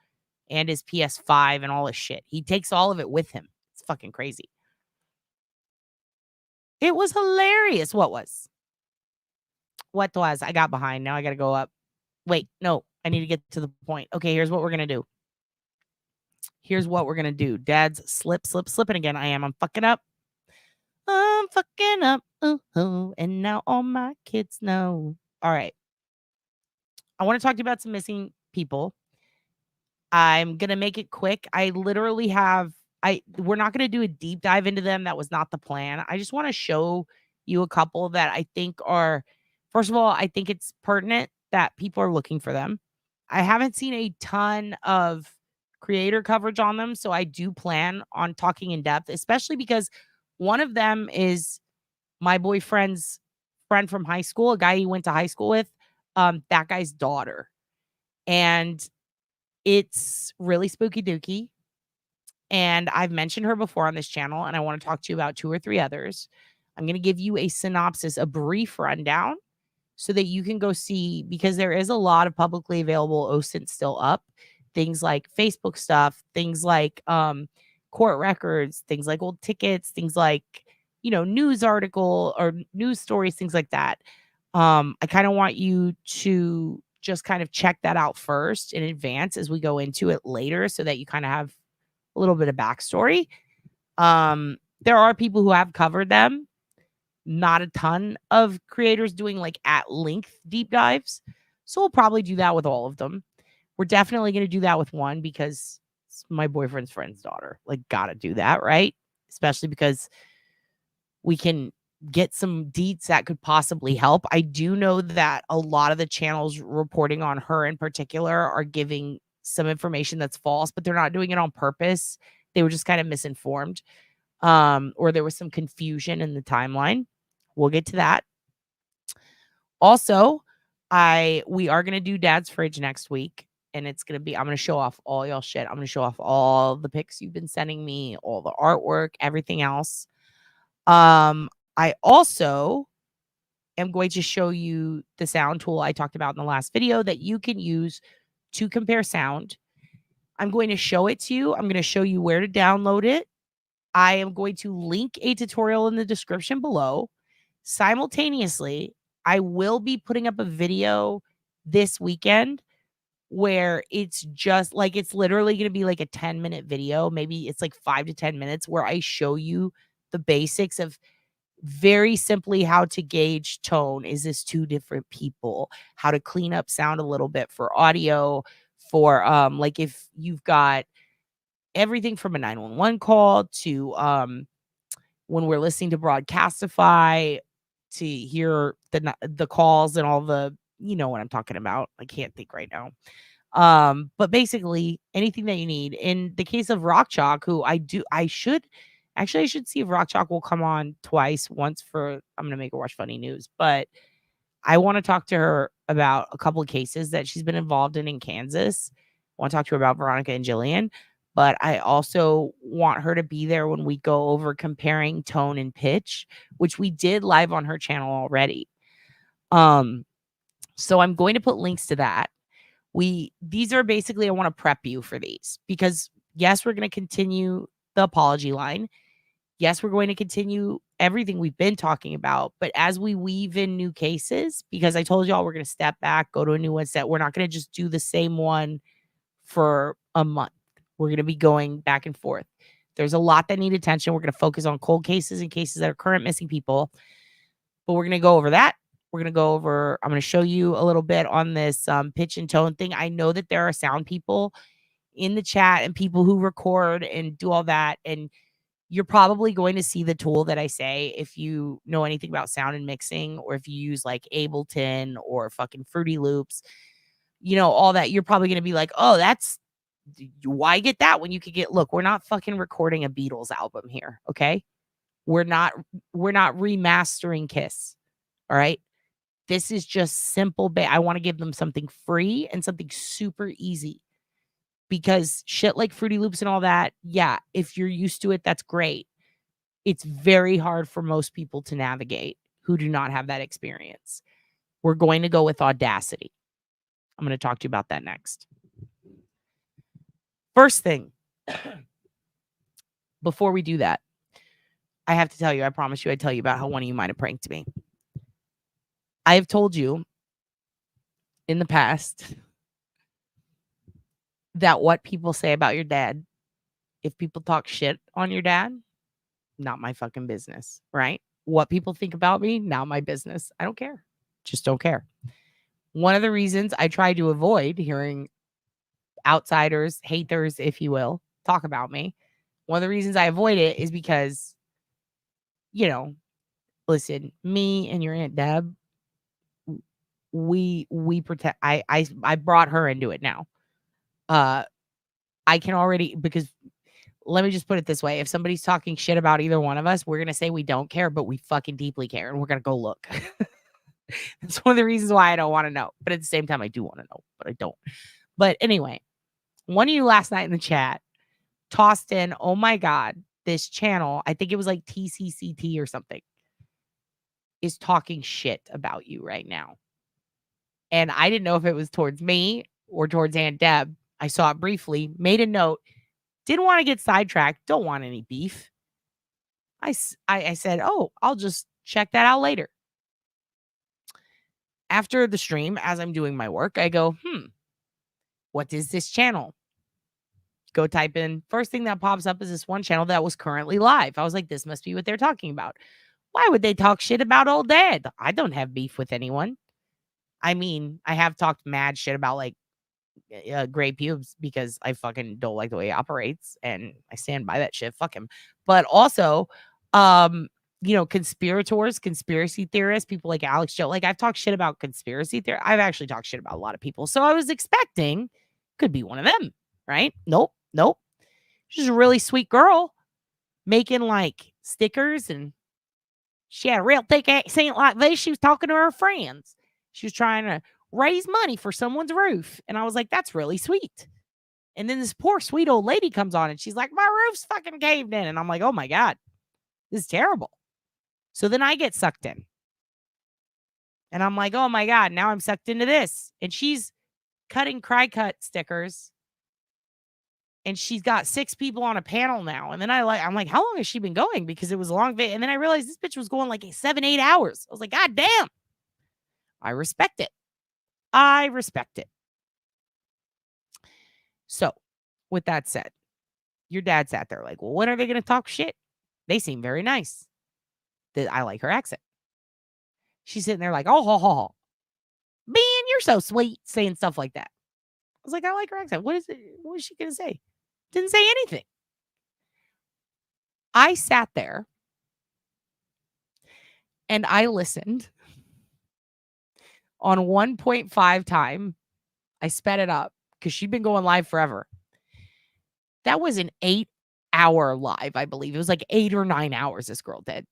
A: and his PS5 and all his shit. He takes all of it with him. It's fucking crazy. It was hilarious. What was? What was? I got behind. Now I got to go up. Wait, no, I need to get to the point. Okay, here's what we're going to do. Here's what we're going to do. Dad's slipping again. I'm fucking up. I'm fucking up. Ooh, and now all my kids know. All right. I want to talk to you about some missing people. I'm going to make it quick. I literally have we're not going to do a deep dive into them. That was not the plan. I just want to show you a couple that I think are, first of all, I think it's pertinent that people are looking for them. I haven't seen a ton of creator coverage on them, so I do plan on talking in depth, especially because one of them is my boyfriend's friend from high school, a guy he went to high school with, that guy's daughter. And it's really spooky dooky. And I've mentioned her before on this channel, and I want to talk to you about 2 or 3 others. I'm going to give you a synopsis, a brief rundown, so that you can go see, because there is a lot of publicly available OSINT still up. Things like Facebook stuff, things like court records, things like old tickets, things like, news article or news stories, things like that. I kind of want you to just kind of check that out first in advance as we go into it later, so that you kind of have a little bit of backstory. There are people who have covered them. Not a ton of creators doing like at length deep dives. So we'll probably do that with all of them. We're definitely going to do that with one because it's my boyfriend's friend's daughter. Like, gotta do that, right? Especially because we can get some deets that could possibly help. I do know that a lot of the channels reporting on her in particular are giving some information that's false, but they're not doing it on purpose. They were just kind of misinformed. Or there was some confusion in the timeline. We'll get to that. Also, we are going to do Dad's Fridge next week, and it's going to be, I'm going to show off all y'all shit. I'm going to show off all the pics you've been sending me, all the artwork, everything else. I also am going to show you the sound tool I talked about in the last video that you can use to compare sound. I'm going to show it to you. I'm going to show you where to download it. I am going to link a tutorial in the description below. Simultaneously, I will be putting up a video this weekend where it's just like, it's literally going to be like a 10-minute video. Maybe it's like 5 to 10 minutes where I show you the basics of very simply how to gauge tone. Is this 2 different people? How to clean up sound a little bit for audio, for like if you've got everything from a 911 call to when we're listening to Broadcastify, to hear the calls and all the, you know what I'm talking about. I can't think right now. But basically anything that you need. In the case of Rock Chalk, who I should see if Rock Chalk will come on twice, once for, I'm going to make her watch Funny News, but I want to talk to her about a couple of cases that she's been involved in Kansas. I want to talk to her about Veronica and Jillian, but I also want her to be there when we go over comparing tone and pitch, which we did live on her channel already. So I'm going to put links to that. These are basically, I want to prep you for these because yes, we're going to continue the apology line. Yes, we're going to continue everything we've been talking about, but as we weave in new cases, because I told y'all we're going to step back, go to a new one set. We're not going to just do the same one for a month. We're going to be going back and forth. There's a lot that need attention. We're going to focus on cold cases and cases that are current missing people, but we're going to go over that. I'm going to show you a little bit on this pitch and tone thing. I know that there are sound people in the chat and people who record and do all that. And you're probably going to see the tool that I say if you know anything about sound and mixing, or if you use like Ableton or fucking Fruity Loops, all that. You're probably going to be like, oh, why get that when you could get, look, we're not fucking recording a Beatles album here. Okay. We're not remastering Kiss. All right. This is just simple. I want to give them something free and something super easy, because shit like Fruity Loops and all that, yeah, if you're used to it, that's great. It's very hard for most people to navigate who do not have that experience. We're going to go with Audacity. I'm going to talk to you about that next. First thing, before we do that, I have to tell you, I promise you, I'd tell you about how one of you might have pranked me. I have told you in the past that what people say about your dad, if people talk shit on your dad, not my fucking business, right? What people think about me, not my business. I don't care. Just don't care. One of the reasons I try to avoid hearing outsiders, haters, if you will, talk about me, one of the reasons I avoid it is because, you know, listen, me and your Aunt Deb, we protect. I brought her into it now. I can already, because let me just put it this way. If somebody's talking shit about either one of us, we're going to say we don't care, but we fucking deeply care. And we're going to go look. That's one of the reasons why I don't want to know. But at the same time, I do want to know, but I don't. But anyway, one of you last night in the chat tossed in, oh my God, this channel, I think it was like TCCT or something, is talking shit about you right now. And I didn't know if it was towards me or towards Aunt Deb. I saw it briefly, made a note, didn't want to get sidetracked, don't want any beef. I said, oh, I'll just check that out later. After the stream, as I'm doing my work, I go, what is this channel? Go type in. First thing that pops up is this one channel that was currently live. I was like, this must be what they're talking about. Why would they talk shit about old dad? I don't have beef with anyone. I mean, I have talked mad shit about like gray pubes because I fucking don't like the way he operates and I stand by that shit. Fuck him. But also, conspirators, conspiracy theorists, people like Alex Joe. Like I've talked shit about conspiracy theory. I've actually talked shit about a lot of people. So I was expecting could be one of them, right? Nope. She's a really sweet girl making like stickers and she had a real thick accent like this. She was talking to her friends. She was trying to raise money for someone's roof. And I was like, that's really sweet. And then this poor sweet old lady comes on and she's like, my roof's fucking caved in. And I'm like, oh my God, this is terrible. So then I get sucked in. And I'm like, oh my God, now I'm sucked into this. And she's cutting cry cut stickers. And she's got 6 people on a panel now. And then I'm like, how long has she been going? Because it was a long video. And then I realized this bitch was going like 7-8 hours. I was like, God damn. I respect it. So with that said, your dad sat there like, well, when are they going to talk shit? They seem very nice. I like her accent. She's sitting there like, oh, ho, ho, ho. Ben, you're so sweet, saying stuff like that. I was like, I like her accent. What is she going to say? Didn't say anything. I sat there and I listened on 1.5 time. I sped it up because she'd been going live forever. That was an 8-hour live, I believe. It was like 8 or 9 hours this girl did.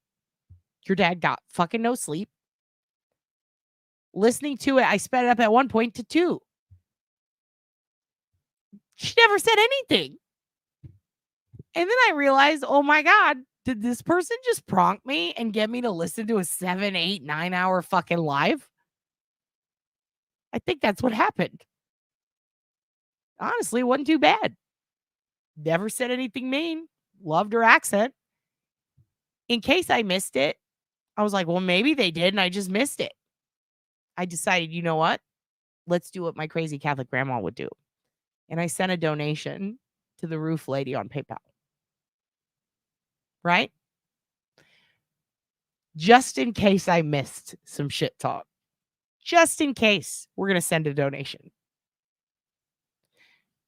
A: Your dad got fucking no sleep. Listening to it, I sped it up at one point to 2. She never said anything. And then I realized, oh my God, did this person just prompt me and get me to listen to a 7, 8, 9-hour fucking live? I think that's what happened. Honestly, it wasn't too bad. Never said anything mean. Loved her accent. In case I missed it, I was like, well, maybe they did and I just missed it. I decided, you know what? Let's do what my crazy Catholic grandma would do. And I sent a donation to the roof lady on PayPal. Right? Just in case I missed some shit talk. Just in case we're going to send a donation.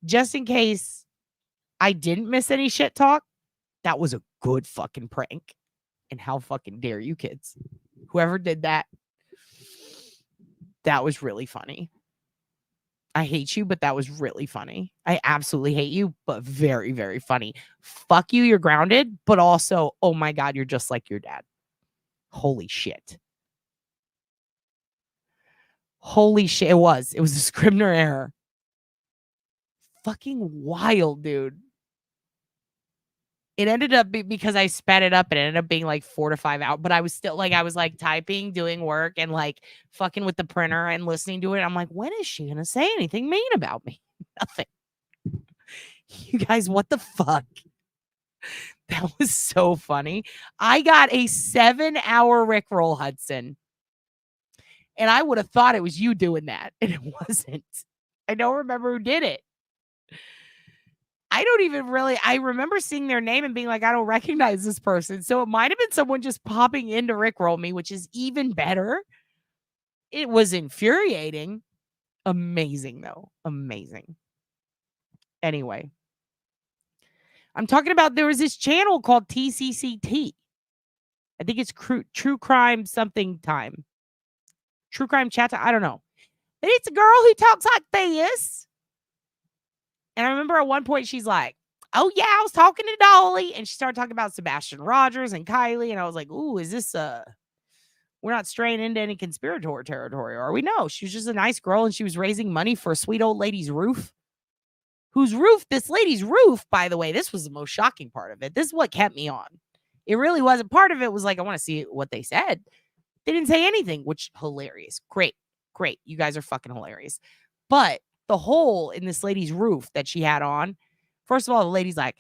A: Just in case I didn't miss any shit talk. That was a good fucking prank. And how fucking dare you kids? Whoever did that. That was really funny. I hate you, but that was really funny. I absolutely hate you, but very, very funny. Fuck you, you're grounded, but also, oh my God, you're just like your dad. Holy shit. Holy shit, it was a Scribner error. Fucking wild, dude. It ended up because I sped it up. It ended up being like 4 to 5 hours. But I was still like, I was like typing, doing work, and like fucking with the printer and listening to it. I'm like, when is she gonna say anything mean about me? Nothing. You guys, what the fuck? That was so funny. I got a 7-hour Rickroll, Hudson. And I would have thought it was you doing that. And it wasn't. I don't remember who did it. I remember seeing their name and being like, I don't recognize this person. So it might have been someone just popping in to Rickroll me, which is even better. It was infuriating. Amazing, though. Amazing. Anyway, I'm talking about there was this channel called TCCT. I think it's True Crime something time. True Crime Chat. I don't know. And it's a girl who talks like this. And I remember at one point she's like, oh, yeah, I was talking to Dolly. And she started talking about Sebastian Rogers and Kylie. And I was like, ooh, is this we're not straying into any conspirator territory, are we? No, she was just a nice girl and she was raising money for a sweet old lady's roof. This lady's roof, by the way, this was the most shocking part of it. This is what kept me on. It really wasn't. Part of it was like, I want to see what they said. They didn't say anything, which hilarious. Great. You guys are fucking hilarious. But the hole in this lady's roof that she had on, first of all, the lady's like,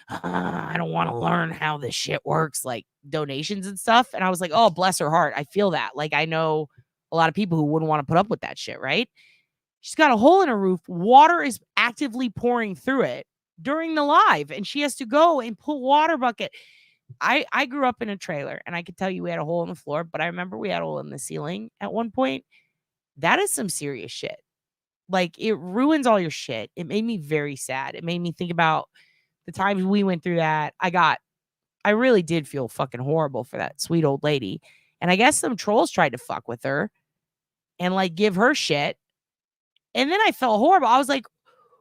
A: I don't want to learn how this shit works, like donations and stuff. And I was like, oh, bless her heart. I feel that. Like, I know a lot of people who wouldn't want to put up with that shit, right? She's got a hole in her roof. Water is actively pouring through it during the live, and she has to go and pull water bucket. I grew up in a trailer, and I could tell you we had a hole in the floor, but I remember we had a hole in the ceiling at one point. That is some serious shit. Like, it ruins all your shit. It made me very sad. It made me think about the times we went through that. I really did feel fucking horrible for that sweet old lady. And I guess some trolls tried to fuck with her and like give her shit. And then I felt horrible. I was like,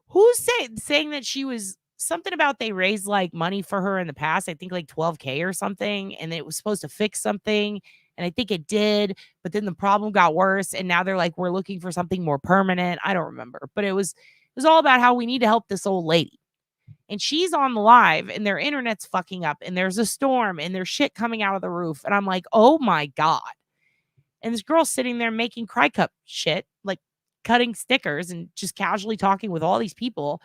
A: who's saying that she was something about they raised like money for her in the past? I think like $12,000 or something. And it was supposed to fix something. And I think it did. But then the problem got worse. And now they're like, we're looking for something more permanent. I don't remember. But it was all about how we need to help this old lady. And she's on the live and their internet's fucking up. And there's a storm and there's shit coming out of the roof. And I'm like, oh my God. And this girl's sitting there making cry cup shit, like cutting stickers and just casually talking with all these people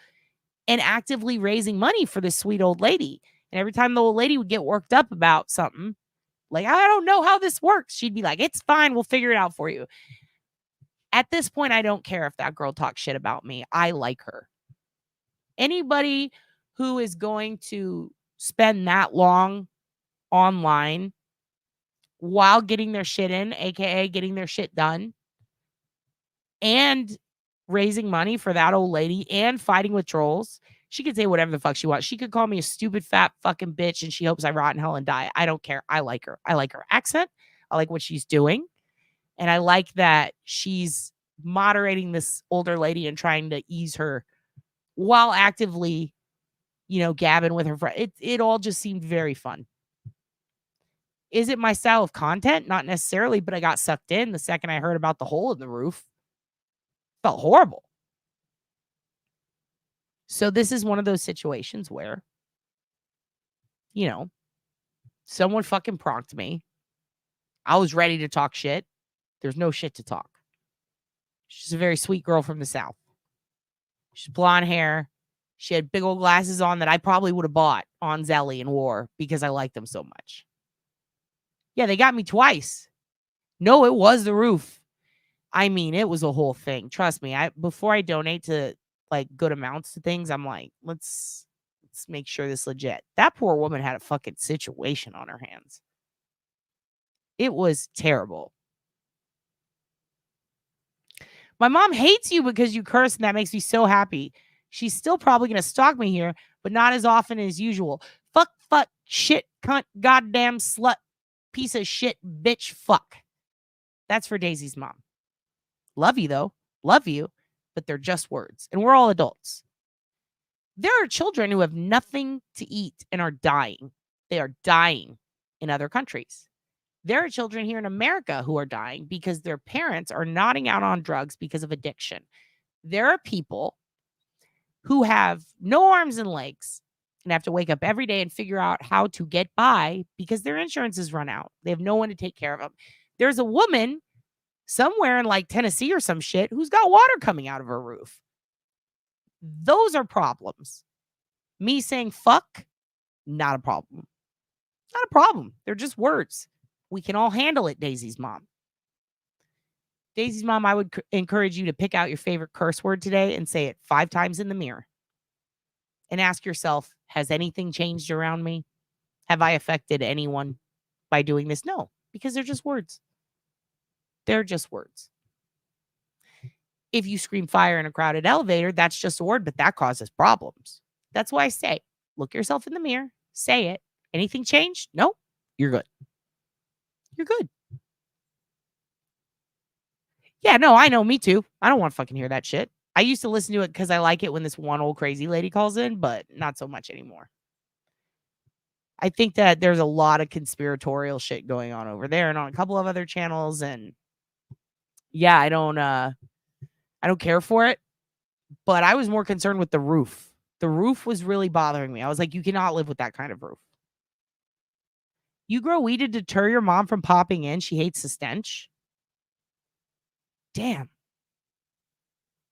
A: and actively raising money for this sweet old lady. And every time the old lady would get worked up about something, like, I don't know how this works, she'd be like, it's fine, we'll figure it out for you. At this point, I don't care if that girl talks shit about me. I like her. Anybody who is going to spend that long online while getting their shit in, aka getting their shit done, and raising money for that old lady and fighting with trolls, she could say whatever the fuck she wants. She could call me a stupid fat fucking bitch and she hopes I rot in hell and die. I don't care. I like her. I like her accent. I like what she's doing. And I like that she's moderating this older lady and trying to ease her while actively, gabbing with her friend. It all just seemed very fun. Is it my style of content? Not necessarily, but I got sucked in the second I heard about the hole in the roof. Felt horrible. So this is one of those situations where, someone fucking pronked me. I was ready to talk shit. There's no shit to talk. She's a very sweet girl from the South. She's blonde hair. She had big old glasses on that I probably would have bought on Zelly and wore because I liked them so much. Yeah, they got me twice. No, it was the roof. I mean, it was a whole thing. Trust me. Before I donate to like good amounts to things, I'm like, let's make sure this legit. That poor woman had a fucking situation on her hands. It was terrible. My mom hates you because you curse, and that makes me so happy. She's still probably going to stalk me here, but not as often as usual. Fuck, shit, cunt, goddamn slut, piece of shit, bitch, fuck. That's for Daisy's mom. Love you, though. Love you, but they're just words, and we're all adults. There are children who have nothing to eat and are dying. They are dying in other countries. There are children here in America who are dying because their parents are nodding out on drugs because of addiction. There are people who have no arms and legs and have to wake up every day and figure out how to get by because their insurance has run out. They have no one to take care of them. There's a woman somewhere in like Tennessee or some shit who's got water coming out of her roof. Those are problems. Me saying fuck, not a problem. Not a problem. They're just words. We can all handle it, Daisy's mom. Daisy's mom, I would encourage you to pick out your favorite curse word today and say it 5 times in the mirror. And ask yourself, has anything changed around me? Have I affected anyone by doing this? No, because they're just words. They're just words. If you scream fire in a crowded elevator, that's just a word, but that causes problems. That's why I say, look yourself in the mirror, say it. Anything changed? No, you're good. You're good. Yeah, no, I know. Me too. I don't want to fucking hear that shit. I used to listen to it because I like it when this one old crazy lady calls in, but not so much anymore. I think that there's a lot of conspiratorial shit going on over there and on a couple of other channels. And yeah, I don't care for it. But I was more concerned with the roof. The roof was really bothering me. I was like, you cannot live with that kind of roof. You grow weed to deter your mom from popping in. She hates the stench. Damn.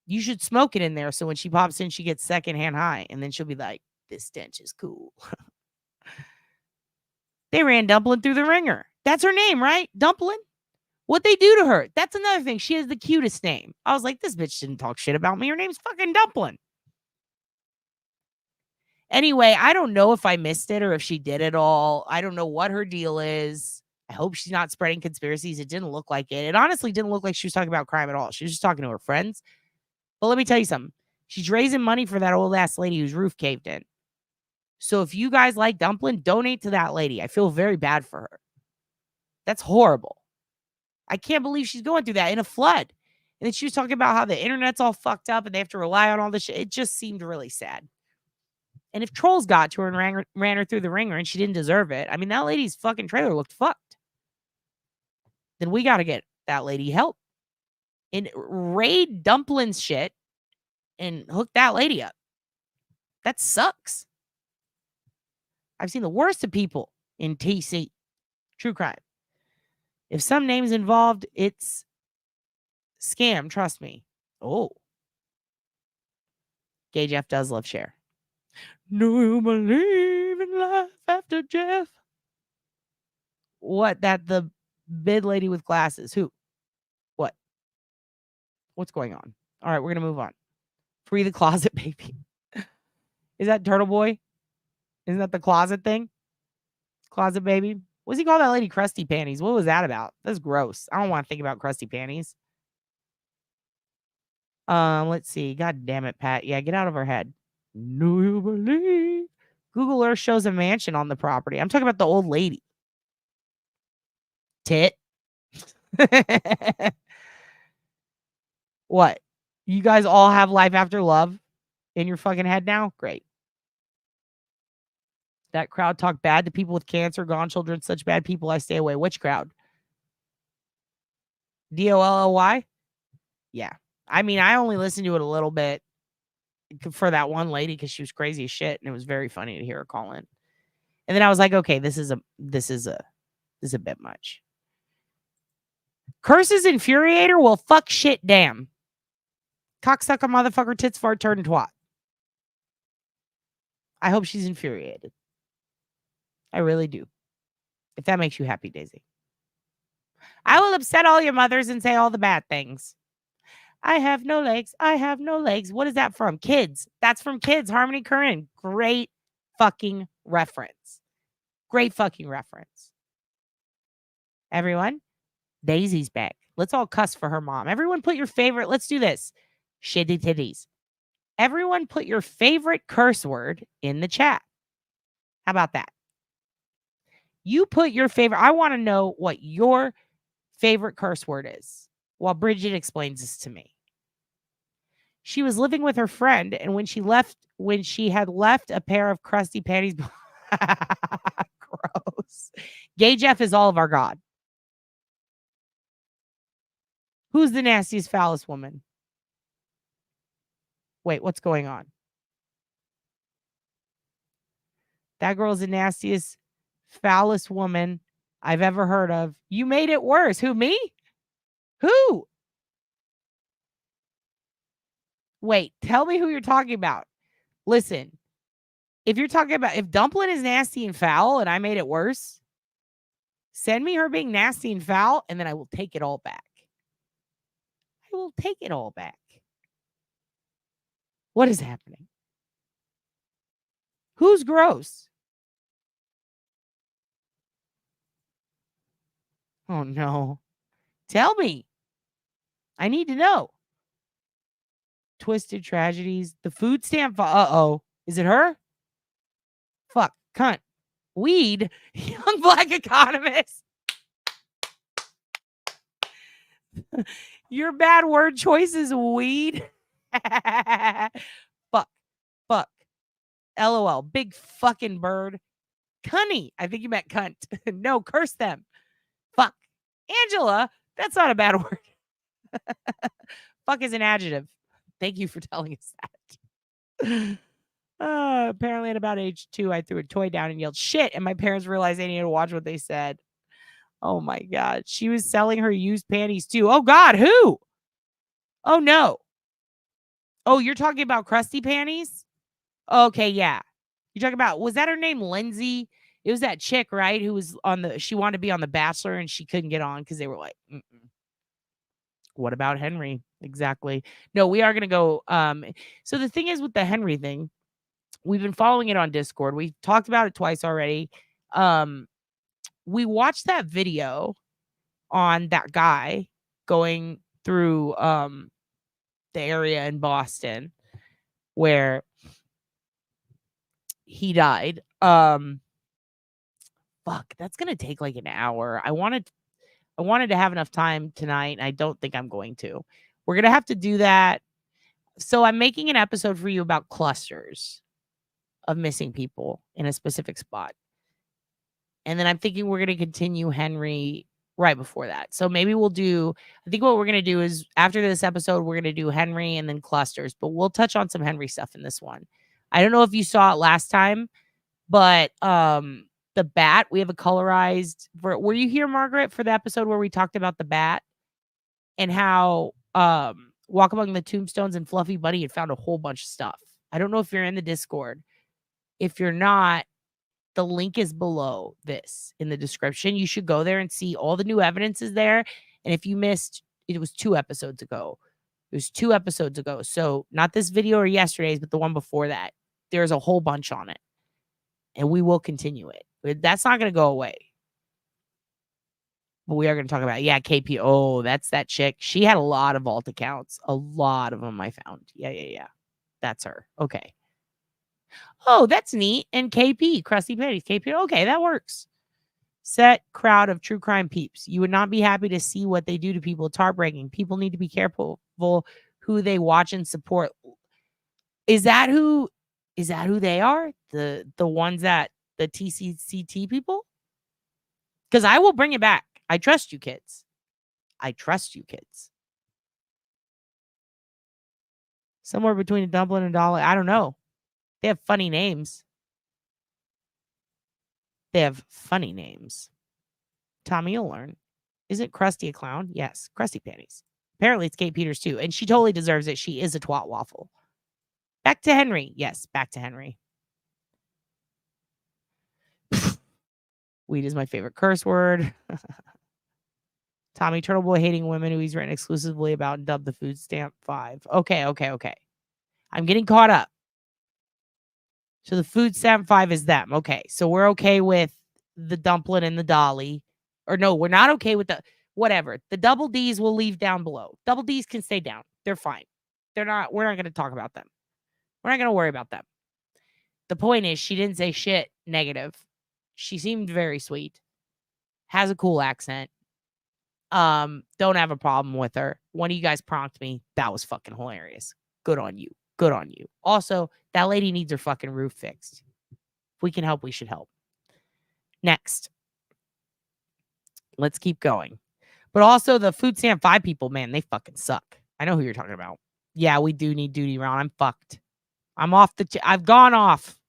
A: You should smoke it in there so when she pops in, she gets secondhand high. And then she'll be like, this stench is cool. They ran Dumpling through the ringer. That's her name, right? Dumpling? What they do to her? That's another thing. She has the cutest name. I was like, this bitch didn't talk shit about me. Her name's fucking Dumpling. Anyway, I don't know if I missed it or if she did it all. I don't know what her deal is. I hope she's not spreading conspiracies. It didn't look like it. It honestly didn't look like she was talking about crime at all. She was just talking to her friends. But let me tell you something. She's raising money for that old ass lady whose roof caved in. So if you guys like Dumpling, donate to that lady. I feel very bad for her. That's horrible. I can't believe she's going through that in a flood. And then she was talking about how the internet's all fucked up and they have to rely on all this shit. It just seemed really sad. And if trolls got to her and ran her through the ringer and she didn't deserve it, I mean, that lady's fucking trailer looked fucked. Then we got to get that lady help and raid Dumpling's shit and hook that lady up. That sucks. I've seen the worst of people in TC. True crime. If some name's involved, it's scam. Trust me. Oh. Gay Jeff does love share. Do you believe in life after Jeff? What? That the bid lady with glasses? Who? What? What's going on? All right, we're going to move on. Free the closet baby. Is that Turtle Boy? Isn't that the closet thing? Closet baby? What's he call that lady crusty panties? What was that about? That's gross. I don't want to think about crusty panties. Let's see. God damn it, Pat. Yeah, get out of our head. Do you believe? Google Earth shows a mansion on the property. I'm talking about the old lady. Tit. What? You guys all have life after love in your fucking head now? Great. That crowd talk bad to people with cancer, gone children, such bad people, I stay away. Which crowd? DOLLY? Yeah. I mean, I only listened to it a little bit for that one lady because she was crazy as shit, and it was very funny to hear her call in. And then I was like, okay, this is a bit much. Curses infuriator? Well, fuck shit damn. Cocksucker motherfucker tits fart turn twat. I hope she's infuriated. I really do. If that makes you happy, Daisy. I will upset all your mothers and say all the bad things. I have no legs. I have no legs. What is that from? Kids. That's from Kids. Harmony Korine. Great fucking reference. Great fucking reference. Everyone, Daisy's back. Let's all cuss for her mom. Everyone put your favorite. Let's do this. Shitty titties. Everyone put your favorite curse word in the chat. How about that? You put your favorite. I want to know what your favorite curse word is while Bridget explains this to me. She was living with her friend, and when she had left a pair of crusty panties. Gross. Gay Jeff is all of our God. Who's the nastiest, foulest woman? Wait, what's going on? That girl's the nastiest, foulest woman I've ever heard of. You made it worse. Who, me? Who? Wait, tell me who you're talking about. Listen, If you're talking about if Dumpling is nasty and foul and I made it worse, send me her being nasty and foul, and then I will take it all back. I will take it all back. What is happening? Who's gross? Oh, no. Tell me. I need to know. Twisted Tragedies. The food stamp. Uh-oh. Is it her? Fuck. Cunt. Weed. Young Black Economist. Your bad word choice is weed. Fuck. Fuck. LOL. Big fucking bird. Cunny. I think you meant cunt. No, curse them. Fuck. Angela. That's not a bad word. Fuck is an adjective. Thank you for telling us that. Apparently at about age 2, I threw a toy down and yelled shit, and my parents realized they needed to watch what they said. Oh my God. She was selling her used panties too. Oh God, who? Oh no. Oh, you're talking about crusty panties? Okay, yeah. You're talking about, was that her name, Lindsay? It was that chick, right? Who was she wanted to be on The Bachelor and she couldn't get on because they were like, mm-mm. What about Henry? Exactly. No, we are going to go. So the thing is with the Henry thing, we've been following it on Discord. We've talked about it twice already. We watched that video on that guy going through the area in Boston where he died. Fuck, that's gonna take like an hour. I wanted to have enough time tonight, and I don't think I'm going to. We're gonna have to do that. So I'm making an episode for you about clusters of missing people in a specific spot. And then I'm thinking we're going to continue Henry right before that. So maybe we'll do, I think what we're going to do is after this episode, we're going to do Henry and then clusters, but we'll touch on some Henry stuff in this one. I don't know if you saw it last time, but the bat, we have a colorized, were you here, Margaret, for the episode where we talked about the bat and how Walk Among the Tombstones and Fluffy Bunny had found a whole bunch of stuff. I don't know if you're in the Discord. If you're not, the link is below this in the description. You should go there and see all the new evidence is there. And if you missed, it was 2 episodes ago. It was 2 episodes ago. So not this video or yesterday's, but the one before that. There's a whole bunch on it. And we will continue it. That's not going to go away. But we are going to talk about it. Yeah, KP. Oh, that's that chick. She had a lot of vault accounts. A lot of them I found. Yeah. That's her. Okay. Oh, that's neat. And KP, Krusty Patties, KP. Okay, that works. Set crowd of true crime peeps. You would not be happy to see what they do to people. It's heartbreaking. People need to be careful who they watch and support. Is that who they are? The ones that the TCCT people? Because I will bring it back. I trust you, kids. Somewhere between a dumpling and a dollar. I don't know. They have funny names. Tommy, you'll learn. Isn't Krusty a clown? Yes, Krusty Panties. Apparently it's Kate Peters too, and she totally deserves it. She is a twat waffle. Back to Henry. Yes, back to Henry. Weed is my favorite curse word. Tommy Turtleboy hating women who he's written exclusively about and dubbed the food stamp 5. Okay. I'm getting caught up. So the food stamp 5 is them. Okay. So we're okay with the dumpling and the dolly. Or no, we're not okay with the whatever. The double D's will leave down below. Double D's can stay down. They're fine. We're not going to talk about them. We're not going to worry about them. The point is she didn't say shit negative. She seemed very sweet. Has a cool accent. Don't have a problem with her. One of you guys prompt me. That was fucking hilarious. Good on you. Also, that lady needs her fucking roof fixed. If we can help, we should help. Next. Let's keep going. But also the food stamp 5 people, man, they fucking suck. I know who you're talking about. Yeah, we do need duty round. I'm fucked. I'm off I've gone off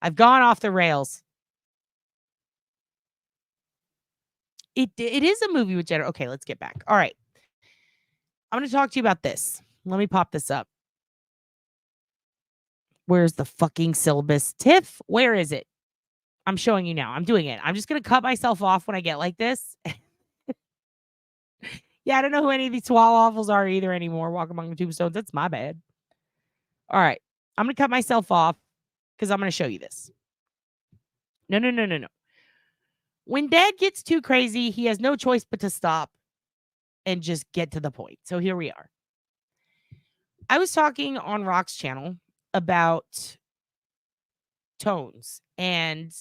A: the rails. It is a movie with Jennifer. Okay, let's get back. All right. I'm going to talk to you about this. Let me pop this up. Where's the fucking syllabus? Tiff, where is it? I'm showing you now. I'm doing it. I'm just going to cut myself off when I get like this. Yeah, I don't know who any of these swallowaffles are either anymore. Walk among the tombstones. That's my bad. All right. I'm going to cut myself off because I'm going to show you this. No. When dad gets too crazy, he has no choice but to stop and just get to the point. So here we are. I was talking on Rock's channel about tones and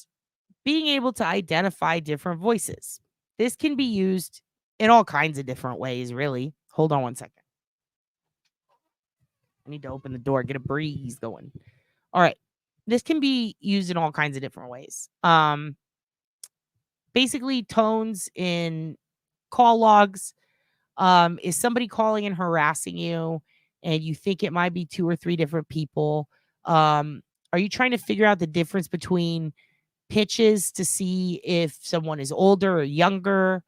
A: being able to identify different voices. This can be used in all kinds of different ways, really. Hold on one second. I need to open the door, get a breeze going. All right. This can be used in all kinds of different ways. Basically, tones in call logs. Is somebody calling and harassing you and you think it might be 2 or 3 different people? Are you trying to figure out the difference between pitches to see if someone is older or younger?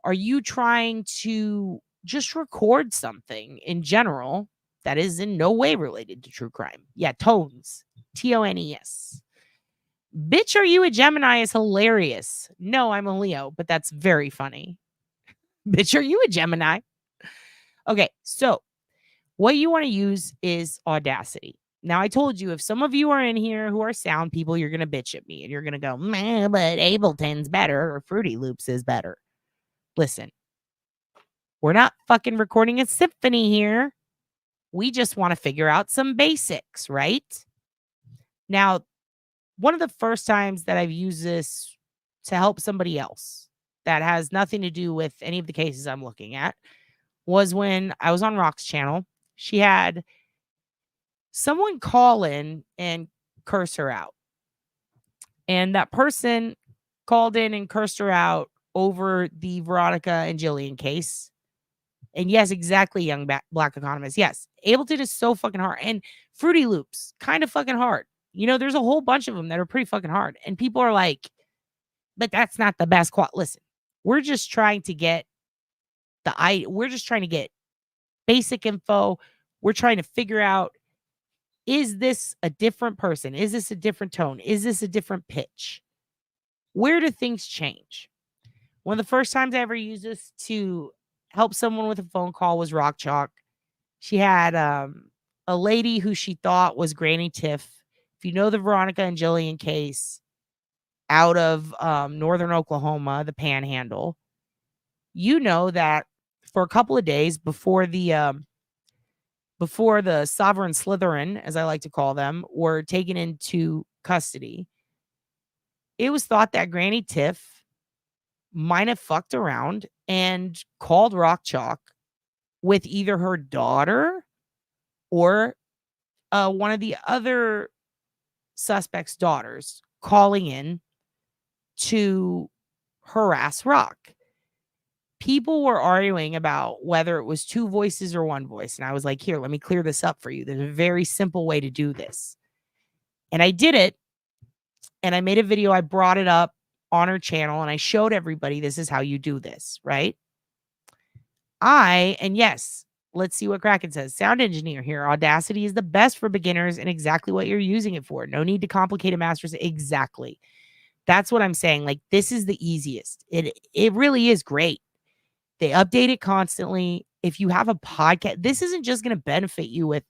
A: Are you trying to just record something in general that is in no way related to true crime? Yeah, tones. Tones. Bitch, are you a Gemini is hilarious. No, I'm a Leo, but that's very funny. Bitch, are you a Gemini? Okay, so what you want to use is Audacity. Now, I told you if some of you are in here who are sound people, you're going to bitch at me and you're going to go, man, but Ableton's better or Fruity Loops is better. Listen, we're not fucking recording a symphony here. We just want to figure out some basics, right? Now, one of the first times that I've used this to help somebody else that has nothing to do with any of the cases I'm looking at was when I was on Rock's channel. She had someone call in and curse her out. And that person called in and cursed her out over the Veronica and Jillian case. And yes, exactly, young black economist. Yes, Ableton is so fucking hard. And Fruity Loops, kind of fucking hard. You know, there's a whole bunch of them that are pretty fucking hard. And people are like, but that's not the best quality. Listen, we're just trying to get we're just trying to get basic info. We're trying to figure out, is this a different person? Is this a different tone? Is this a different pitch? Where do things change? One of the first times I ever used this to help someone with a phone call was Rock Chalk. She had a lady who she thought was Granny Tiff. If you know the Veronica and Jillian case out of northern Oklahoma, the Panhandle, you know that for a couple of days before the sovereign Slytherin, as I like to call them, were taken into custody, it was thought that Granny Tiff might have fucked around and called Rock Chalk with either her daughter or one of the other suspects' daughters calling in to harass Rock. People were arguing about whether it was 2 voices or 1 voice. And I was like, here, let me clear this up for you. There's a very simple way to do this. And I did it. And I made a video. I brought it up on her channel and I showed everybody this is how you do this, right? And yes, let's see what Kraken says. Sound engineer here. Audacity is the best for beginners and exactly what you're using it for. No need to complicate a master's. Exactly. That's what I'm saying. Like, this is the easiest. It really is great. They update it constantly. If you have a podcast, this isn't just going to benefit you with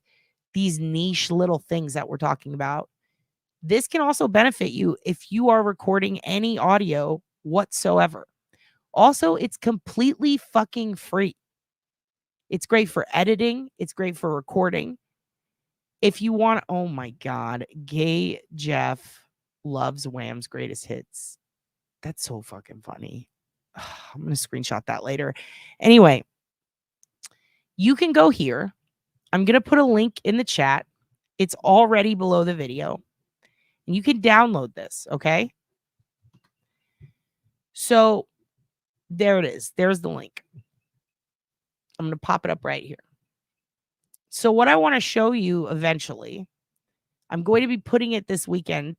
A: these niche little things that we're talking about. This can also benefit you if you are recording any audio whatsoever. Also, it's completely fucking free. It's great for editing. It's great for recording. If you want, oh my God, Gay Jeff loves Wham's greatest hits. That's so fucking funny. I'm going to screenshot that later. Anyway, you can go here. I'm going to put a link in the chat. It's already below the video. And you can download this, okay? So there it is. There's the link. I'm going to pop it up right here. So what I want to show you eventually, I'm going to be putting it up this weekend.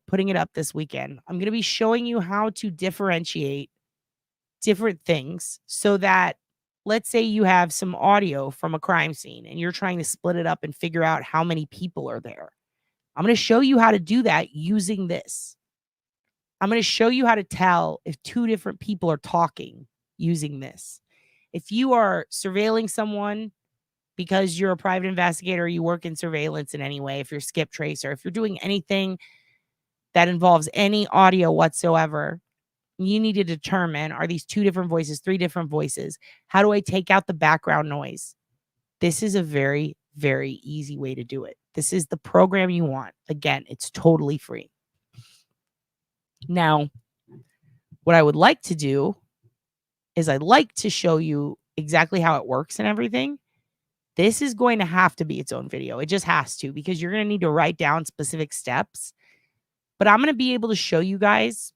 A: I'm going to be showing you how to differentiate different things so that, let's say you have some audio from a crime scene and you're trying to split it up and figure out how many people are there. I'm going to show you how to do that using this. I'm going to show you how to tell if two different people are talking using this. If you are surveilling someone because you're a private investigator, you work in surveillance in any way, if you're skip tracer, if you're doing anything that involves any audio whatsoever, you need to determine, are these two different voices, three different voices? How do I take out the background noise? This is a very, very easy way to do it. This is the program you want. Again, it's totally free. Now, what I would like to do is I'd like to show you exactly how it works and everything. This is going to have to be its own video. It just has to, because you're going to need to write down specific steps. But I'm going to be able to show you guys.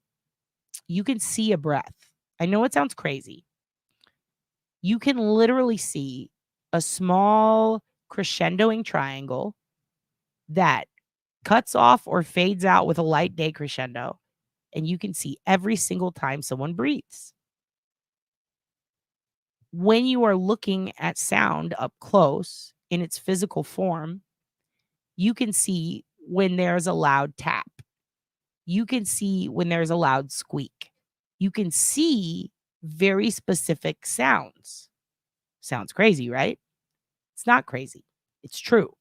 A: You can see a breath. I know it sounds crazy. You can literally see a small crescendoing triangle that cuts off or fades out with a light decrescendo. And you can see every single time someone breathes. When you are looking at sound up close in its physical form, you can see when there's a loud tap. You can see when there's a loud squeak. You can see very specific sounds. Sounds crazy, right? It's not crazy. It's true.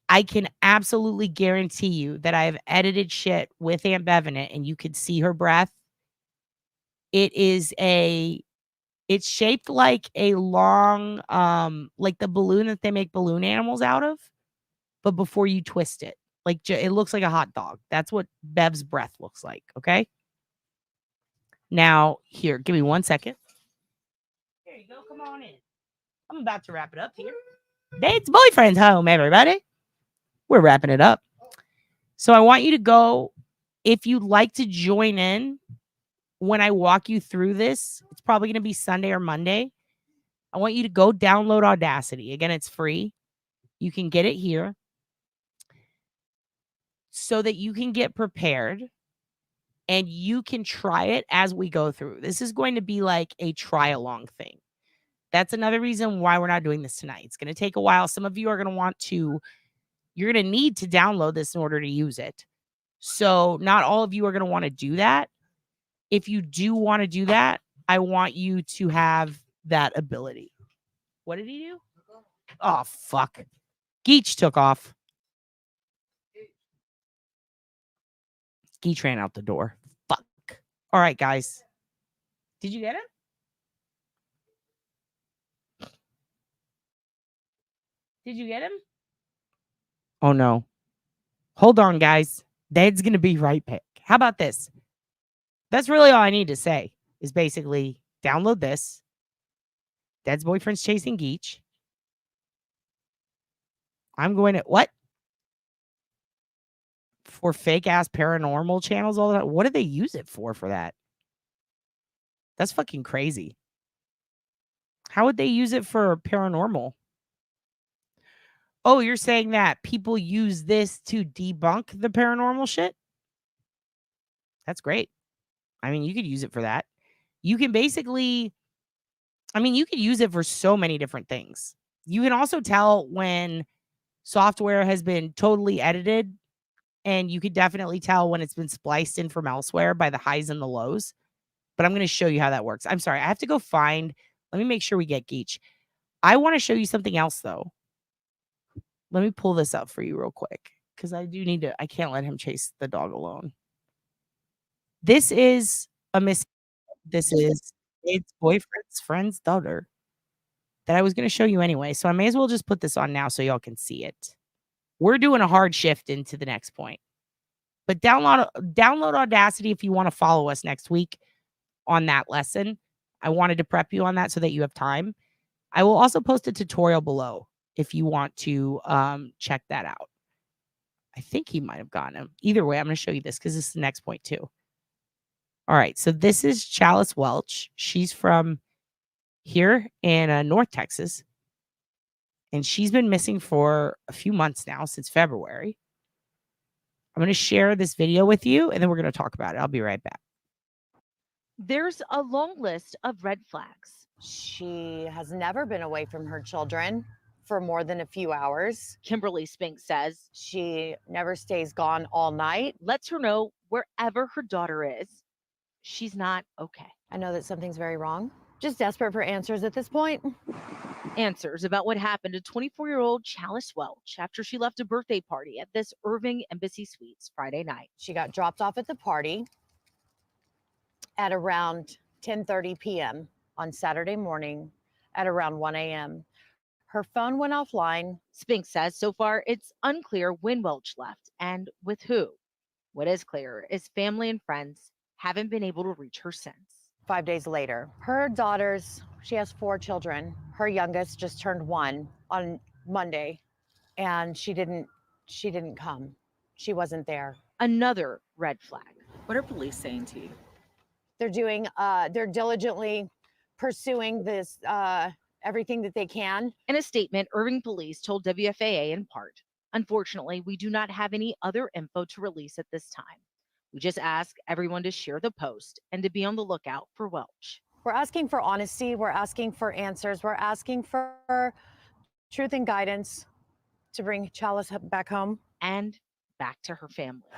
A: I can absolutely guarantee you that I have edited shit with Aunt Bev in it, and you can see her breath. It's shaped like a long, like the balloon that they make balloon animals out of, but before you twist it, like it looks like a hot dog. That's what Bev's breath looks like. Okay. Now, here, give me 1 second. Here you go. Come on in. I'm about to wrap it up here. Date's boyfriend's home, everybody. We're wrapping it up. So I want you to go, if you'd like to join in when I walk you through this, it's probably going to be Sunday or Monday. I want you to go download Audacity. Again, it's free. You can get it here so that you can get prepared and you can try it as we go through. This is going to be like a try-along thing. That's another reason why we're not doing this tonight. It's going to take a while. Some of you are going to want to, you're going to need to download this in order to use it. So not all of you are going to want to do that. If you do want to do that, I want you to have that ability. What did he do? Oh, fuck. Geach took off. Geach ran out the door. Fuck. All right, guys. Did you get him? Did you get him? Oh, no. Hold on, guys. Dad's going to be right back. How about this? That's really all I need to say is basically download this. Dad's boyfriend's chasing Geach. I'm going to, what? For fake ass paranormal channels, all that. What do they use it for that? That's fucking crazy. How would they use it for paranormal? Oh, you're saying that people use this to debunk the paranormal shit? That's great. I mean, you could use it for that. You can basically, I mean, you could use it for so many different things. You can also tell when software has been totally edited, and you could definitely tell when it's been spliced in from elsewhere by the highs and the lows. But I'm going to show you how that works. I'm sorry. I have to go find, let me make sure we get Geach. I want to show you something else, though. Let me pull this up for you real quick, because I do need to, I can't let him chase the dog alone. This is a this is its boyfriend's friend's daughter that I was going to show you anyway. So I may as well just put this on now so y'all can see it. We're doing a hard shift into the next point. But download Audacity if you want to follow us next week on that lesson. I wanted to prep you on that so that you have time. I will also post a tutorial below if you want to check that out. I think he might have gotten him. Either way, I'm going to show you this because this is the next point too. All right, so this is Chalice Welch. She's from here in North Texas, and she's been missing for a few months now, since February. I'm going to share this video with you, and then we're going to talk about it. I'll be right back.
B: There's a long list of red flags.
C: She has never been away from her children
B: for more than a few hours.
C: Kimberly Spink says
B: She never stays gone all night.
C: lets her know wherever her daughter is, she's not okay.
B: I know that something's very wrong. Just desperate for answers at this point.
C: Answers about what happened to 24-year-old Chalice Welch after she left a birthday party at this Irving Embassy Suites Friday night.
B: She got dropped off at the party at around 10:30 p.m. on Saturday morning at around 1 a.m. Her phone went offline.
C: Spink says so far it's unclear when Welch left and with who. What is clear is family and friends haven't been able to reach her since.
B: 5 days later, her daughters, she has 4 children. Her youngest just turned 1 on Monday, and she didn't come. She wasn't there.
C: Another red flag.
A: What are police saying to you?
B: They're diligently pursuing this, everything that they can.
C: In a statement, Irving police told WFAA in part, unfortunately, we do not have any other info to release at this time. We just ask everyone to share the post and to be on the lookout for Welch.
B: We're asking for honesty. We're asking for answers. We're asking for truth and guidance to bring Chalice back home.
C: And back to her family.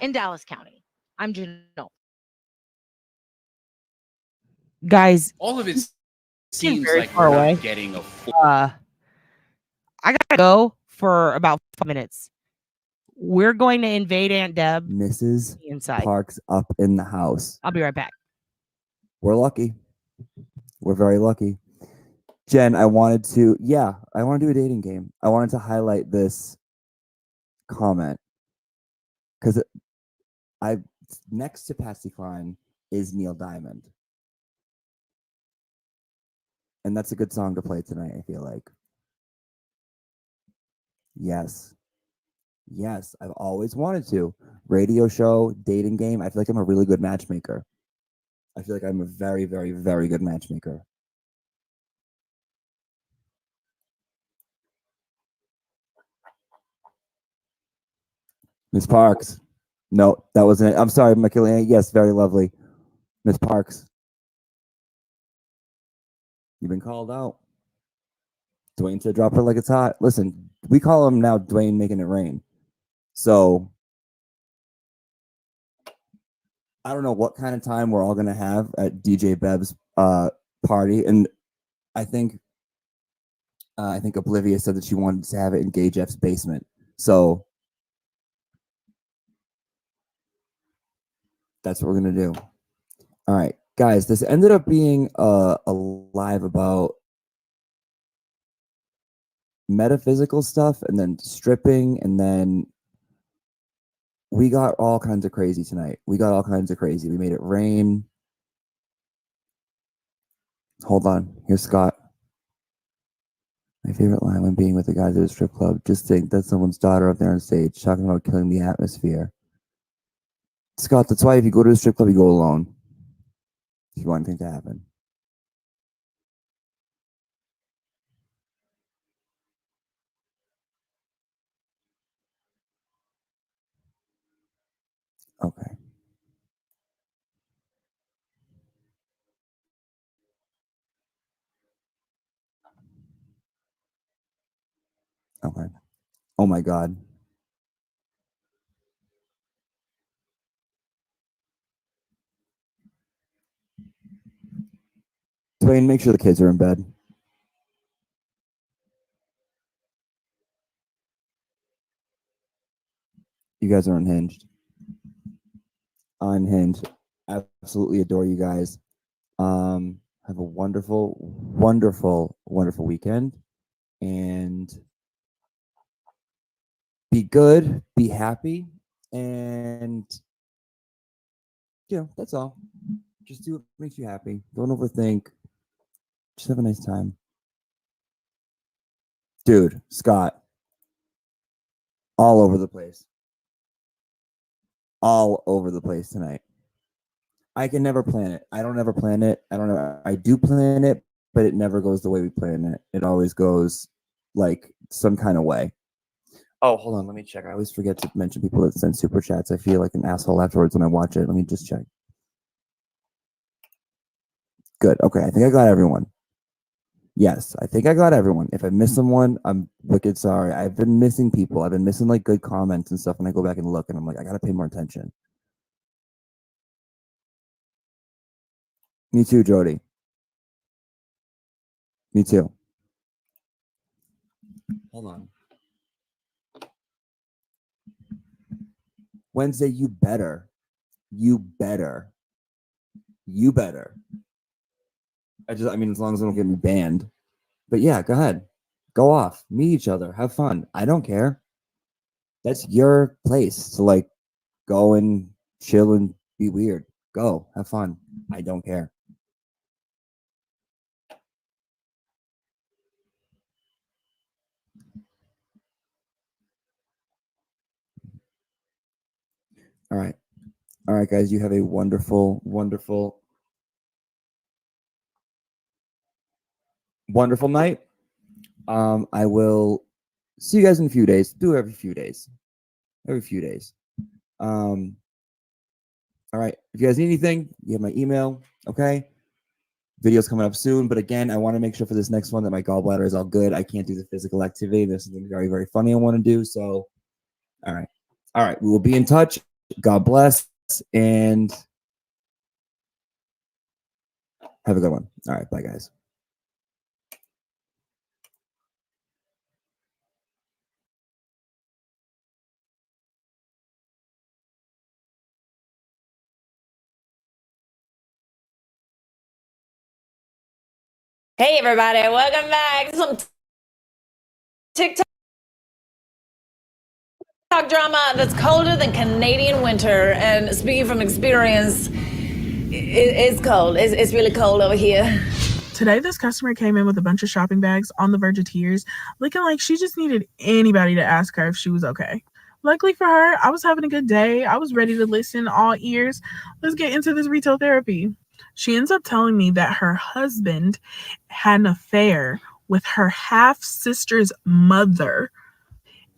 C: In Dallas County, I'm Janelle.
A: Guys,
D: All of it seems
A: very
D: like
A: far
D: we're
A: away.
D: not getting a full.
A: I gotta go for about 5 minutes. We're going to invade Aunt Deb
E: Mrs.
A: inside.
E: Parks up in the house.
A: I'll be right back.
E: We're lucky. We're very lucky. Jen, I wanted to do a dating game. I wanted to highlight this comment because next to Patsy Cline is Neil Diamond. And that's a good song to play tonight, I feel like. Yes. Yes, I've always wanted to. Radio show, dating game. I feel like I'm a really good matchmaker. I feel like I'm a very, very, very good matchmaker. Miss Parks. No, that wasn't it. I'm sorry, Michaela. Yes, very lovely. Miss Parks. You've been called out. Dwayne said drop her like it's hot. Listen, we call him now Dwayne making it rain. So I don't know what kind of time we're all gonna have at DJ Bev's party. And I think Oblivia said that she wanted to have it in Gay Jeff's basement. So that's what we're gonna do. All right, guys, this ended up being a live about metaphysical stuff and then stripping, and then we got all kinds of crazy tonight. We got all kinds of crazy. We made it rain. Hold on. Here's Scott. My favorite line when being with the guys at a strip club. Just think that's someone's daughter up there on stage talking about killing the atmosphere. Scott, that's why if you go to a strip club, you go alone. If you want anything to happen. Okay. Okay. Oh my God. Dwayne, make sure the kids are in bed. You guys are unhinged. Unhinged. Absolutely adore you guys. Have a wonderful, wonderful, wonderful weekend. And be good, be happy, and that's all. Just do what makes you happy. Don't overthink. Just have a nice time. Dude, Scott. All over the place. All over the place tonight. I can never plan it. I don't ever plan it. I don't know. I do plan it, but it never goes the way we plan it. It always goes like some kind of way. Oh, hold on. Let me check. I always forget to mention people that send super chats. I feel like an asshole afterwards when I watch it. Let me just check. Good. Okay. I think I got everyone. Yes, I think I got everyone. If I missed someone, I'm wicked sorry. I've been missing people. I've been missing like good comments and stuff, and I go back and look, and I'm like, I gotta pay more attention. Me too, Jody. Me too. Hold on. Wednesday, you better. You better. You better. I mean, as long as I don't get me banned. But yeah, go ahead. Go off. Meet each other. Have fun. I don't care. That's your place to like go and chill and be weird. Go. Have fun. I don't care. All right. All right, guys. You have a wonderful, wonderful, wonderful night. I will see you guys in a few days. Do it every few days. Every few days. All right. If you guys need anything, you have my email. Okay. Videos coming up soon. But again, I want to make sure for this next one that my gallbladder is all good. I can't do the physical activity. There's something very, very funny I want to do. So, all right. All right. We will be in touch. God bless. And have a good one. All right. Bye, guys.
F: Hey everybody, welcome back to some TikTok drama that's colder than Canadian winter. And speaking from experience, it's cold. It's really cold over here.
G: Today, this customer came in with a bunch of shopping bags on the verge of tears, looking like she just needed anybody to ask her if she was okay. Luckily for her, I was having a good day. I was ready to listen, all ears. Let's get into this retail therapy. She ends up telling me that her husband had an affair with her half-sister's mother,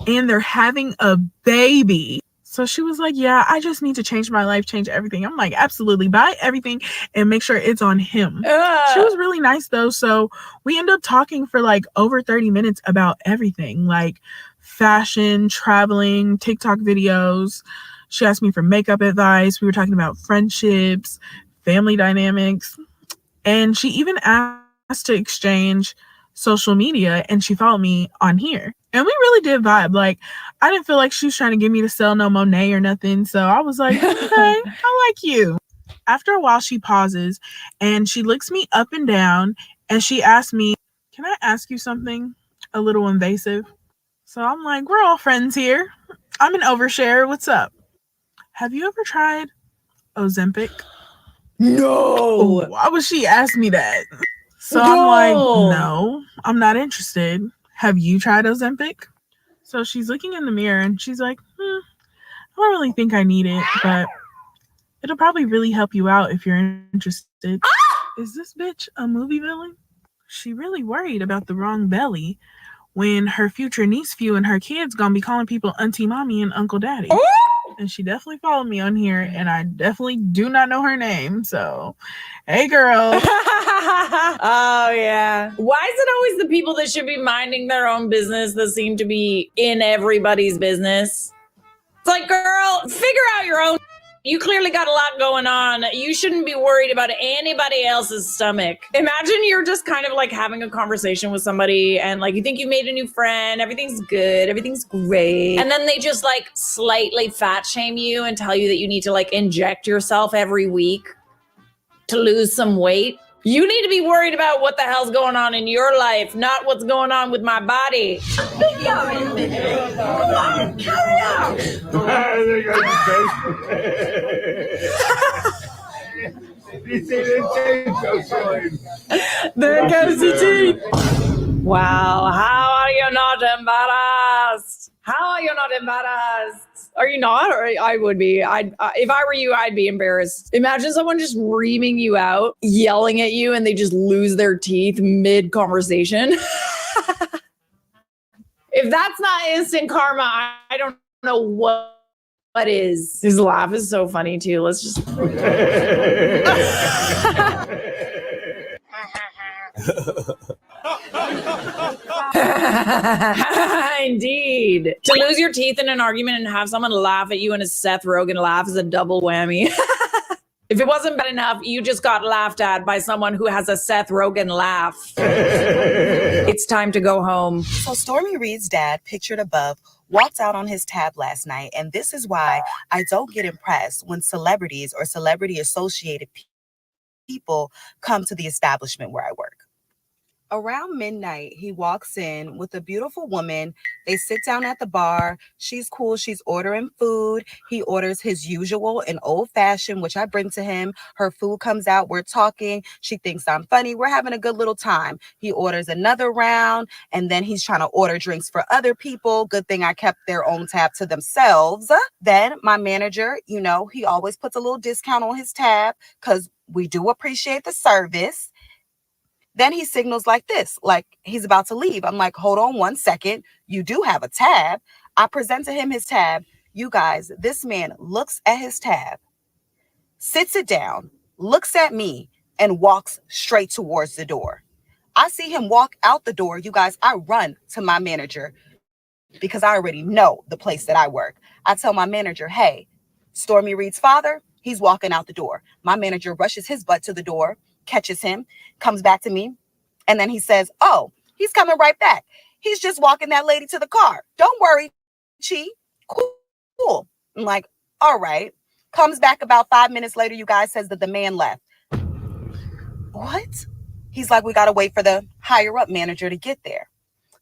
G: and they're having a baby. So she was like, yeah, I just need to change my life, change everything. I'm like, absolutely, buy everything and make sure it's on him. She was really nice though. So we ended up talking for like over 30 minutes about everything, like fashion, traveling, TikTok videos. She asked me for makeup advice. We were talking about friendships, family dynamics. And she even asked to exchange social media, and she followed me on here. And we really did vibe. Like, I didn't feel like she was trying to get me to sell no Monet or nothing. So I was like, okay, I like you. After a while, she pauses and she looks me up and down and she asks me, can I ask you something a little invasive? So I'm like, we're all friends here. I'm an overshare. What's up? Have you ever tried Ozempic?
F: No.
G: Why would she ask me that? So I'm like, no, I'm not interested. Have you tried Ozempic? So she's looking in the mirror and she's like, I don't really think I need it, but it'll probably really help you out if you're interested. Is this bitch a movie villain? She really worried about the wrong belly when her future niece-few and her kids gonna be calling people Auntie Mommy and Uncle Daddy. And she definitely followed me on here, and I definitely do not know her name. So, hey, girl.
F: Oh, yeah. Why is it always the people that should be minding their own business that seem to be in everybody's business? It's like, girl, figure out your own. You clearly got a lot going on. You shouldn't be worried about anybody else's stomach. Imagine you're just kind of like having a conversation with somebody and like you think you made a new friend, everything's good, everything's great. And then they just like slightly fat shame you and tell you that you need to like inject yourself every week to lose some weight. You need to be worried about what the hell's going on in your life, not what's going on with my body. There goes the teeth. Wow, how are you not embarrassed? How are you not embarrassed? Are you not? Or I would be. If I were you, I'd be embarrassed. Imagine someone just reaming you out, yelling at you, and they just lose their teeth mid-conversation. If that's not instant karma, I don't know what is. His laugh is so funny too. Let's just. Indeed. To lose your teeth in an argument and have someone laugh at you in a Seth Rogen laugh is a double whammy. If it wasn't bad enough, you just got laughed at by someone who has a Seth Rogen laugh. It's time to go home.
H: So Stormy Reed's dad, pictured above, walked out on his tab last night, and this is why I don't get impressed when celebrities or celebrity-associated people come to the establishment where I work. Around midnight, he walks in with a beautiful woman. They sit down at the bar. She's cool. She's ordering food. He orders his usual, an old-fashioned, which I bring to him. Her food comes out. We're talking. She thinks I'm funny. We're having a good little time. He orders another round, and then he's trying to order drinks for other people. Good thing I kept their own tab to themselves. Then my manager, you know, he always puts a little discount on his tab because we do appreciate the service. Then he signals like this, like he's about to leave. I'm like, hold on 1 second. You do have a tab. I present to him his tab. You guys, this man looks at his tab, sits it down, looks at me, and walks straight towards the door. I see him walk out the door. You guys, I run to my manager because I already know the place that I work. I tell my manager, hey, Stormy Reed's father, he's walking out the door. My manager rushes his butt to the door, catches him, comes back to me, and then he says, oh, he's coming right back. He's just walking that lady to the car. Don't worry, Chi. Cool. I'm like, all right. Comes back about 5 minutes later, you guys, says that the man left. What? He's like, we got to wait for the higher up manager to get there.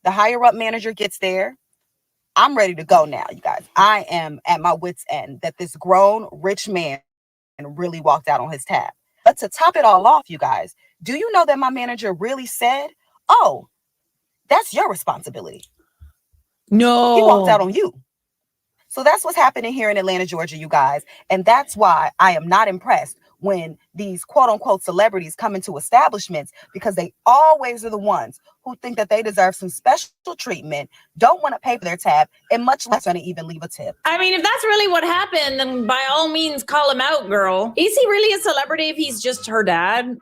H: The higher up manager gets there. I'm ready to go now, you guys. I am at my wit's end that this grown, rich man really walked out on his tab. But to top it all off, you guys, do you know that my manager really said, oh, that's your responsibility?
F: No.
H: He walked out on you. So that's what's happening here in Atlanta, Georgia, you guys. And that's why I am not impressed when these quote unquote celebrities come into establishments, because they always are the ones who think that they deserve some special treatment, don't want to pay for their tab, and much less going to even leave a tip.
F: I mean, if that's really what happened, then by all means, call him out, girl. Is he really a celebrity if he's just her dad?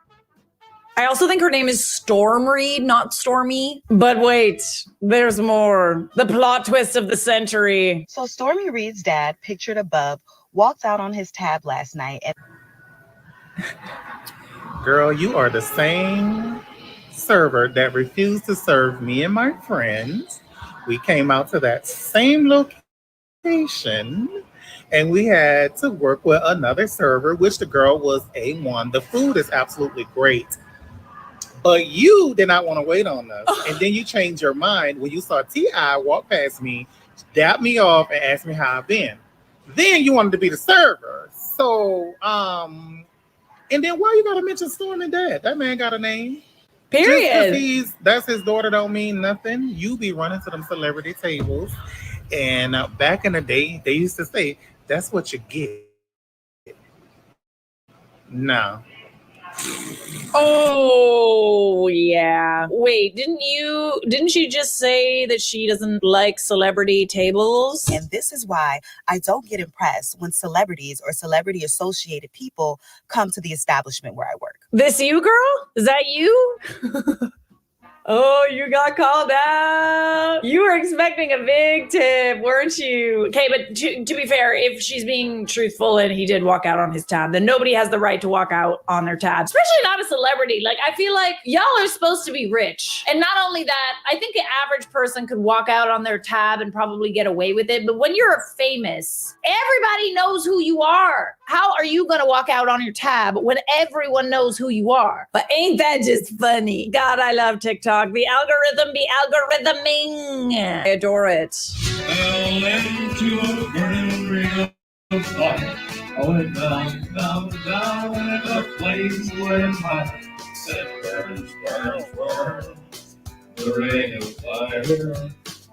F: I also think her name is Storm Reed, not Stormy. But wait, there's more. The plot twist of the century.
H: So Stormy Reed's dad, pictured above, walked out on his tab last night. And
I: girl, you are the same server that refused to serve me and my friends. We came out to that same location and we had to work with another server, which the girl was A1. The food is absolutely great. But you did not want to wait on us. And then you changed your mind when you saw T.I. walk past me, dap me off, and ask me how I've been. Then you wanted to be the server. So, and then why you gotta mention Storm and Dad? That man got a name.
F: Period.
I: Just that's his daughter don't mean nothing. You be running to them celebrity tables. And back in the day, they used to say, that's what you get. No.
F: Oh, yeah. Wait, didn't she just say that she doesn't like celebrity tables?
H: And this is why I don't get impressed when celebrities or celebrity-associated people come to the establishment where I work.
F: This you, girl? Is that you? Oh, you got called out. You were expecting a big tip, weren't you? Okay, but to be fair, if she's being truthful and he did walk out on his tab, then nobody has the right to walk out on their tab, especially not a celebrity. Like, I feel like y'all are supposed to be rich. And not only that, I think an average person could walk out on their tab and probably get away with it. But when you're famous, everybody knows who you are. How are you going to walk out on your tab when everyone knows who you are? But ain't that just funny? God, I love TikTok. The algorithm be algorithming. I adore it.
J: Fell into a burning ring of fire. I went down, down, down in a place where my said burns, burns, burns. The ring of fire.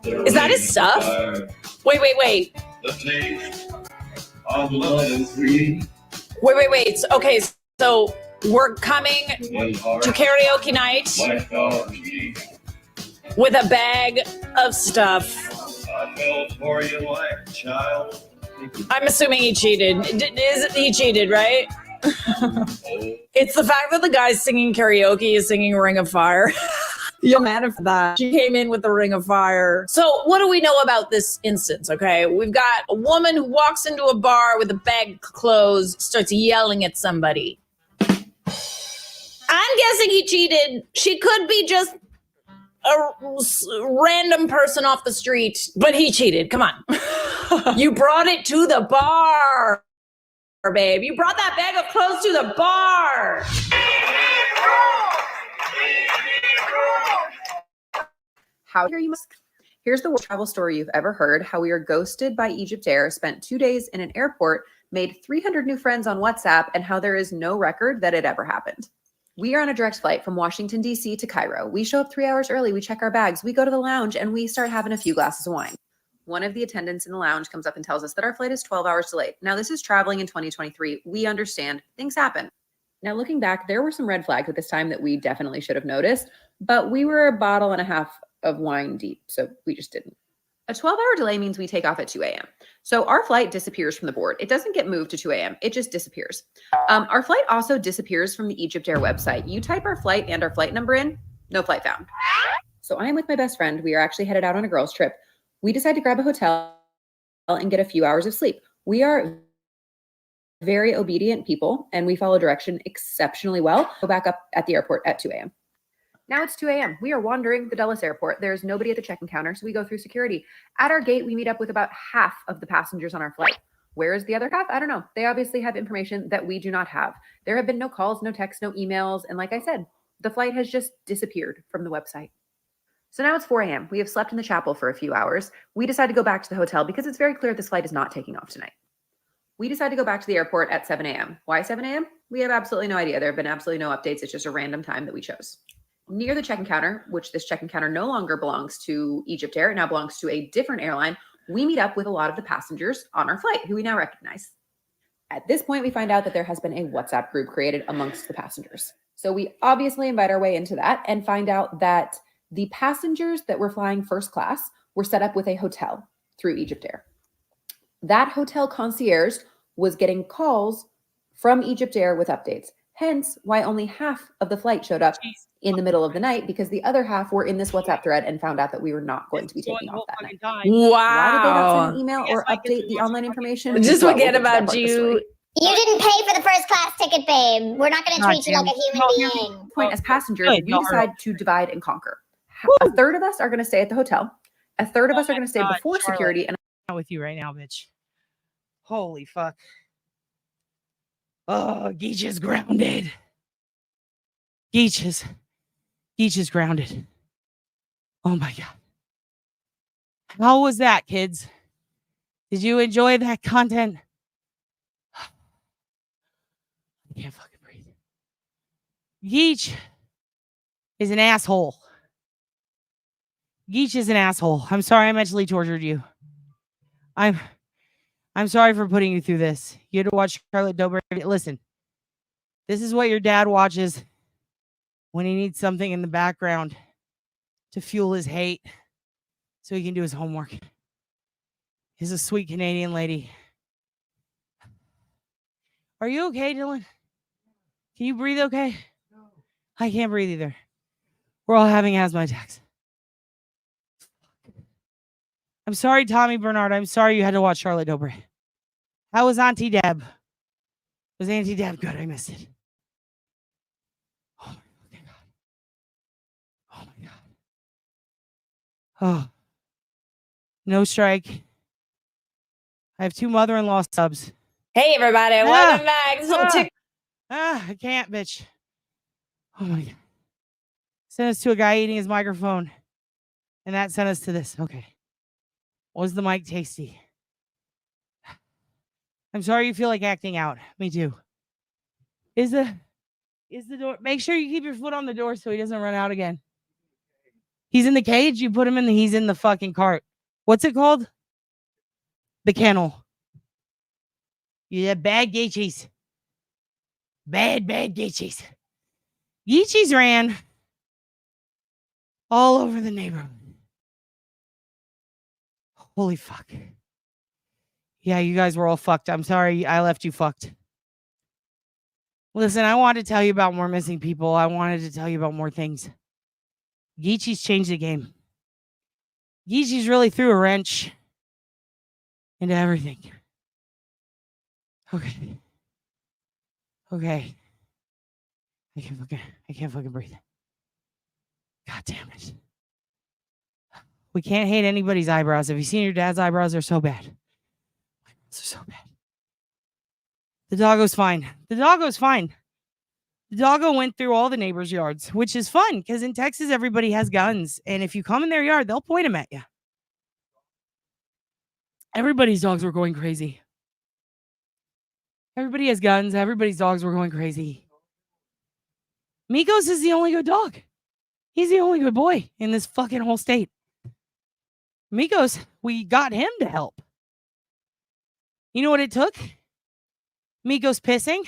J: The
F: Is that his
J: ring of
F: stuff?
J: fire.
F: Wait.
J: The taste of love is sweet.
F: Wait. Okay, so we're coming to karaoke night
J: Like doggy.
F: with a bag of stuff.
J: I fell for you like a child.
F: I'm assuming he cheated. He cheated, right? It's the fact that the guy singing karaoke is singing Ring of Fire. You're mad at that. She came in with the ring of fire. So what do we know about this instance? Okay, we've got a woman who walks into a bar with a bag of clothes, starts yelling at somebody. I'm guessing he cheated. She could be just a random person off the street, but he cheated. Come on. You brought it to the bar, babe. You brought that bag of clothes to the bar.
K: How dare you? Here's the worst travel story you've ever heard. How we were ghosted by Egypt Air, spent 2 days in an airport, made 300 new friends on WhatsApp, and how there is no record that it ever happened. We are on a direct flight from Washington, D.C. to Cairo. We show up 3 hours early. We check our bags. We go to the lounge and we start having a few glasses of wine. One of the attendants in the lounge comes up and tells us that our flight is 12 hours delayed. Now, this is traveling in 2023. We understand things happen. Now, looking back, there were some red flags at this time that we definitely should have noticed, but we were a bottle and a half of wine deep, so we just didn't. A 12-hour delay means we take off at 2 a.m. So our flight disappears from the board. It doesn't get moved to 2 a.m. It just disappears. Our flight also disappears from the Egypt Air website. You type our flight and our flight number in, no flight found. So I am with my best friend. We are actually headed out on a girls' trip. We decide to grab a hotel and get a few hours of sleep. We are very obedient people and we follow direction exceptionally well. Go back up at the airport at 2 a.m. Now it's 2 a.m. We are wandering the Dulles airport. There's nobody at the check-in counter, so we go through security. At our gate, we meet up with about half of the passengers on our flight. Where is the other half? I don't know. They obviously have information that we do not have. There have been no calls, no texts, no emails. And like I said, the flight has just disappeared from the website. So now it's 4 a.m. We have slept in the chapel for a few hours. We decide to go back to the hotel because it's very clear this flight is not taking off tonight. We decide to go back to the airport at 7 a.m. Why 7 a.m.? We have absolutely no idea. There have been absolutely no updates. It's just a random time that we chose. Near the check-in counter, which this check-in counter no longer belongs to Egypt Air, it now belongs to a different airline, we meet up with a lot of the passengers on our flight who we now recognize. At this point, we find out that there has been a WhatsApp group created amongst the passengers. So we obviously invite our way into that and find out that the passengers that were flying first class were set up with a hotel through Egypt Air. That hotel concierge was getting calls from Egypt Air with updates. Hence why only half of the flight showed up in the middle of the night, because the other half were in this WhatsApp thread and found out that we were not going to be taking off that night.
F: Wow.
K: Why did they not send an email or update the online information?
F: Just
K: Well,
F: forget
K: we'll get to that
F: about
K: part of the
F: you.
K: story.
L: You didn't pay for the first class ticket, babe. We're not going to treat you like a human being.
K: Point as passengers, we decide to divide and conquer. A third of us are going to stay at the hotel. A third of us are going to stay before
A: Charlotte.
K: security. And
A: Not with you right now, bitch. Holy fuck. Oh, Geach is grounded. Geach is grounded. Oh my God. How was that, kids? Did you enjoy that content? I can't fucking breathe. Geach is an asshole. Geach is an asshole. I'm sorry I mentally tortured you. I'm sorry for putting you through this. You had to watch Charlotte Dobre. Listen, this is what your dad watches when he needs something in the background to fuel his hate so he can do his homework. He's a sweet Canadian lady. Are you okay, Dylan? Can you breathe okay? No. I can't breathe either. We're all having asthma attacks. I'm sorry, Tommy Bernard. I'm sorry you had to watch Charlotte Dobre. How was Auntie Deb? Was Auntie Deb good? I missed it. Oh my fucking God. Oh my God. Oh. No strike. I have 2 mother-in-law subs.
F: Hey, everybody. Welcome back. This little tick.
A: I can't, bitch. Oh my God. Sent us to a guy eating his microphone. And that sent us to this. Okay. Was the mic tasty? I'm sorry you feel like acting out. Me too. Is the door? Make sure you keep your foot on the door so he doesn't run out again. He's in the cage. You put him in he's in the fucking cart. What's it called? The kennel. Yeah, bad Geechies. Bad Geechies. Geechies ran all over the neighborhood. Holy fuck. Yeah, you guys were all fucked. I'm sorry I left you fucked. Listen, I wanted to tell you about more missing people. I wanted to tell you about more things. Geechee's changed the game. Geechee's really threw a wrench into everything. Okay. Okay. I can't fucking breathe. God damn it. We can't hate anybody's eyebrows. Have you seen your dad's eyebrows? They're so bad. They're so bad. The doggo's fine. The doggo's fine. The doggo went through all the neighbors' yards, which is fun because in Texas, everybody has guns. And if you come in their yard, they'll point them at you. Everybody's dogs were going crazy. Everybody has guns. Everybody's dogs were going crazy. Mikos is the only good dog. He's the only good boy in this fucking whole state. Mikos, we got him to help. You know what it took? Mikos pissing.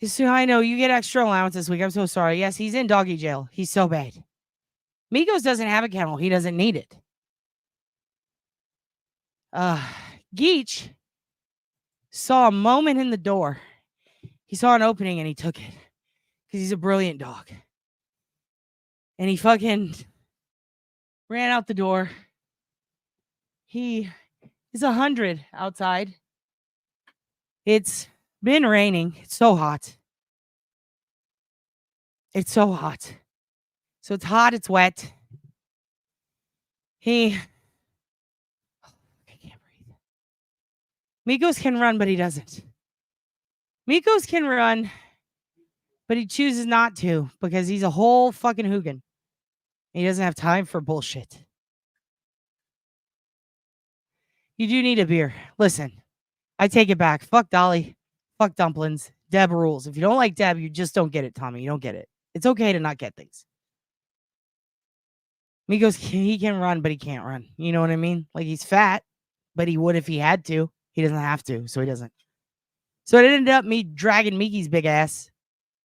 A: So I know you get extra allowance this week. I'm so sorry. Yes, he's in doggy jail. He's so bad. Mikos doesn't have a kennel. He doesn't need it. Geech saw a moment in the door. He saw an opening and he took it because he's a brilliant dog. And he fucking ran out the door. He is 100 outside. It's been raining. It's so hot. It's so hot. So it's hot. It's wet. I can't breathe. Mikos can run, but he doesn't. Mikos can run, but he chooses not to because he's a whole fucking Hoogan. He doesn't have time for bullshit. You do need a beer. Listen, I take it back. Fuck Dolly. Fuck dumplings. Deb rules. If you don't like Deb, you just don't get it, Tommy. You don't get it. It's okay to not get things. Mikos, he can run, but he can't run. You know what I mean? Like he's fat, but he would if he had to. He doesn't have to, so he doesn't. So it ended up me dragging Miki's big ass.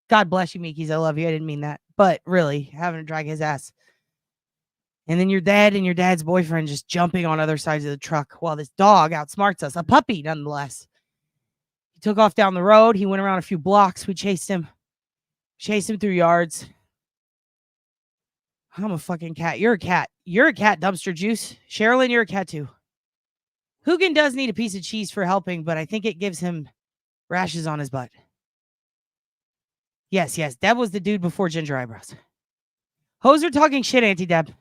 A: God bless you, Miki's. I love you. I didn't mean that. But really, having to drag his ass. And then your dad and your dad's boyfriend just jumping on other sides of the truck while this dog outsmarts us. A puppy, nonetheless. He took off down the road. He went around a few blocks. We chased him. Chased him through yards. I'm a fucking cat. You're a cat. You're a cat, dumpster juice. Sherilyn, you're a cat too. Hoogan does need a piece of cheese for helping, but I think it gives him rashes on his butt. Yes. Deb was the dude before ginger eyebrows. Hoser talking shit, Auntie Deb.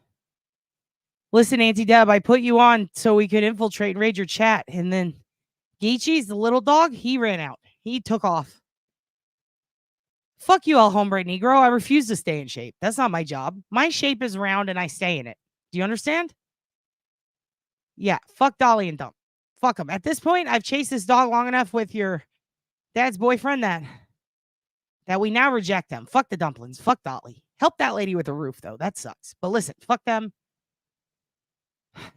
A: Listen, Auntie Deb, I put you on so we could infiltrate and raid your chat. And then Geechee's, the little dog, he ran out. He took off. Fuck you all, Hombre Negro. I refuse to stay in shape. That's not my job. My shape is round and I stay in it. Do you understand? Yeah, fuck Dolly and Dump. Fuck them. At this point, I've chased this dog long enough with your dad's boyfriend that we now reject them. Fuck the dumplings. Fuck Dolly. Help that lady with the roof, though. That sucks. But listen, fuck them.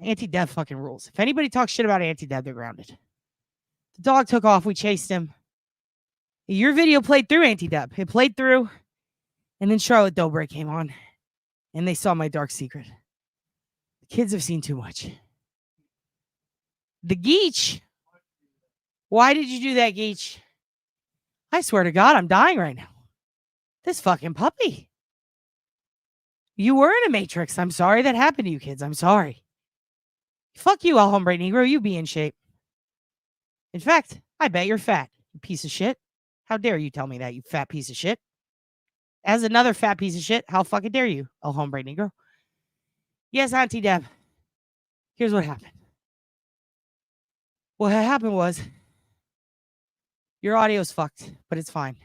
A: Auntie Deb fucking rules. If anybody talks shit about Auntie Deb, they're grounded. The dog took off. We chased him. Your video played through, Auntie Deb. It played through. And then Charlotte Dobre came on. And they saw my dark secret. The kids have seen too much. The Geech. Why did you do that, Geech? I swear to God, I'm dying right now. This fucking puppy. You were in a Matrix. I'm sorry that happened to you kids. I'm sorry. Fuck you, El Hombre Negro. You be in shape. In fact, I bet you're fat, you piece of shit. How dare you tell me that, you fat piece of shit? As another fat piece of shit, how fucking dare you, El Hombre Negro? Yes, Auntie Deb. Here's what happened. What happened was, your audio's fucked, but it's fine.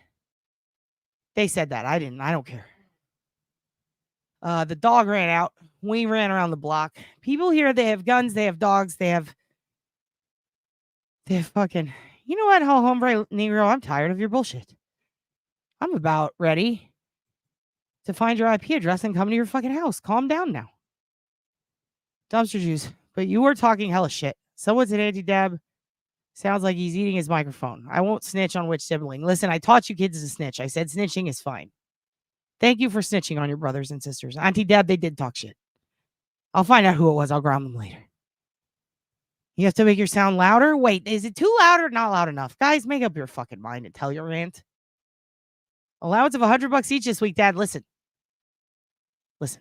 A: They said that. I didn't. I don't care. The dog ran out. We ran around the block. People here, they have guns, they have dogs, they have fucking... You know what, El Hombre Negro? I'm tired of your bullshit. I'm about ready to find your IP address and come to your fucking house. Calm down now. Dumpster juice. But you were talking hella shit. Someone said Auntie Deb sounds like he's eating his microphone. I won't snitch on which sibling. Listen, I taught you kids to snitch. I said snitching is fine. Thank you for snitching on your brothers and sisters. Auntie Deb, they did talk shit. I'll find out who it was. I'll ground them later. You have to make your sound louder? Wait, is it too loud or not loud enough? Guys, make up your fucking mind and tell your rant. Allowance of $100 each this week, Dad. Listen. Listen.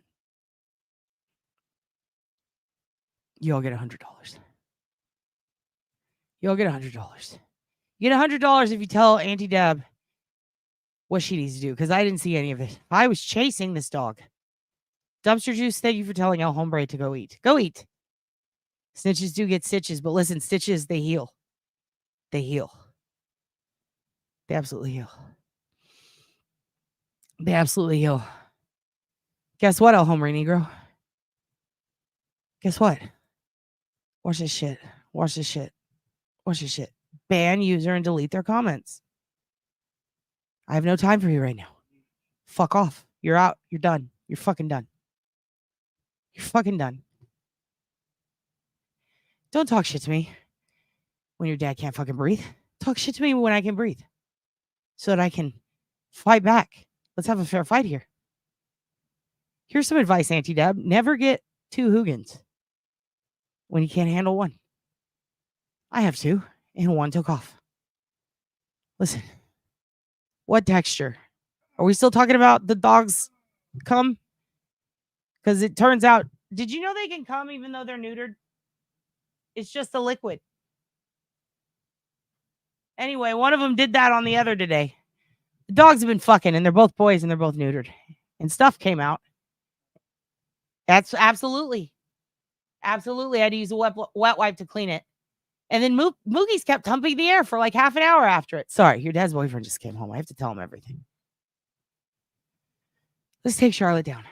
A: You all get $100. You all get $100. You get $100 if you tell Auntie Deb what she needs to do, because I didn't see any of it. I was chasing this dog. Dumpster Juice, thank you for telling El Hombre to go eat. Go eat. Snitches do get stitches, but listen, stitches, they heal. They heal. They absolutely heal. They absolutely heal. Guess what, El Hombre Negro? Guess what? Watch this shit. Watch this shit. Watch this shit. Ban user and delete their comments. I have no time for you right now. Fuck off. You're out. You're done. You're fucking done. You're fucking done. Don't talk shit to me when your dad can't fucking breathe. Talk shit to me when I can breathe so that I can fight back. Let's have a fair fight here. Here's some advice, Auntie Deb. Never get 2 Hoogans when you can't handle one. I have 2, and 1 took off. Listen. What texture? Are we still talking about the dogs cum? Because it turns out, did you know they can cum even though they're neutered? It's just a liquid. Anyway, one of them did that on the other today. The dogs have been fucking, and they're both boys, and they're both neutered. And stuff came out. That's absolutely. Absolutely. I had to use a wet wipe to clean it. And then Moogie's kept humping the air for like half an hour after it. Sorry, your dad's boyfriend just came home. I have to tell him everything. Let's take Charlotte down.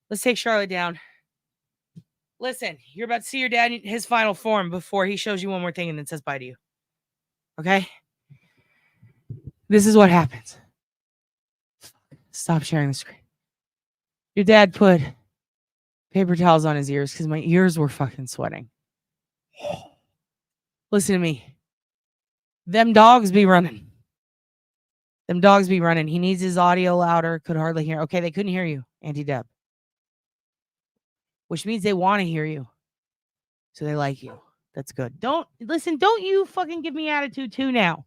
A: Let's take Charlotte down. Listen, you're about to see your dad in his final form before he shows you one more thing and then says bye to you. Okay? This is what happens. Stop sharing the screen. Your dad put paper towels on his ears because my ears were fucking sweating. Listen to me. Them dogs be running. Them dogs be running. He needs his audio louder. Could hardly hear. Okay, they couldn't hear you, Auntie Deb. Which means they want to hear you. So they like you. That's good. Don't you fucking give me attitude too now.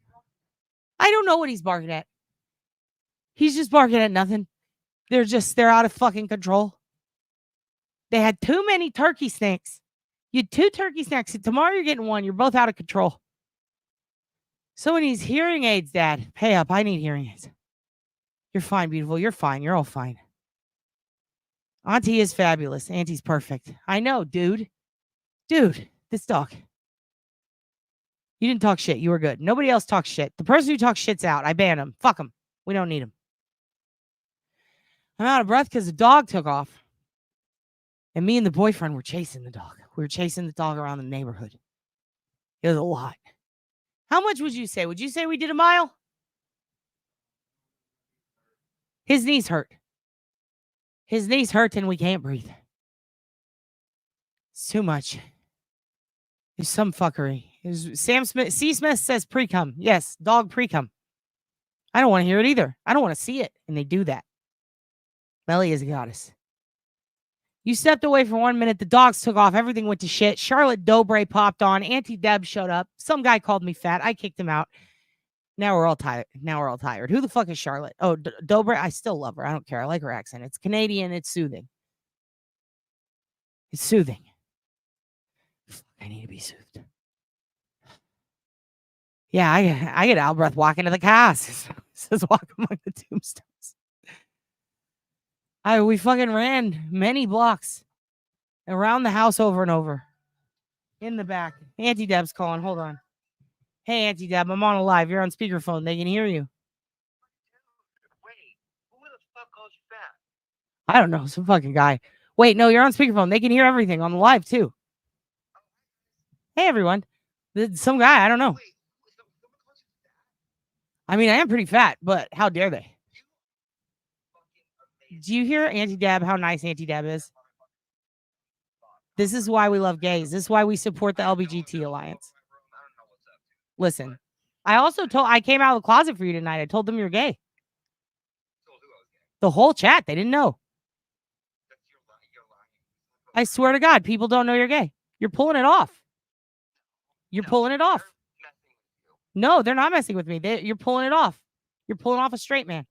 A: I don't know what he's barking at. He's just barking at nothing. They're out of fucking control. They had too many turkey snacks. You had 2 turkey snacks. Tomorrow you're getting 1. You're both out of control. Someone needs hearing aids, Dad. Pay up. I need hearing aids. You're fine, beautiful. You're fine. You're all fine. Auntie is fabulous. Auntie's perfect. I know, dude. Dude, this dog. You didn't talk shit. You were good. Nobody else talks shit. The person who talks shit's out. I ban him. Fuck him. We don't need him. I'm out of breath because the dog took off. And me and the boyfriend were chasing the dog. We were chasing the dog around the neighborhood. It was a lot. How much would you say? Would you say we did a mile? His knees hurt. His knees hurt and we can't breathe. It's too much. There's some fuckery. Sam Smith, C. Smith says pre-cum. Yes, dog pre-cum. I don't want to hear it either. I don't want to see it. And they do that. Melly is a goddess. You stepped away for 1 minute. The dogs took off. Everything went to shit. Charlotte Dobre popped on. Auntie Deb showed up. Some guy called me fat. I kicked him out. Now we're all tired. Who the fuck is Charlotte? Oh, Dobre. I still love her. I don't care. I like her accent. It's Canadian. It's soothing. It's soothing. I need to be soothed. Yeah, I get out of breath walking to the cast. It says walk among the tombstones. We fucking ran many blocks around the house over and over. In the back. Auntie Deb's calling. Hold on. Hey, Auntie Deb, I'm on a live. You're on speakerphone. They can hear you.
M: Wait, who the fuck calls you fat?
A: I don't know. Some fucking guy. Wait, no, you're on speakerphone. They can hear everything on the live, too. Hey, everyone. Some guy. I don't know. I mean, I am pretty fat, but how dare they? Do you hear Auntie Deb, how nice Auntie Deb is? This is why we love gays. This is why we support the LBGT Alliance. Listen, I came out of the closet for you tonight. I told them you're gay. The whole chat, they didn't know. I swear to God, people don't know you're gay. You're pulling it off. You're pulling it off. No, they're not messing with me. You're pulling it off. You're pulling off a straight man.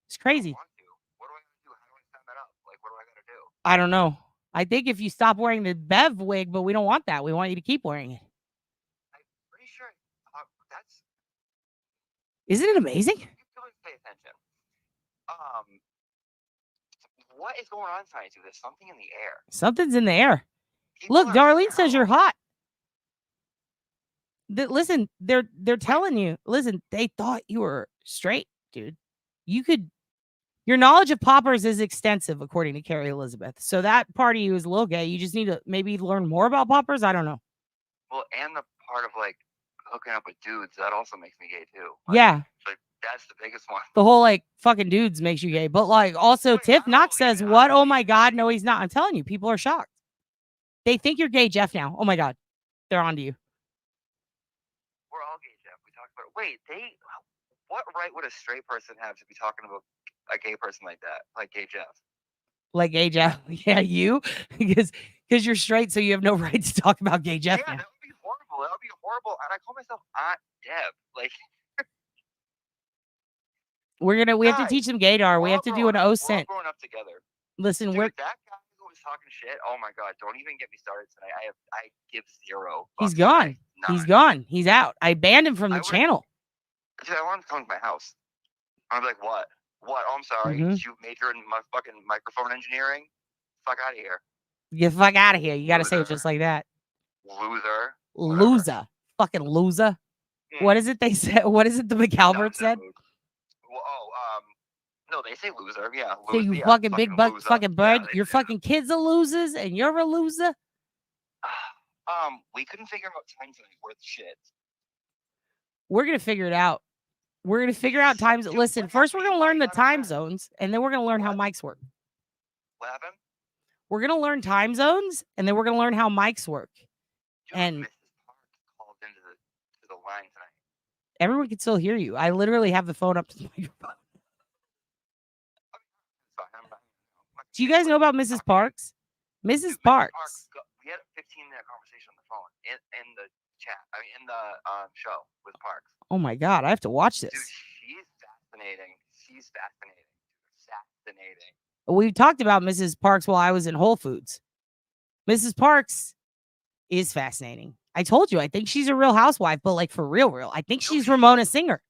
A: It's crazy. I don't know. I think if you stop wearing the Bev wig, but we don't want that. We want you to keep wearing it.
M: I'm pretty sure that's.
A: Isn't it amazing?
M: You really pay attention. What is going on tonight? There's something in the air.
A: Something's in the air.
M: People
A: Look,
M: are
A: Darlene says you're
M: feral.
A: hot. Listen, they're telling you. Listen, they thought you were straight, dude. Your knowledge of poppers is extensive, according to Carrie Elizabeth. So that part of you is a little gay. You just need to maybe learn more about poppers. I don't know.
M: Well, and the part of like hooking up with dudes, that also makes me gay too. Like,
A: Yeah.
M: like that's the biggest one.
A: The whole like fucking dudes makes you gay. But like also Tiff Knox says, what? Oh my God. No, he's not. I'm telling you, people are shocked. They think you're gay, Jeff, now. Oh my God. They're on to you.
M: We're all gay, Jeff. We talked about it. Wait, what right would a straight person have to be talking about a gay person like that? Like gay Jeff?
A: Like gay Jeff. Yeah, you. because you're straight, so you have no right to talk about gay Jeff
M: Yeah,
A: now.
M: that would be horrible. That would be horrible. And I call myself Aunt Deb. Like
A: We have to teach them gaydar. We have to do an
M: We're all
A: OSINT.
M: growing up together.
A: Listen,
M: Dude, that guy who was talking shit. Oh my God! Don't even get me started tonight. I give zero.
A: he's
M: fucks
A: gone.
M: tonight.
A: He's
M: None.
A: gone. He's out. I banned him from the
M: I would-
A: channel.
M: Dude, I want him to come to my house. I'm like, what? What? Oh, I'm sorry.
A: Mhm.
M: You major in my fucking microphone engineering? Fuck out of here,
A: Get the fuck out of here. You got to say it just like that.
M: loser.
A: Loser. Fucking loser. What is it they said? What is it the McAlbert said?
M: Well, no, they say loser. Yeah.
A: Say you
M: yeah,
A: fucking big butt
M: loser.
A: fucking bird.
M: Yeah,
A: Your fucking kids are losers and you're a loser.
M: we couldn't figure out time tonight worth shit.
A: We're going to figure it out. We're going to figure out times. Listen, first we're going to learn the time zones and then we're going to learn how mics work.
M: What happened?
A: We're going to learn time zones and then we're going to learn how mics work.
M: Dude,
A: And
M: Mrs. Park called into the line tonight.
A: everyone can still hear you. I literally have the phone up to the microphone. Do you guys know about Mrs. Parks? Mrs. Parks.
M: We had a 15-minute conversation on the phone in the chat. I mean, in the show with Parks.
A: Oh my God, I have to watch this.
M: Dude, she's fascinating. She's fascinating. Fascinating.
A: We talked about Mrs. Parks while I was in Whole Foods. Mrs. Parks is fascinating. I told you, I think she's a real housewife, but like for real. I think she's Ramona Singer.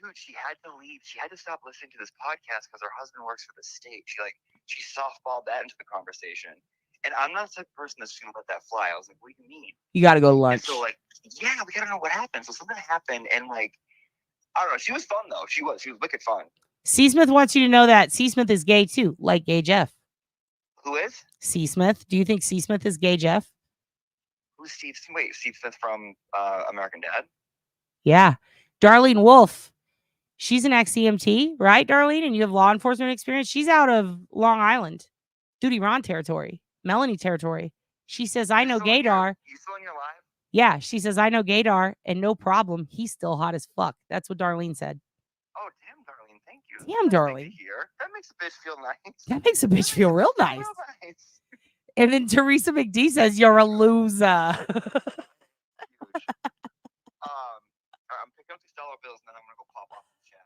M: Dude, she had to leave. She had to stop listening to this podcast because her husband works for the state. She softballed that into the conversation. And I'm not the type of person that's gonna let that fly. I was like, what do you mean?
A: You got to go to lunch.
M: And so like, yeah, we gotta know what happened. So something happened, and like, I don't know. She was fun though. She was wicked fun.
A: C. Smith wants you to know that C. Smith is gay too, like gay Jeff.
M: Who is?
A: C. Smith. Do you think C. Smith is gay Jeff?
M: Who's Steve? Wait, Steve Smith from American Dad?
A: Yeah. Darlene Wolf. She's an ex-EMT, right, Darlene? And you have law enforcement experience. She's out of Long Island, Duty Ron territory, Melanie territory. She says, I know gaydar.
M: You still in your live?
A: Yeah, she says, I know gaydar, and no problem. He's still hot as fuck. That's what Darlene said.
M: Oh, damn, Darlene. Thank you.
A: Damn, Darlene.
M: Here. That makes a bitch feel nice.
A: That makes a bitch feel real nice.
M: Real nice.
A: And then Teresa McD says, you're a loser.
M: I'm picking up these dollar bills, and then I'm gonna go pop off in chat.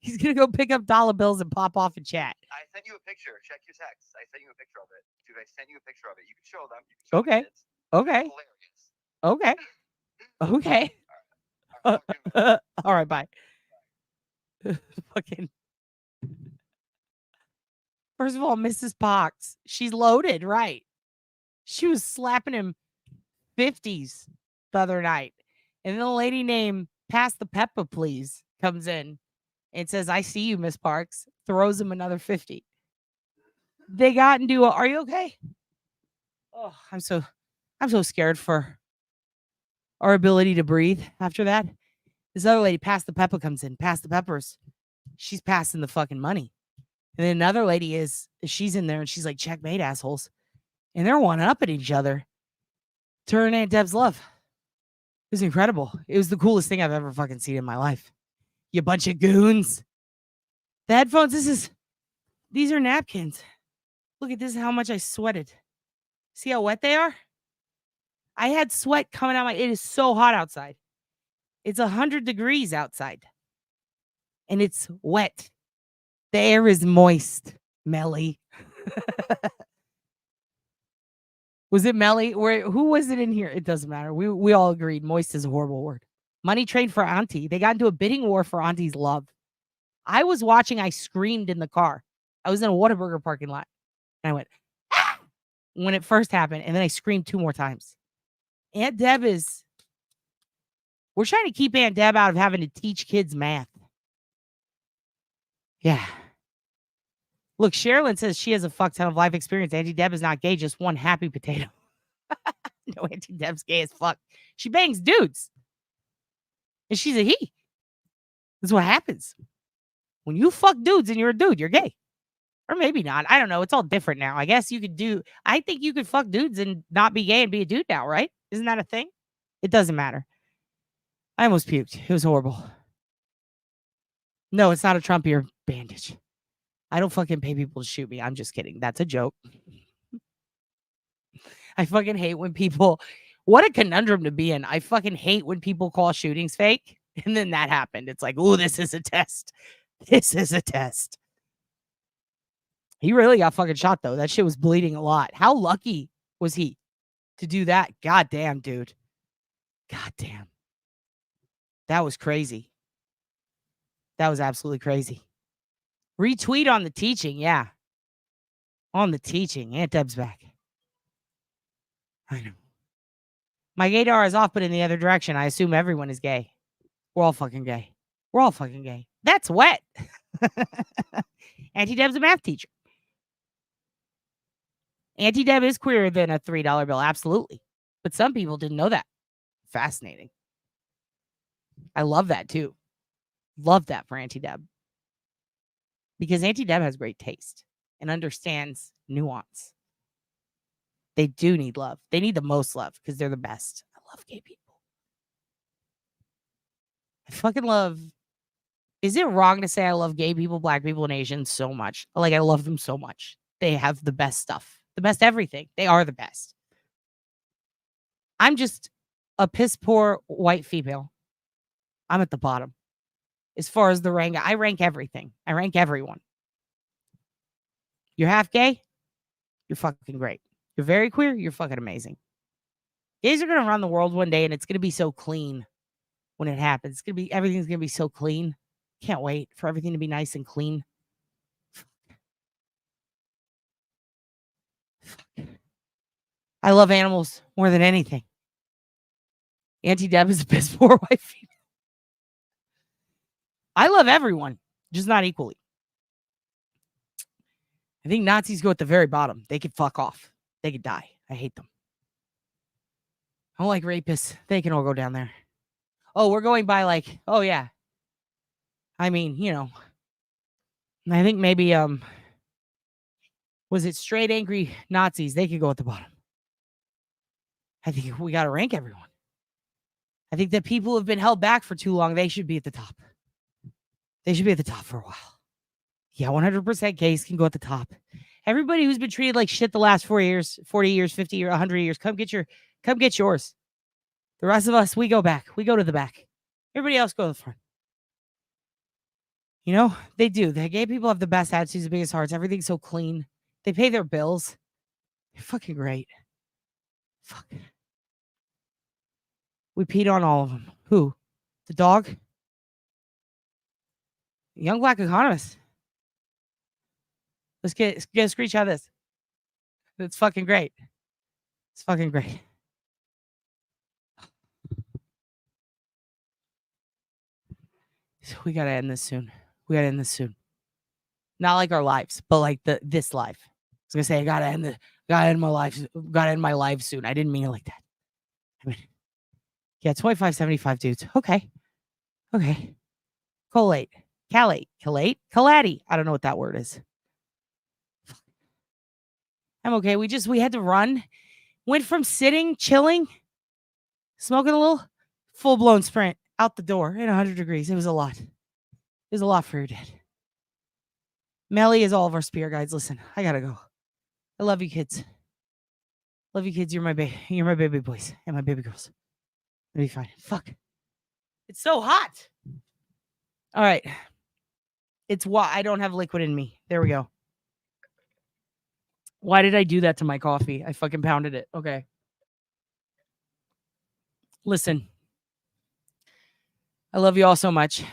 A: He's gonna go pick up dollar bills and pop off in chat.
M: I sent you a picture. Check your text. I sent you a picture of it. Dude, I sent you a picture of it. You can show them. You can show
A: Okay.
M: the kids.
A: Okay.
M: Hilarious.
A: Okay. All right, bye. Fucking. First of all, Mrs. Pox, she's loaded, right? She was slapping him 50s the other night. And then a lady named Pass the Pepper, Please comes in and says, I see you, Miss Parks. Throws him another 50. They got into are you okay? Oh, I'm so scared for our ability to breathe after that. This other lady, Pass the Pepper, comes in. Pass the Peppers. She's passing the fucking money. And then another lady she's in there and she's like, checkmate, assholes. And they're one up at each other. To her and Aunt Deb's love. It was incredible. It was the coolest thing I've ever fucking seen in my life. You bunch of goons. The headphones, these are napkins. Look at this, how much I sweated. See how wet they are? I had sweat coming out it is so hot outside. It's 100 degrees outside. And it's wet. The air is moist, Melly. Was it Melly? Who was it in here? It doesn't matter. We all agreed moist is a horrible word. Money trained for Auntie. They got into a bidding war for Auntie's love. I was watching. I screamed in the car. I was in a Whataburger parking lot. And I went, ah! When it first happened. And then I screamed 2 more times. Aunt Deb is... We're trying to keep Aunt Deb out of having to teach kids math. Yeah. Look, Sherilyn says she has a fuck ton of life experience. Auntie Deb is not gay, just one happy potato. No, Auntie Deb's gay as fuck. She bangs dudes. And she's a he. That's what happens. When you fuck dudes and you're a dude, you're gay. Or maybe not. I don't know. It's all different now. I guess you could do... I think you could fuck dudes and not be gay and be a dude now, right? Isn't that a thing? It doesn't matter. I almost puked. It was horrible. No, it's not a Trump ear bandage. I don't fucking pay people to shoot me. I'm just kidding. That's a joke. I fucking hate when people... What a conundrum to be in. I fucking hate when people call shootings fake. And then that happened. It's like, oh, this is a test. This is a test. He really got fucking shot, though. That shit was bleeding a lot. How lucky was he to do that? God damn, dude. God damn. That was crazy. That was absolutely crazy. Retweet on the teaching. Yeah. On the teaching. Aunt Deb's back. I know. My gaydar is off, but in the other direction. I assume everyone is gay. We're all fucking gay. We're all fucking gay. That's wet. Auntie Deb's a math teacher. Auntie Deb is queerer than a $3 bill. Absolutely. But some people didn't know that. Fascinating. I love that too. Love that for Auntie Deb. Because Auntie Deb has great taste and understands nuance. They do need love. They need the most love because they're the best. I love gay people. I fucking love... Is it wrong to say I love gay people, black people, and Asians so much? Like, I love them so much. They have the best stuff. The best everything. They are the best. I'm just a piss poor white female. I'm at the bottom. As far as the rank, I rank everything. I rank everyone. You're half gay? You're fucking great. You're very queer? You're fucking amazing. Gays are going to run the world one day, and it's going to be so clean when it happens. It's going to be... Everything's going to be so clean. Can't wait for everything to be nice and clean. I love animals more than anything. Auntie Deb is a piss poor white female. I love everyone, just not equally. I think Nazis go at the very bottom. They could fuck off. They could die. I hate them. I don't like rapists. They can all go down there. Oh, we're going by like, oh yeah. I mean, you know. I think maybe was it straight angry Nazis? They could go at the bottom. I think we got to rank everyone. I think that people have been held back for too long. They should be at the top. They should be at the top for a while. Yeah, 100% gays can go at the top. Everybody who's been treated like shit the last 4 years, 40 years, 50 years, 100 years, come get yours. The rest of us, we go back. We go to the back. Everybody else go to the front. You know, they do. The gay people have the best attitudes, the biggest hearts. Everything's so clean. They pay their bills. They're fucking great. Fuck. We peed on all of them. Who? The dog? Young black economist. Let's get a screenshot of this. It's fucking great. It's fucking great. So we gotta end this soon. We gotta end this soon. Not like our lives, but like this life. I was gonna say I gotta end my life. Gotta end my life soon. I didn't mean it like that. I mean, yeah, 2575 dudes. Okay. Collate. Calati. I don't know what that word is. I'm okay. We had to run. Went from sitting, chilling, smoking a little, full-blown sprint out the door in 100 degrees. It was a lot. It was a lot for your dad. Melly is all of our spear guides. Listen, I gotta go. I love you, kids. Love you, kids. You're my baby boys and my baby girls. It'll be fine. Fuck. It's so hot. All right. It's why I don't have liquid in me. There we go. Why did I do that to my coffee? I fucking pounded it. Okay. Listen. I love you all so much.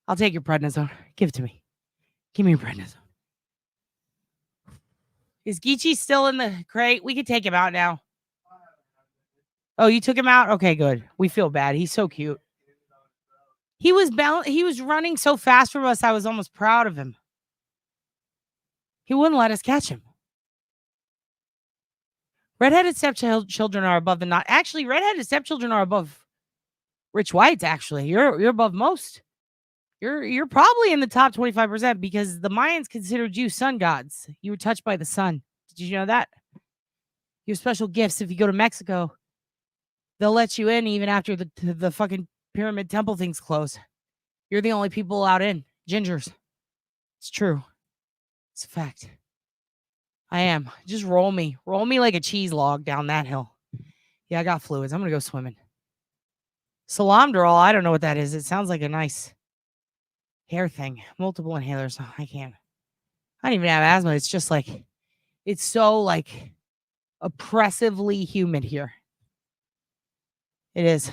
A: I'll take your prednisone. Give it to me. Give me your prednisone. Is Geechee still in the crate? We can take him out now. Oh, you took him out? Okay, good. We feel bad. He's so cute. He was running so fast from us, I was almost proud of him. He wouldn't let us catch him. Redheaded stepchildren are above the not. Actually, redheaded stepchildren are above Rich Whites, actually. You're above most. You're probably in the top 25% because the Mayans considered you sun gods. You were touched by the sun. Did you know that? You have special gifts. If you go to Mexico, they'll let you in even after the fucking pyramid temple things close. You're the only people allowed in. Gingers. It's true. It's a fact. I am. Just roll me. Roll me like a cheese log down that hill. Yeah, I got fluids. I'm going to go swimming. Salamderol, I don't know what that is. It sounds like a nice hair thing. Multiple inhalers. Oh, I can't. I don't even have asthma. It's just like, it's so like oppressively humid here. It is.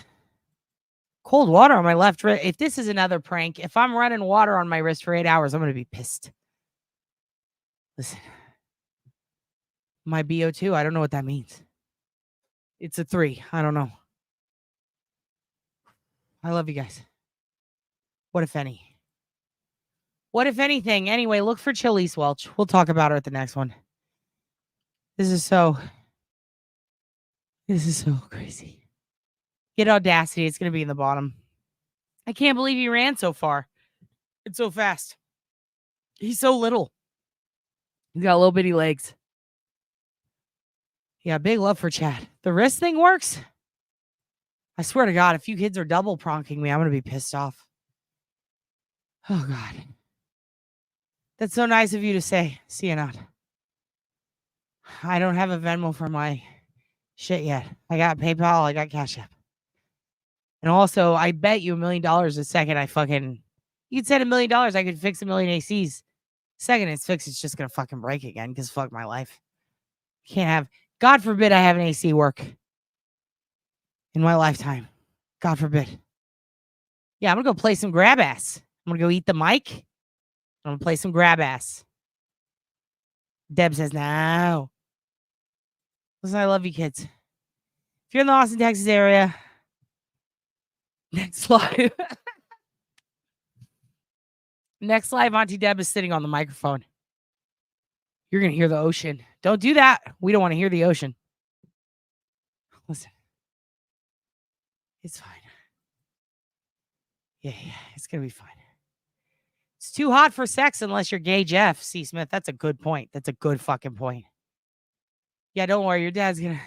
A: Cold water on my left wrist. If this is another prank, if I'm running water on my wrist for 8 hours, I'm going to be pissed. Listen. My BO2, I don't know what that means. It's a 3. I don't know. I love you guys. What if any? What if anything? Anyway, look for Chili's Welch. We'll talk about her at the next one. This is so crazy. Get Audacity. It's going to be in the bottom. I can't believe he ran so far. It's so fast. He's so little. He's got little bitty legs. Yeah, big love for Chad. The wrist thing works. I swear to God, if you kids are double pronking me, I'm going to be pissed off. Oh, God. That's so nice of you to say. See you not. I don't have a Venmo for my shit yet. I got PayPal. I got Cash App. And also, I bet you $1 million a second you could send $1 million, I could fix 1 million ACs. Second it's fixed, it's just going to fucking break again because fuck my life. Can't have, God forbid I have an AC work in my lifetime. God forbid. Yeah, I'm going to go play some grab ass. I'm going to go eat the mic. I'm going to play some grab ass. Deb says, no. Listen, I love you kids. If you're in the Austin, Texas area, next live. Next live, Auntie Deb is sitting on the microphone. You're going to hear the ocean. Don't do that. We don't want to hear the ocean. Listen. It's fine. Yeah, it's going to be fine. It's too hot for sex unless you're gay Jeff, C. Smith. That's a good point. That's a good fucking point. Yeah, don't worry. Your dad's going to...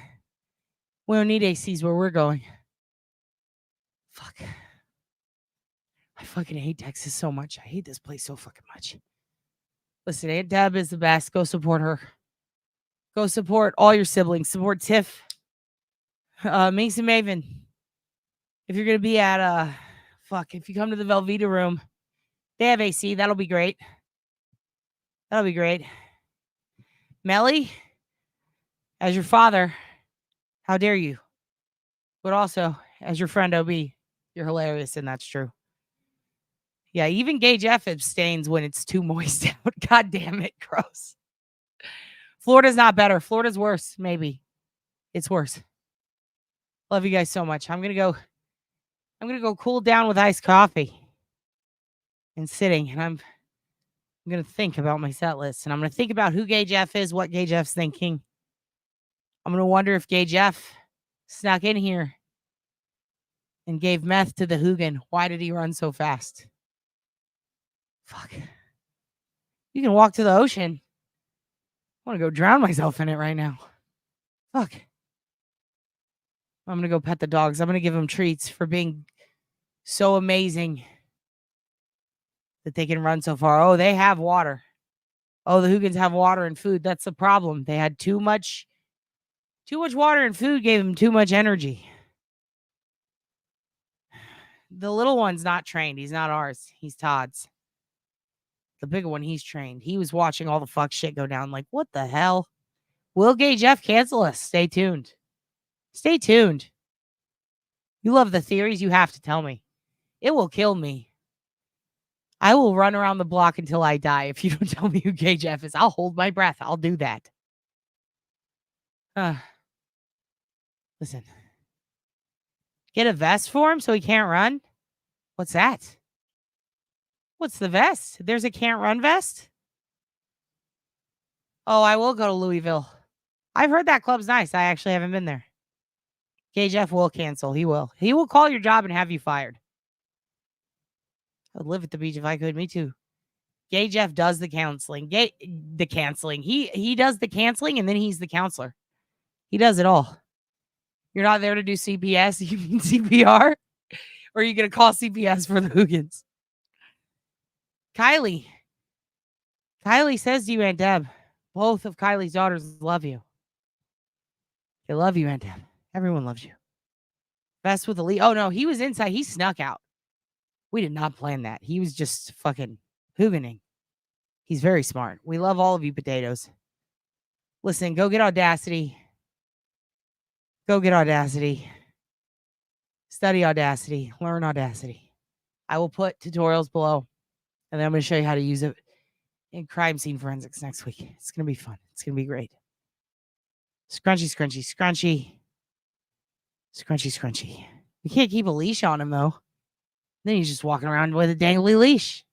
A: We don't need ACs where we're going. Fuck. I fucking hate Texas so much. I hate this place so fucking much. Listen, Aunt Deb is the best. Go support her. Go support all your siblings. Support Tiff. Minx and Maven. If you're going to be at, if you come to the Velveeta room, they have AC. That'll be great. That'll be great. Melly, as your father, how dare you? But also, as your friend OB, you're hilarious, and that's true. Yeah, even gay Jeff abstains when it's too moist out. God damn it, gross. Florida's not better. Florida's worse, maybe. It's worse. Love you guys so much. I'm gonna go cool down with iced coffee and sitting, and I'm gonna think about my set list, and I'm gonna think about who gay Jeff is, what gay Jeff's thinking. I'm gonna wonder if gay Jeff snuck in here and gave meth to the Hoogan. Why did he run so fast? Fuck. You can walk to the ocean. I want to go drown myself in it right now. Fuck. I'm going to go pet the dogs. I'm going to give them treats for being so amazing that they can run so far. Oh, they have water. Oh, the Hoogans have water and food. That's the problem. They had too much water and food gave them too much energy. The little one's not trained. He's not ours. He's Todd's. The bigger one, he's trained. He was watching all the fuck shit go down. Like, what the hell? Will Gay Jeff cancel us? Stay tuned. Stay tuned. You love the theories, you have to tell me. It will kill me. I will run around the block until I die if you don't tell me who Gay Jeff is. I'll hold my breath. I'll do that. Listen. Get a vest for him so he can't run? What's that? What's the vest? There's a can't run vest? Oh, I will go to Louisville. I've heard that club's nice. I actually haven't been there. Gay Jeff will cancel. He will. He will call your job and have you fired. I'd live at the beach if I could. Me too. Gay Jeff does the counseling. The canceling. He does the canceling and then he's the counselor. He does it all. You're not there to do CPS. You mean CPR? Or are you going to call CPS for the Hoogans? Kylie. Kylie says to you, Aunt Deb, both of Kylie's daughters love you. They love you, Aunt Deb. Everyone loves you. Best with the lead. Oh, no, he was inside. He snuck out. We did not plan that. He was just fucking hooganing. He's very smart. We love all of you potatoes. Listen, go get Audacity. Go get Audacity. Study Audacity. Learn Audacity. I will put tutorials below. And then I'm going to show you how to use it in crime scene forensics next week. It's going to be fun. It's going to be great. Scrunchy, scrunchy, scrunchy. Scrunchy, scrunchy. We can't keep a leash on him, though. Then he's just walking around with a dangly leash.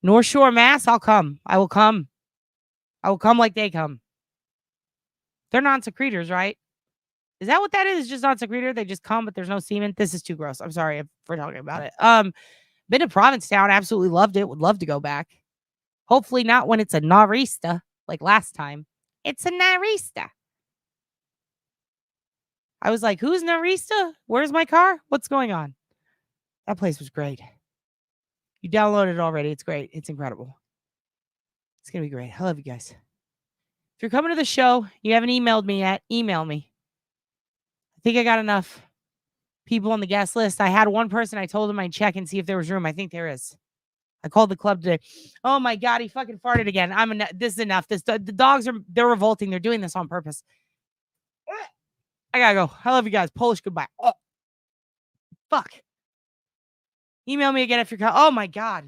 A: North Shore, Mass, I'll come. I will come. I will come like they come. They're non-secretors, right? Is that what that is? Just non-secretor? They just come, but there's no semen? This is too gross. I'm sorry for talking about it. Been to Provincetown. Absolutely loved it. Would love to go back. Hopefully not when it's a narista, like last time. It's a narista. I was like, who's narista? Where's my car? What's going on? That place was great. You downloaded it already. It's great. It's incredible. It's going to be great. I love you guys. If you're coming to the show, you haven't emailed me yet, email me. I think I got enough people on the guest list. I had one person. I told him I'd check and see if there was room. I think there is. I called the club today. Oh my God, he fucking farted again. This is enough. The dogs they're revolting. They're doing this on purpose. I gotta go. I love you guys. Polish goodbye. Oh, fuck. Email me again if you're. Oh my God.